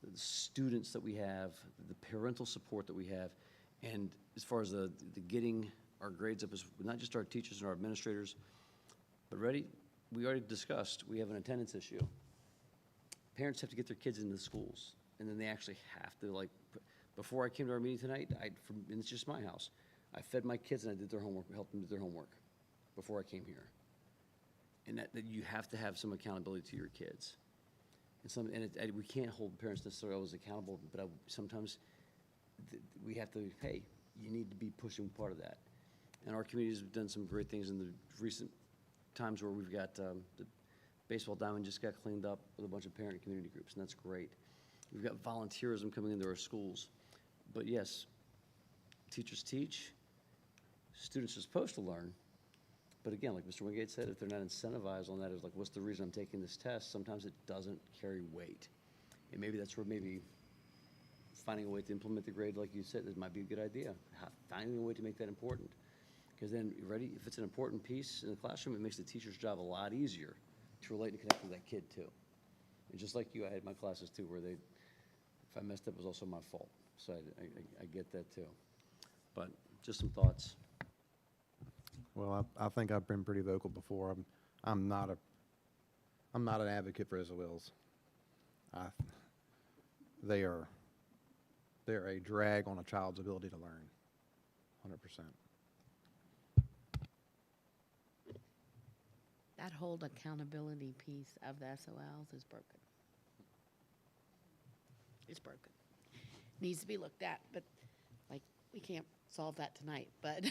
the students that we have, the parental support that we have, and as far as the getting our grades up, is not just our teachers and our administrators, but we already discussed, we have an attendance issue. Parents have to get their kids into the schools, and then they actually have to, like, before I came to our meeting tonight, and it's just my house, I fed my kids and I did their homework, helped them do their homework before I came here. And that you have to have some accountability to your kids. And we can't hold parents necessarily always accountable, but sometimes we have to, hey, you need to be pushing part of that. And our community has done some great things in the recent times where we've got the baseball diamond just got cleaned up with a bunch of parent and community groups, and that's great. We've got volunteerism coming into our schools. But yes, teachers teach, students are supposed to learn. But again, like Mr. Wingate said, if they're not incentivized on that, it's like, what's the reason I'm taking this test? Sometimes it doesn't carry weight. And maybe that's where finding a way to implement the grade, like you said, that might be a good idea. Finding a way to make that important. Because then, if it's an important piece in the classroom, it makes the teacher's job a lot easier to relate and connect with that kid too. And just like you, I had my classes too, where if I messed up, it was also my fault. So I get that too. But just some thoughts. Well, I think I've been pretty vocal before. I'm not an advocate for SOLs. They're a drag on a child's ability to learn, 100%. That whole accountability piece of the SOLs is broken. It's broken. Needs to be looked at, but like, we can't solve that tonight, but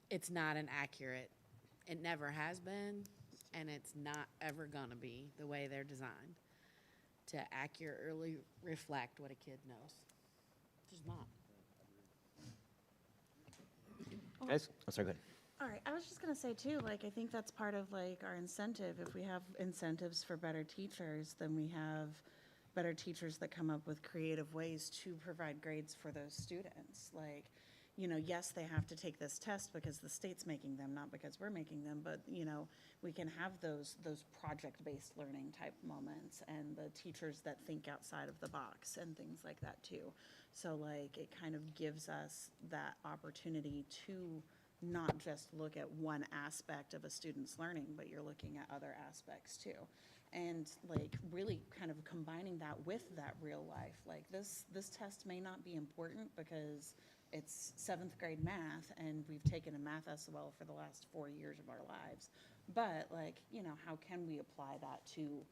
it's not an accurate, it never has been, and it's not ever gonna be the way they're designed to accurately reflect what a kid knows. It's just not. Guys, oh, sorry, go ahead. All right, I was just gonna say too, like, I think that's part of like our incentive. If we have incentives for better teachers, then we have better teachers that come up with creative ways to provide grades for those students. Like, yes, they have to take this test because the state's making them, not because we're making them, but, we can have those project-based learning type moments and the teachers that think outside of the box and things like that too. So like, it kind of gives us that opportunity to not just look at one aspect of a student's learning, but you're looking at other aspects too. And like, really kind of combining that with that real life. Like, this test may not be important because it's 7th grade math and we've taken a math SOL for the last 4 years of our lives. But like, how can we apply that to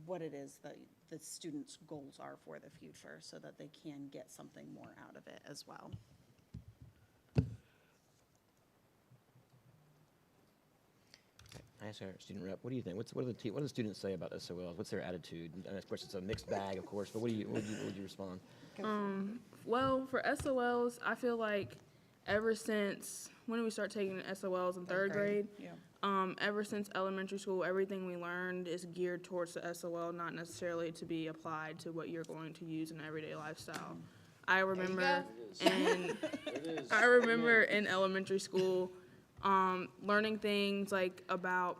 what it is that the students' goals are for the future so that they can get something more out of it as well? I asked our student rep, what do you think? What do the students say about SOLs? What's their attitude? And of course, it's a mixed bag, of course, but what would you respond? Well, for SOLs, I feel like ever since, when did we start taking SOLs in third grade? Yeah. Ever since elementary school, everything we learned is geared towards the SOL, not necessarily to be applied to what you're going to use in everyday lifestyle. I remember in elementary school, learning things like about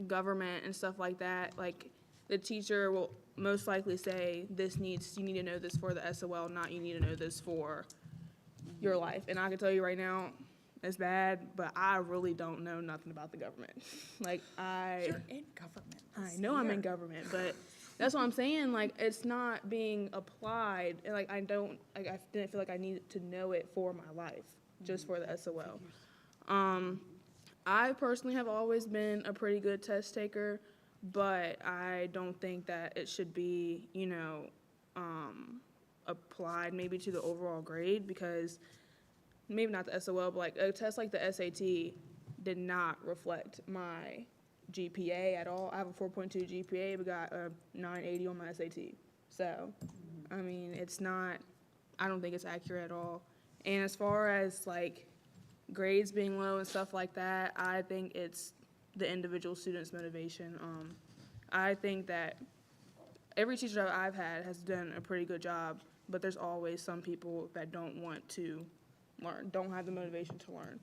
government and stuff like that. Like the teacher will most likely say, you need to know this for the SOL, not you need to know this for your life. And I can tell you right now, it's bad, but I really don't know nothing about the government. You're in government. I know I'm in government, but that's what I'm saying. Like, it's not being applied. And I didn't feel like I needed to know it for my life, just for the SOL. I personally have always been a pretty good test taker, but I don't think that it should be, applied maybe to the overall grade, because maybe not the SOL, but like a test like the SAT did not reflect my GPA at all. I have a 4.2 GPA, but got a 980 on my SAT. So, I mean, I don't think it's accurate at all. And as far as like grades being low and stuff like that, I think it's the individual student's motivation. I think that every teacher that I've had has done a pretty good job, but there's always some people that don't want to learn, don't have the motivation to learn.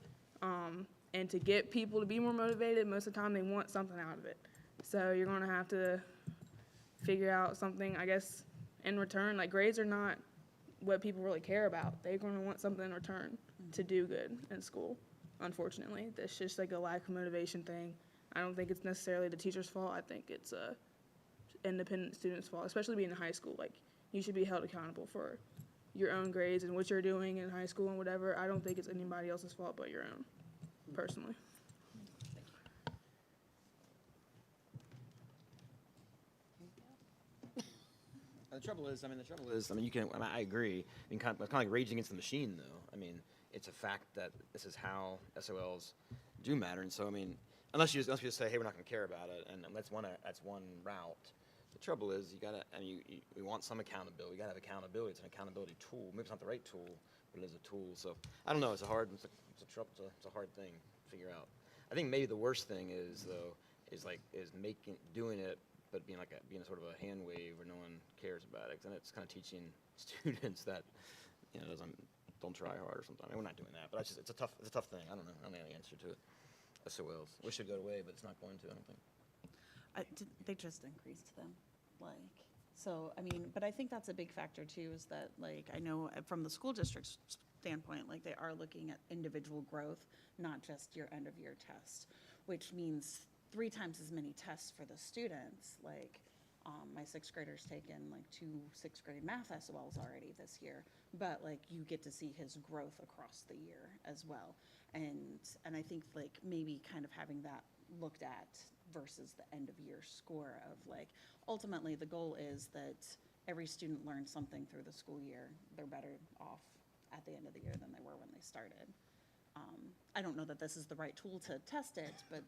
And to get people to be more motivated, most of the time they want something out of it. So you're gonna have to figure out something, I guess, in return. Like, grades are not what people really care about. They're gonna want something in return to do good in school, unfortunately. That's just like a lack of motivation thing. I don't think it's necessarily the teacher's fault. I think it's a independent student's fault, especially being in high school. Like, you should be held accountable for your own grades and what you're doing in high school and whatever. I don't think it's anybody else's fault but your own, personally. The trouble is, I agree. I mean, kind of like raging against the machine, though. I mean, it's a fact that this is how SOLs do matter. And so, I mean, unless you just say, hey, we're not going to care about it, and that's one route. The trouble is, we want some accountability. You got to have accountability. It's an accountability tool. Maybe it's not the right tool, but it is a tool. So I don't know. It's a hard thing to figure out. I think maybe the worst thing is doing it, but being sort of a hand wave where no one cares about it. And it's kind of teaching students that, don't try hard or something. I mean, we're not doing that, but it's a tough thing. I don't know. I don't know the answer to it. SOLs. Wish it'd go away, but it's not going to, I don't think. They just increased them, so, I mean, but I think that's a big factor too, is that, I know from the school district's standpoint, they are looking at individual growth, not just your end-of-year test, which means 3 times as many tests for the students. My 6th grader's taken 2 6th grade math SOLs already this year, but you get to see his growth across the year as well. And I think maybe kind of having that looked at versus the end of year score of ultimately the goal is that every student learns something through the school year. They're better off at the end of the year than they were when they started. I don't know that this is the right tool to test it, but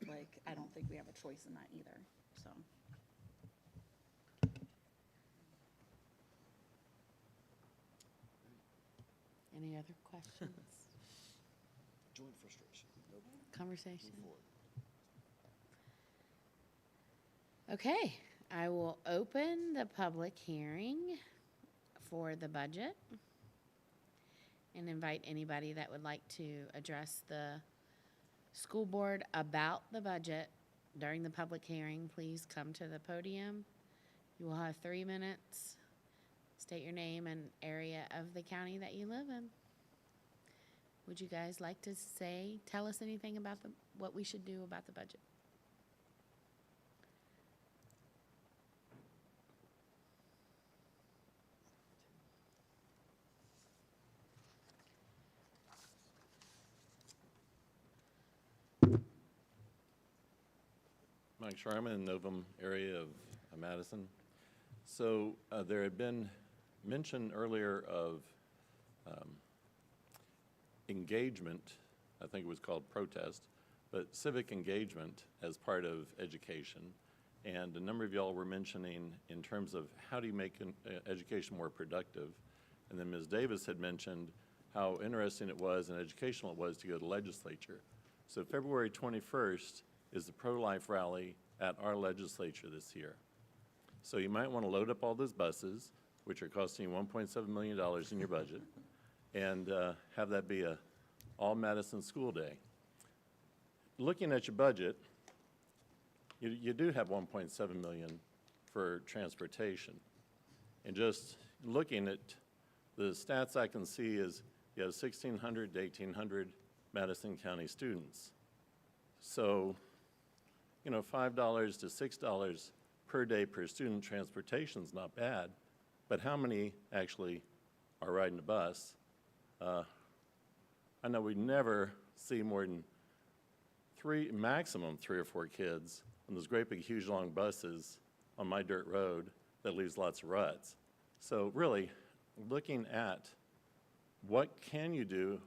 I don't think we have a choice in that either, so. Any other questions? Joint frustration. Nope. Conversation? Okay, I will open the public hearing for the budget and invite anybody that would like to address the school board about the budget during the public hearing. Please come to the podium. You will have 3 minutes. State your name and area of the county that you live in. Would you guys like to tell us anything about what we should do about the budget? Mike Sharman, Novum area of Madison. So there had been mention earlier of engagement, I think it was called protest, but civic engagement as part of education. And a number of y'all were mentioning in terms of how do you make education more productive. And then Ms. Davis had mentioned how interesting it was and educational it was to go to legislature. So February 21st is the pro-life rally at our legislature this year. So you might want to load up all those buses, which are costing you $1.7 million in your budget, and have that be a all-Madison school day. Looking at your budget, you do have $1.7 million for transportation. And just looking at the stats I can see is you have 1,600 to 1,800 Madison County students. So, you know, $5 to $6 per day per student transportation is not bad, but how many actually are riding a bus? I know we never see more than maximum three or four kids on those great big huge long buses on my dirt road that leaves lots of ruts. So really looking at what can you do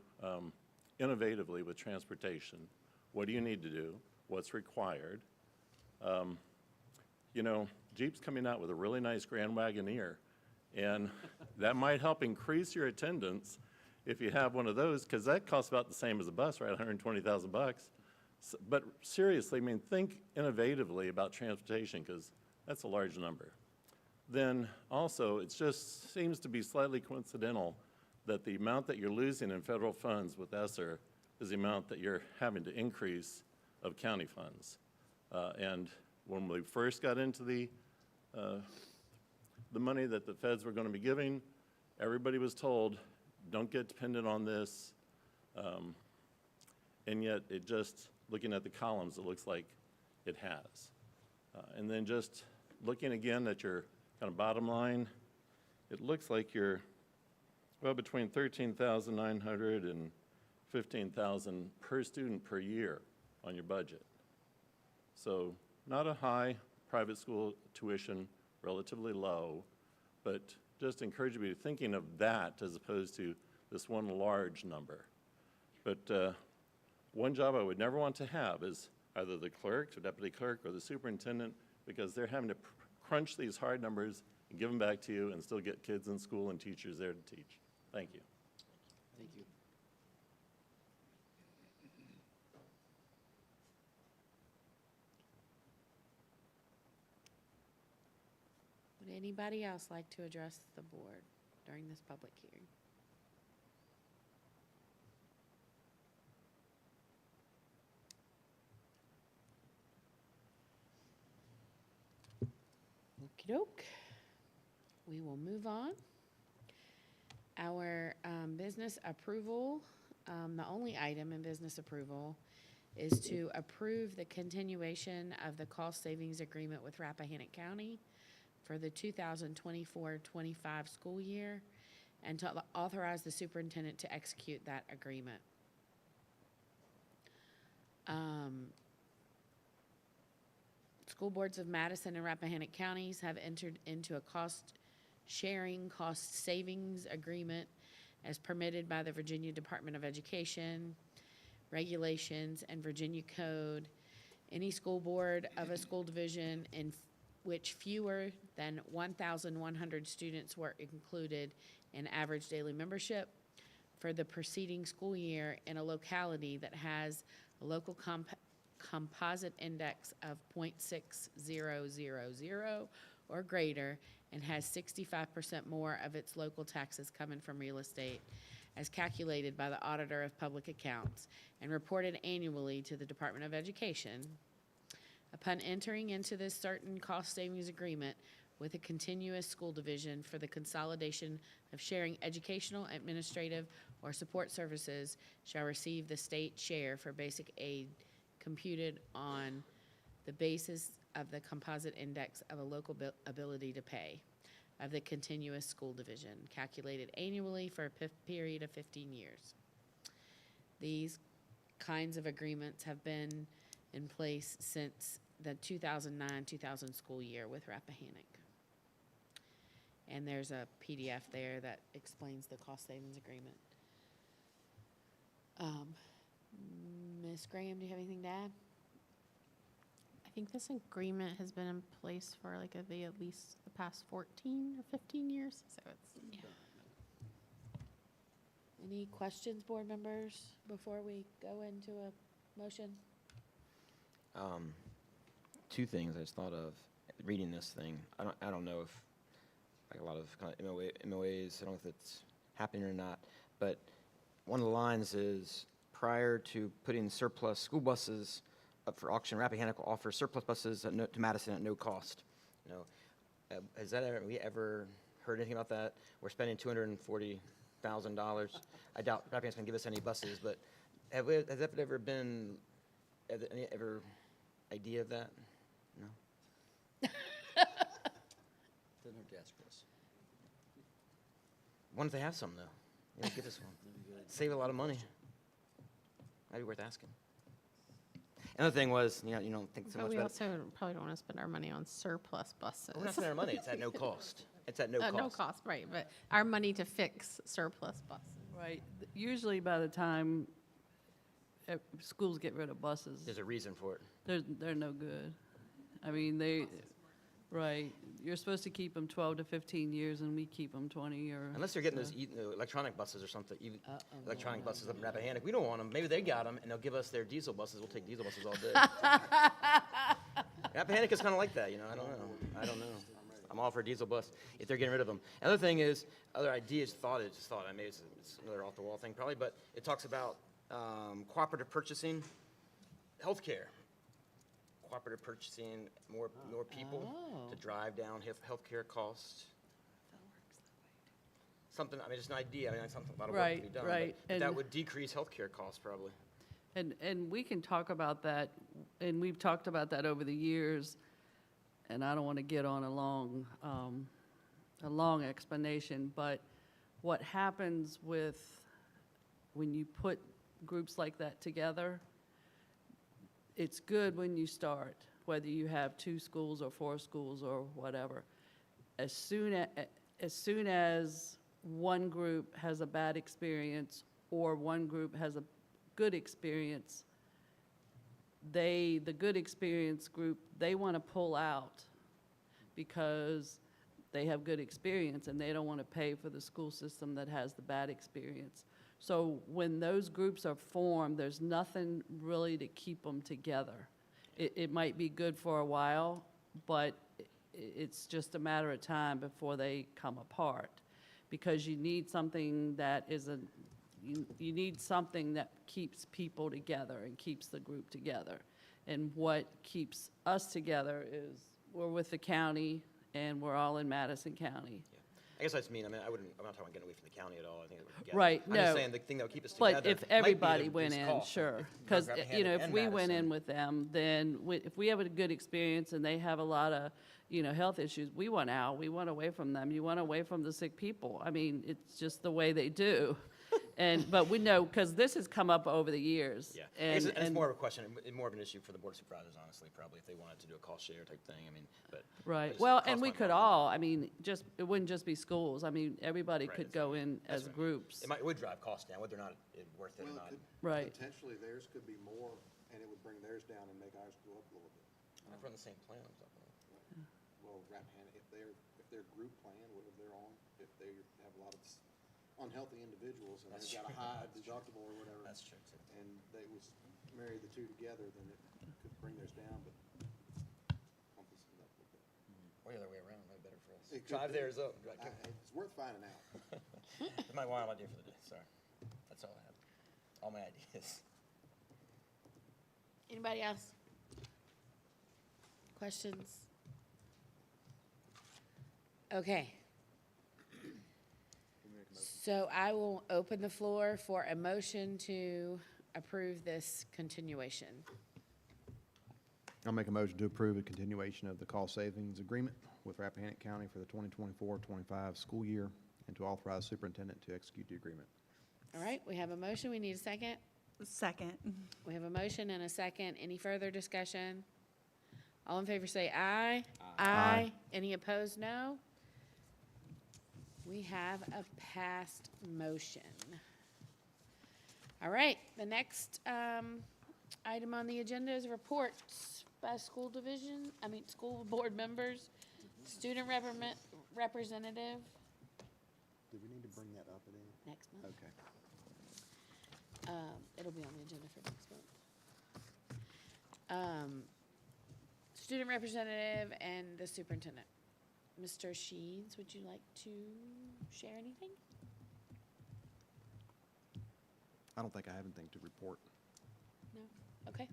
innovatively with transportation, what do you need to do, what's required. You know, Jeep's coming out with a really nice Grand Wagoneer, and that might help increase your attendance if you have one of those, because that costs about the same as a bus, right, 120,000 bucks. So, but seriously, I mean, think innovatively about transportation, because that's a large number. Then also, it just seems to be slightly coincidental that the amount that you're losing in federal funds with ESSER is the amount that you're having to increase of county funds. And when we first got into the money that the feds were going to be giving, everybody was told, don't get dependent on this. And yet, it just, looking at the columns, it looks like it has. And then just looking again at your kind of bottom line, it looks like you're, well, between $13,900 and $15,000 per student per year on your budget. So not a high private school tuition, relatively low, but just encourage you to be thinking of that as opposed to this one large number. But one job I would never want to have is either the clerk or deputy clerk or the superintendent, because they're having to crunch these hard numbers and give them back to you and still get kids in school and teachers there to teach. Thank you. Thank you. Would anybody else like to address the board during this public hearing? Okey-doke. We will move on. Our business approval, the only item in business approval is to approve the continuation of the cost savings agreement with Rappahannock County for the 2024-25 school year, and to authorize the superintendent to execute that agreement. School boards of Madison and Rappahannock counties have entered into a cost-sharing, cost-savings agreement as permitted by the Virginia Department of Education, regulations, and Virginia Code. Any school board of a school division in which fewer than 1,100 students were included in average daily membership for the preceding school year in a locality that has a local composite index of 0.6000 or greater and has 65% more of its local taxes coming from real estate as calculated by the Auditor of Public Accounts and reported annually to the Department of Education. Upon entering into this certain cost savings agreement with a continuous school division for the consolidation of sharing educational, administrative, or support services shall receive the state share for basic aid computed on the basis of the composite index of a local ability to pay of the continuous school division, calculated annually for a period of 15 years. These kinds of agreements have been in place since the 2009-2000 school year with Rappahannock. And there's a PDF there that explains the cost savings agreement. Ms. Graham, do you have anything to add? I think this agreement has been in place for like at least the past 14 or 15 years, so it's, yeah. Any questions, board members, before we go into a motion? Two things I just thought of reading this thing. I don't know if, like a lot of kind of MOAs, I don't know if it's happening or not, but one of the lines is, prior to putting surplus school buses up for auction, Rappahannock will offer surplus buses to Madison at no cost. You know, has that ever, we ever heard anything about that? We're spending $240,000. I doubt Rappahannock's gonna give us any buses, but has that ever been, any ever idea of that? No? Doesn't hurt to ask Chris. Why don't they have some, though? You know, give us one. Save a lot of money. Might be worth asking. Another thing was, you know, you don't think so But much we about also probably don't want to spend our money on surplus buses. We're not spending our money. It's at no cost. It's at no cost. No cost, right, but our money to fix surplus buses. Right. Usually by the time schools get rid of buses, There's a reason for it. they're no good. I mean, right, you're supposed to keep them 12 to 15 years, and we keep them 20 or. Unless they're getting those electronic buses or something, even electronic buses up in Rappahannock. We don't want them. Maybe they got them, and they'll give us their diesel buses. We'll take diesel buses all day. Rappahannock is kind of like that, you know. I don't know. I'm all for a diesel bus if they're getting rid of them. Another thing is, other ideas, I mean, it's another off-the-wall thing probably, but it talks about cooperative purchasing, healthcare. Cooperative purchasing, more people to drive down healthcare costs. Something, I mean, just an idea, I mean, something, a lot of work to be done. Right. But that And- would decrease healthcare costs probably. And we can talk about that, and we've talked about that over the years, and I don't want to get on a long explanation, but what happens when you put groups like that together, it's good when you start, whether you have 2 schools or 4 schools or whatever. As soon as one group has a bad experience or one group has a good experience, the good experience group, they want to pull out because they have good experience and they don't want to pay for the school system that has the bad experience. So when those groups are formed, there's nothing really to keep them together. It might be good for a while, but it's just a matter of time before they come apart. Because you need something that you need something that keeps people together and keeps the group together. And what keeps us together is we're with the county and we're all in Madison County. I guess that's mean, I mean, I'm not talking about getting away from the county at all, I think it would get. Right, I'm just no. saying the thing that would keep us together. But if might be everybody the went reduced in, cost. sure. If Because, Rappahannock if and we went Madison- in with them, then if we have a good experience and they have a lot of, health issues, we want out, we want away from them. You want away from the sick people. I mean, it's just the way they do. But we know, because this has come up over the years. Yeah, And it's more of a question, more of an issue for the board of supervisors, honestly, probably, if they wanted to do a cost share type thing, I mean, but. Right, just well, cost and we might could not be- all, I mean, it wouldn't just be schools. I mean, everybody Right, could that's go in That's as what I mean. groups. It would drive costs down, whether or not it's worth it or not. Right. Potentially theirs could be more, and it would bring theirs down and make ours go up a little bit. If we're on the same plan, I'm talking about. Well, Rappahannock, if their group plan, whatever they're on, if they have a lot of unhealthy individuals and That's they've got a true. high That's true. deductible or whatever. That's true, too. And they was marry the two together, then it could bring theirs down, but pump us up a little bit. Or the other way around, might be better for us. It could Drive be. theirs up. It's worth finding out. That's my wild idea for the day, sorry. That's all I have. All my ideas. Anybody else? Questions? Okay. So I will open the floor for a motion to approve this continuation. I'll make a motion to approve a continuation of the cost savings agreement with Rappahannock County for the 2024-25 school year and to authorize superintendent to execute the agreement. All right, we have a motion. We need a second. Second. We have a motion and a second. Any further discussion? All in favor say aye. Aye. Any opposed, no? We have a passed motion. All right, the next item on the agenda is reports by school school board members, student representative. Do we need to bring that up at any? Next month. Okay. It'll be on the agenda for next month. Student representative and the superintendent. Mr. Sheeds, would you like to share anything? I don't think I have anything to report. No? Okay.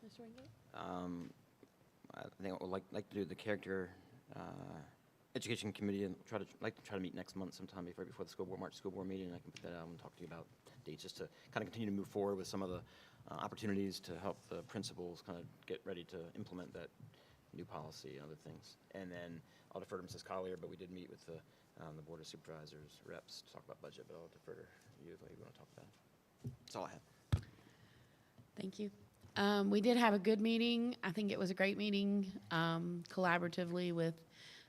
Mr. Wingate? I think I would like to do the character education committee and try to meet next month sometime before the March school board meeting. I can put that out and talk to you about dates, just to kind of continue to move forward with some of the opportunities to help the principals kind of get ready to implement that new policy and other things. And then I'll defer to Mrs. Collier, but we did meet with the Board of Supervisors reps to talk about budget, but I'll defer to you if you want to talk about it. That's all I have. Thank you. We did have a good meeting. I think it was a great meeting, collaboratively with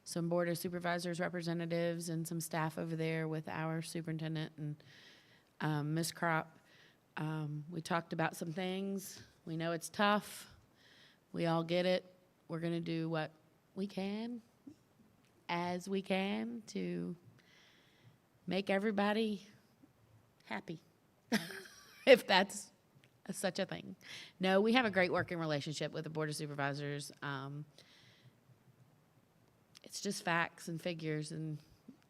some Board of Supervisors representatives and some staff over there with our superintendent and Ms. Crop. We talked about some things. We know it's tough. We all get it. We're going to do what we can, as we can, to make everybody happy, if that's such a thing. No, we have a great working relationship with the Board of Supervisors. It's just facts and figures, and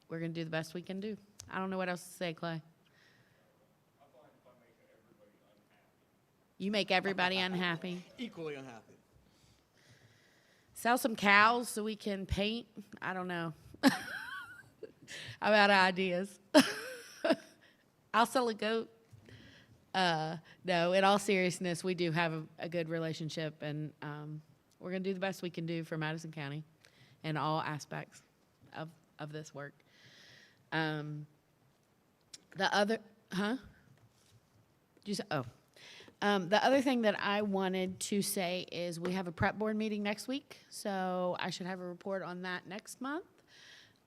we're going to do the best we can do. I don't know what else to say, Clay. You make everybody unhappy. Equally unhappy. Sell some cows so we can paint. I don't know. I'm out of ideas. I'll sell a goat. No, in all seriousness, we do have a good relationship, and we're going to do the best we can do for Madison County in all aspects of this work. The other thing that I wanted to say is we have a prep board meeting next week, so I should have a report on that next month.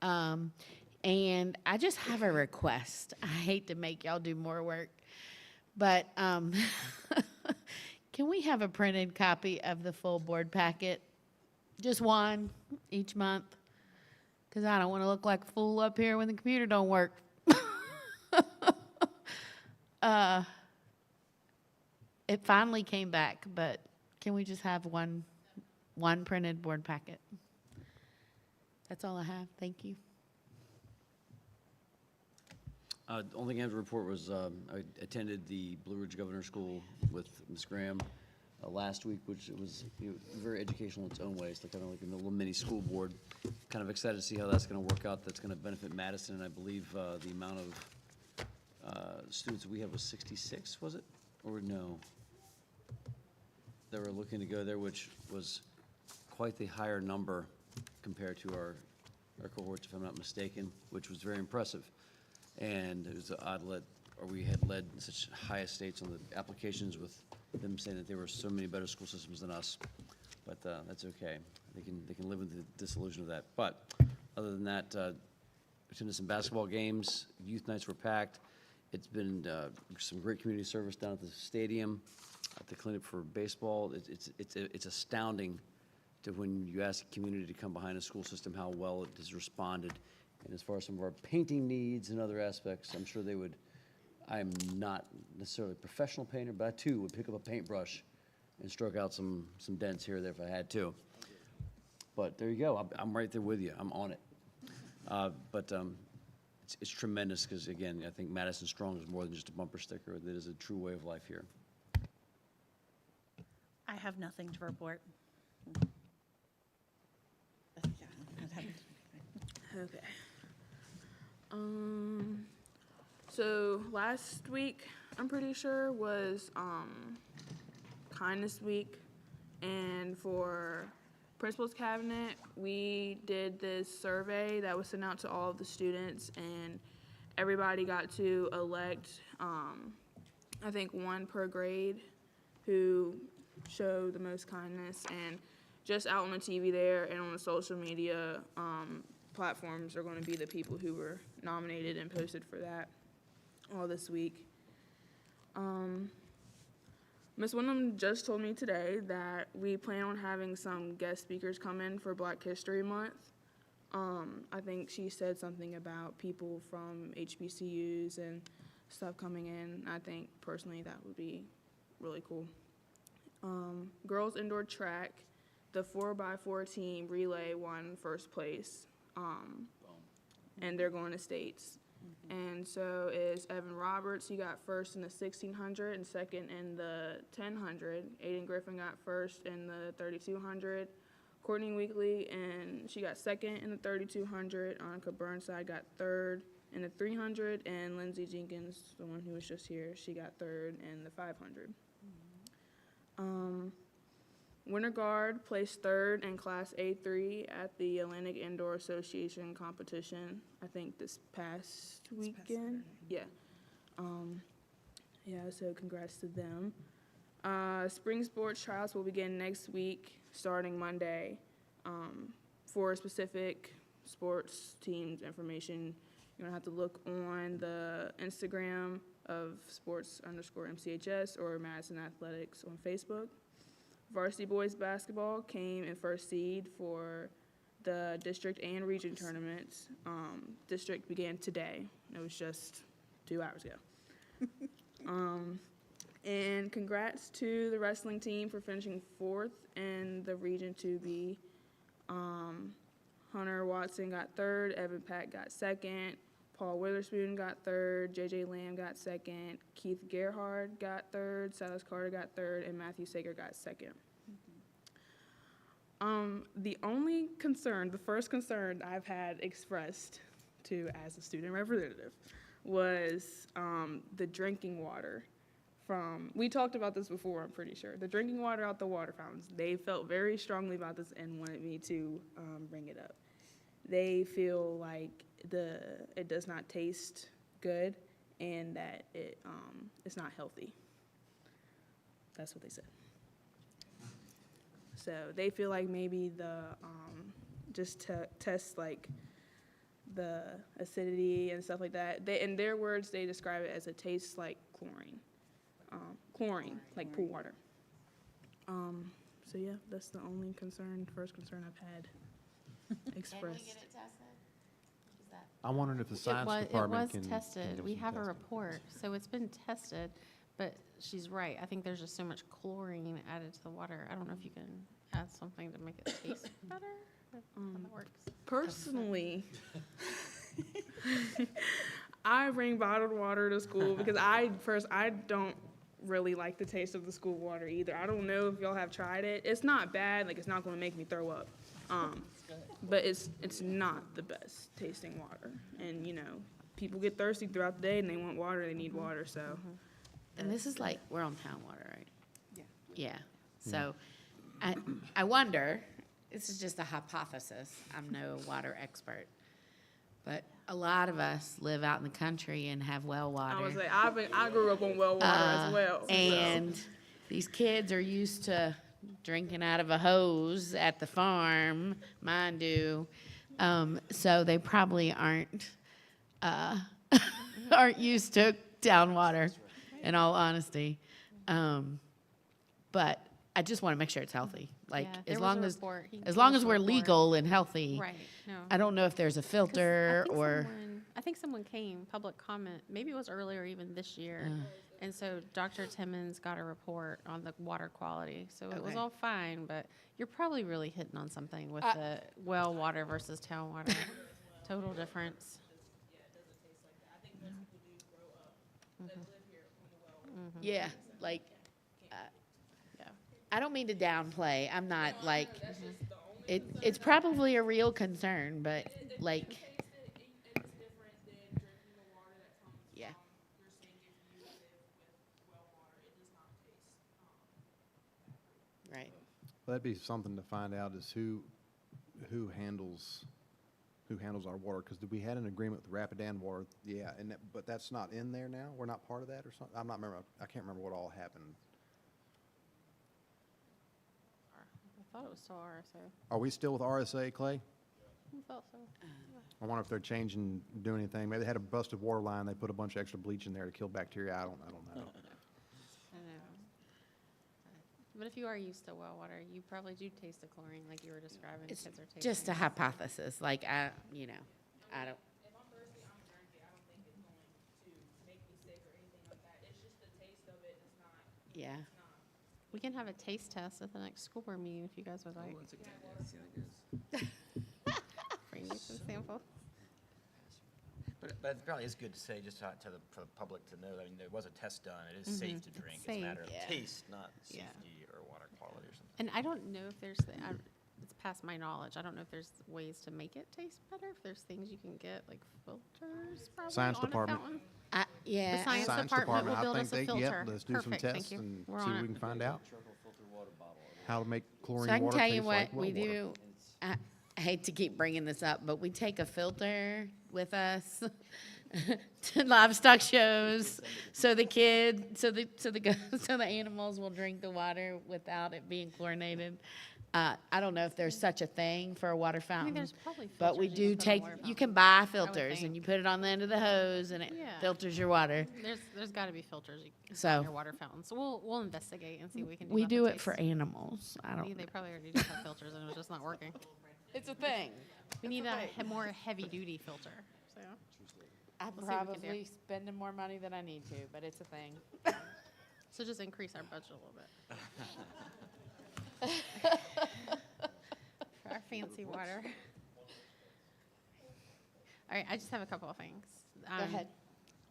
And I just have a request. I hate to make y'all do more work, but can we have a printed copy of the full board packet? Just one each month, because I don't want to look like a fool up here when the computer don't work. It finally came back, but can we just have one printed board packet? That's all I have. Thank you. The only thing I have to report was I attended the Blue Ridge Governor School with Ms. Graham last week, which was very educational in its own way. It's like kind of like a little mini school board. Kind of excited to see how that's going to work out. That's going to benefit Madison, and I believe the amount of students we had was 66, was it? Or no? That were looking to go there, which was quite the higher number compared to our cohorts, if I'm not mistaken, which was very impressive. And it was we had led such high estates on the applications with them saying that there were so many better school systems than us. But that's okay. They can live with the disillusion of that. But other than that, attended some basketball games. Youth nights were packed. It's been some great community service down at the stadium, at the clinic for baseball. It's astounding to when you ask the community to come behind a school system, how well it has responded. And as far as some of our painting needs and other aspects, I'm sure they would. I'm not necessarily a professional painter, but I too would pick up a paintbrush and stroke out some dents here or there if I had to. But there you go. I'm right there with you. I'm on it. It's tremendous because, again, I think Madison Strong is more than just a bumper sticker. It is a true way of life here. I have nothing to report. Okay. So last week, I'm pretty sure, was Kindness Week, and for Principal's Cabinet, we did this survey that was sent out to all of the students, and everybody got to elect, I think, one per grade who showed the most kindness, and just out on the TV there and on the social media platforms are going to be the people who were nominated and posted for that all this week. Ms. Wyndham just told me today that we plan on having some guest speakers come in for Black History Month. I think she said something about people from HBCUs and stuff coming in. I think personally that would be really cool. Girls indoor track, the 4x4 team relay won first place, and they're going to states. And so is Evan Roberts. He got first in the 1600 and second in the 1000. Aiden Griffin got first in the 3200. Courtney Weekly, and she got second in the 3200. Annika Burnside got third in the 300. And Lindsay Jenkins, the one who was just here, she got third in the 500. Winter Guard placed third in Class A3 at the Atlantic Indoor Association competition, I think this past weekend. Yeah. Yeah, so congrats to them. Spring sports trials will begin next week, starting Monday. For specific sports teams information, you're gonna have to look on the Instagram of sports_MCHS or Madison Athletics on Facebook. Varsity boys basketball came in first seed for the district and region tournaments. District began today. It was just 2 hours ago. And congrats to the wrestling team for finishing 4th in the Region 2B. Hunter Watson got 3rd, Evan Pack got 2nd, Paul Witherspoon got 3rd, JJ Lamb got 2nd, Keith Gerhard got 3rd, Silas Carter got 3rd, and Matthew Sager got 2nd. The only concern, the first concern I've had expressed to as a student representative was the drinking water. We talked about this before, I'm pretty sure. The drinking water out the water fountains, they felt very strongly about this and wanted me to bring it up. They feel like it does not taste good and that it's not healthy. That's what they said. So they feel like maybe just to test like the acidity and stuff like that. In their words, they describe it as it tastes like chlorine. Chlorine, like pool water. So yeah, that's the only first concern I've had expressed. Can we get it tested? Is that? I'm wondering if the science department can. It was tested. do We some have a testing. report, so it's been tested, but she's right. I think there's just so much chlorine added to the water. I don't know if you can add something to make it taste better, if that works. Personally, I bring bottled water to school because I don't really like the taste of the school water either. I don't know if y'all have tried it. It's not bad, like it's not gonna make me throw up. But it's not the best tasting water. And you know, people get thirsty throughout the day and they want water, they need water, so. And this is like, we're on town water, right? Yeah. Yeah, so I wonder, this is just a hypothesis, I'm no water expert, but a lot of us live out in the country and have well water. I was like, I grew up on well water as well. so. And these kids are used to drinking out of a hose at the farm, mine do. So they probably aren't used to town water, in all honesty. But I just want to make sure it's healthy. Like, Yeah, as there was long a as, report. He as gave long us as a we're report. legal and healthy. Right, no. I don't know if there's a 'Cause filter or. I think someone came, public comment, maybe it was earlier even this year. And so Dr. Timmons got a report on the water quality. So it was Okay. all fine, but you're probably really hitting on something with the well water versus town water. Total difference. Yeah, like, Yeah. I don't mean to downplay. I'm not like, it's probably a real concern, but like, yeah. Right. Well, that'd be something to find out is who handles our water, because we had an agreement with Rapidan Water, yeah, and but that's not in there now? We're not part of that or something? I can't remember what all happened. I thought it was still RSO. Are we still with RSA, Clay? I thought so. I wonder if they're changing, doing anything. Maybe they had a busted water line, they put a bunch of extra bleach in there to kill bacteria. I don't know. I know. But if you are used to well water, you probably do taste the chlorine like you were describing. It's Kids are tasting just a it. hypothesis, like, I don't, If I'm thirsty, I'm gonna drink it. I don't think it's going to make me sick or anything like that. It's just the taste of it is not, yeah. it's not. We can have a taste test at the next school board meeting if you guys would like. Bring you some samples. But it probably is good to say, just for the public to know, I mean, there was a test done, it is safe to It's drink. It's a safe. matter of Yeah. taste, not Yeah. safety or water quality or something. And I don't know if there's, it's past my knowledge. I don't know if there's ways to make it taste better, if there's things you can get, like filters probably Science on a department. fountain. Yeah. The science Science department will department, I build us a think they, filter. yep, let's do some Perfect, thank tests you. and We're see on what it. we can find out. Charcoal filtered water bottle. How to make So I chlorine can water tell you taste what like well we water. do. I hate to keep bringing this up, but we take a filter with us to livestock shows, so the animals will drink the water without it being chlorinated. I don't know if there's such a thing for a water fountain. there's probably But we filters you do can put on take, water you can fountains, buy filters think. and you put it on the end of the hose and it Yeah. filters your water. There's got to be filters you can put So- on your water fountain. So we'll investigate and see what we can do. We about the do it for taste. animals. I don't They know. probably already do have filters and it was just not working. It's a thing. We need a more heavy-duty filter, so. I'm We'll see what we can do. probably spending more money than I need to, but it's a thing. So just increase our budget a little bit. For our fancy water. All right, I just have a couple of things. Go ahead.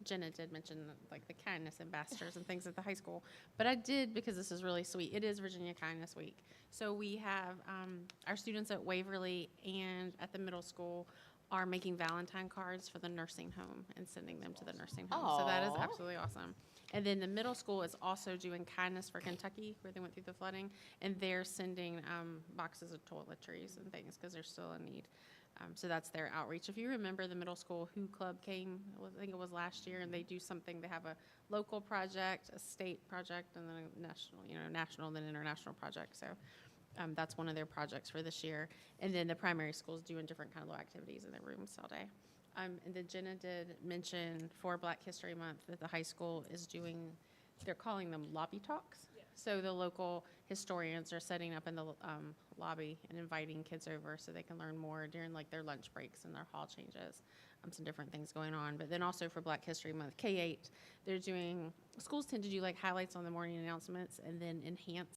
Jenna did mention like the kindness ambassadors and things at the high school, but I did, because this is really sweet, it is Virginia Kindness Week. So we have our students at Waverly and at the middle school are making Valentine cards for the nursing home and sending them to the nursing home. So that is Aw. absolutely awesome. And then the middle school is also doing Kindness for Kentucky, where they went through the flooding, and they're sending boxes of toiletries and things because they're still in need. So that's their outreach. If you remember, the middle school Who Club came, I think it was last year, and they do something. They have a local project, a state project, and then a national, and then international project. So that's one of their projects for this year. And then the primary school's doing different kind of little activities in their rooms all day. And then Jenna did mention for Black History Month that the high school is doing, they're calling them lobby talks. So the local historians are setting up in the lobby and inviting kids over so they can learn more during like their lunch breaks and their hall changes. Some different things going on. But then also for Black History Month, K-8, they're doing, schools tend to do like highlights on the morning announcements and then enhance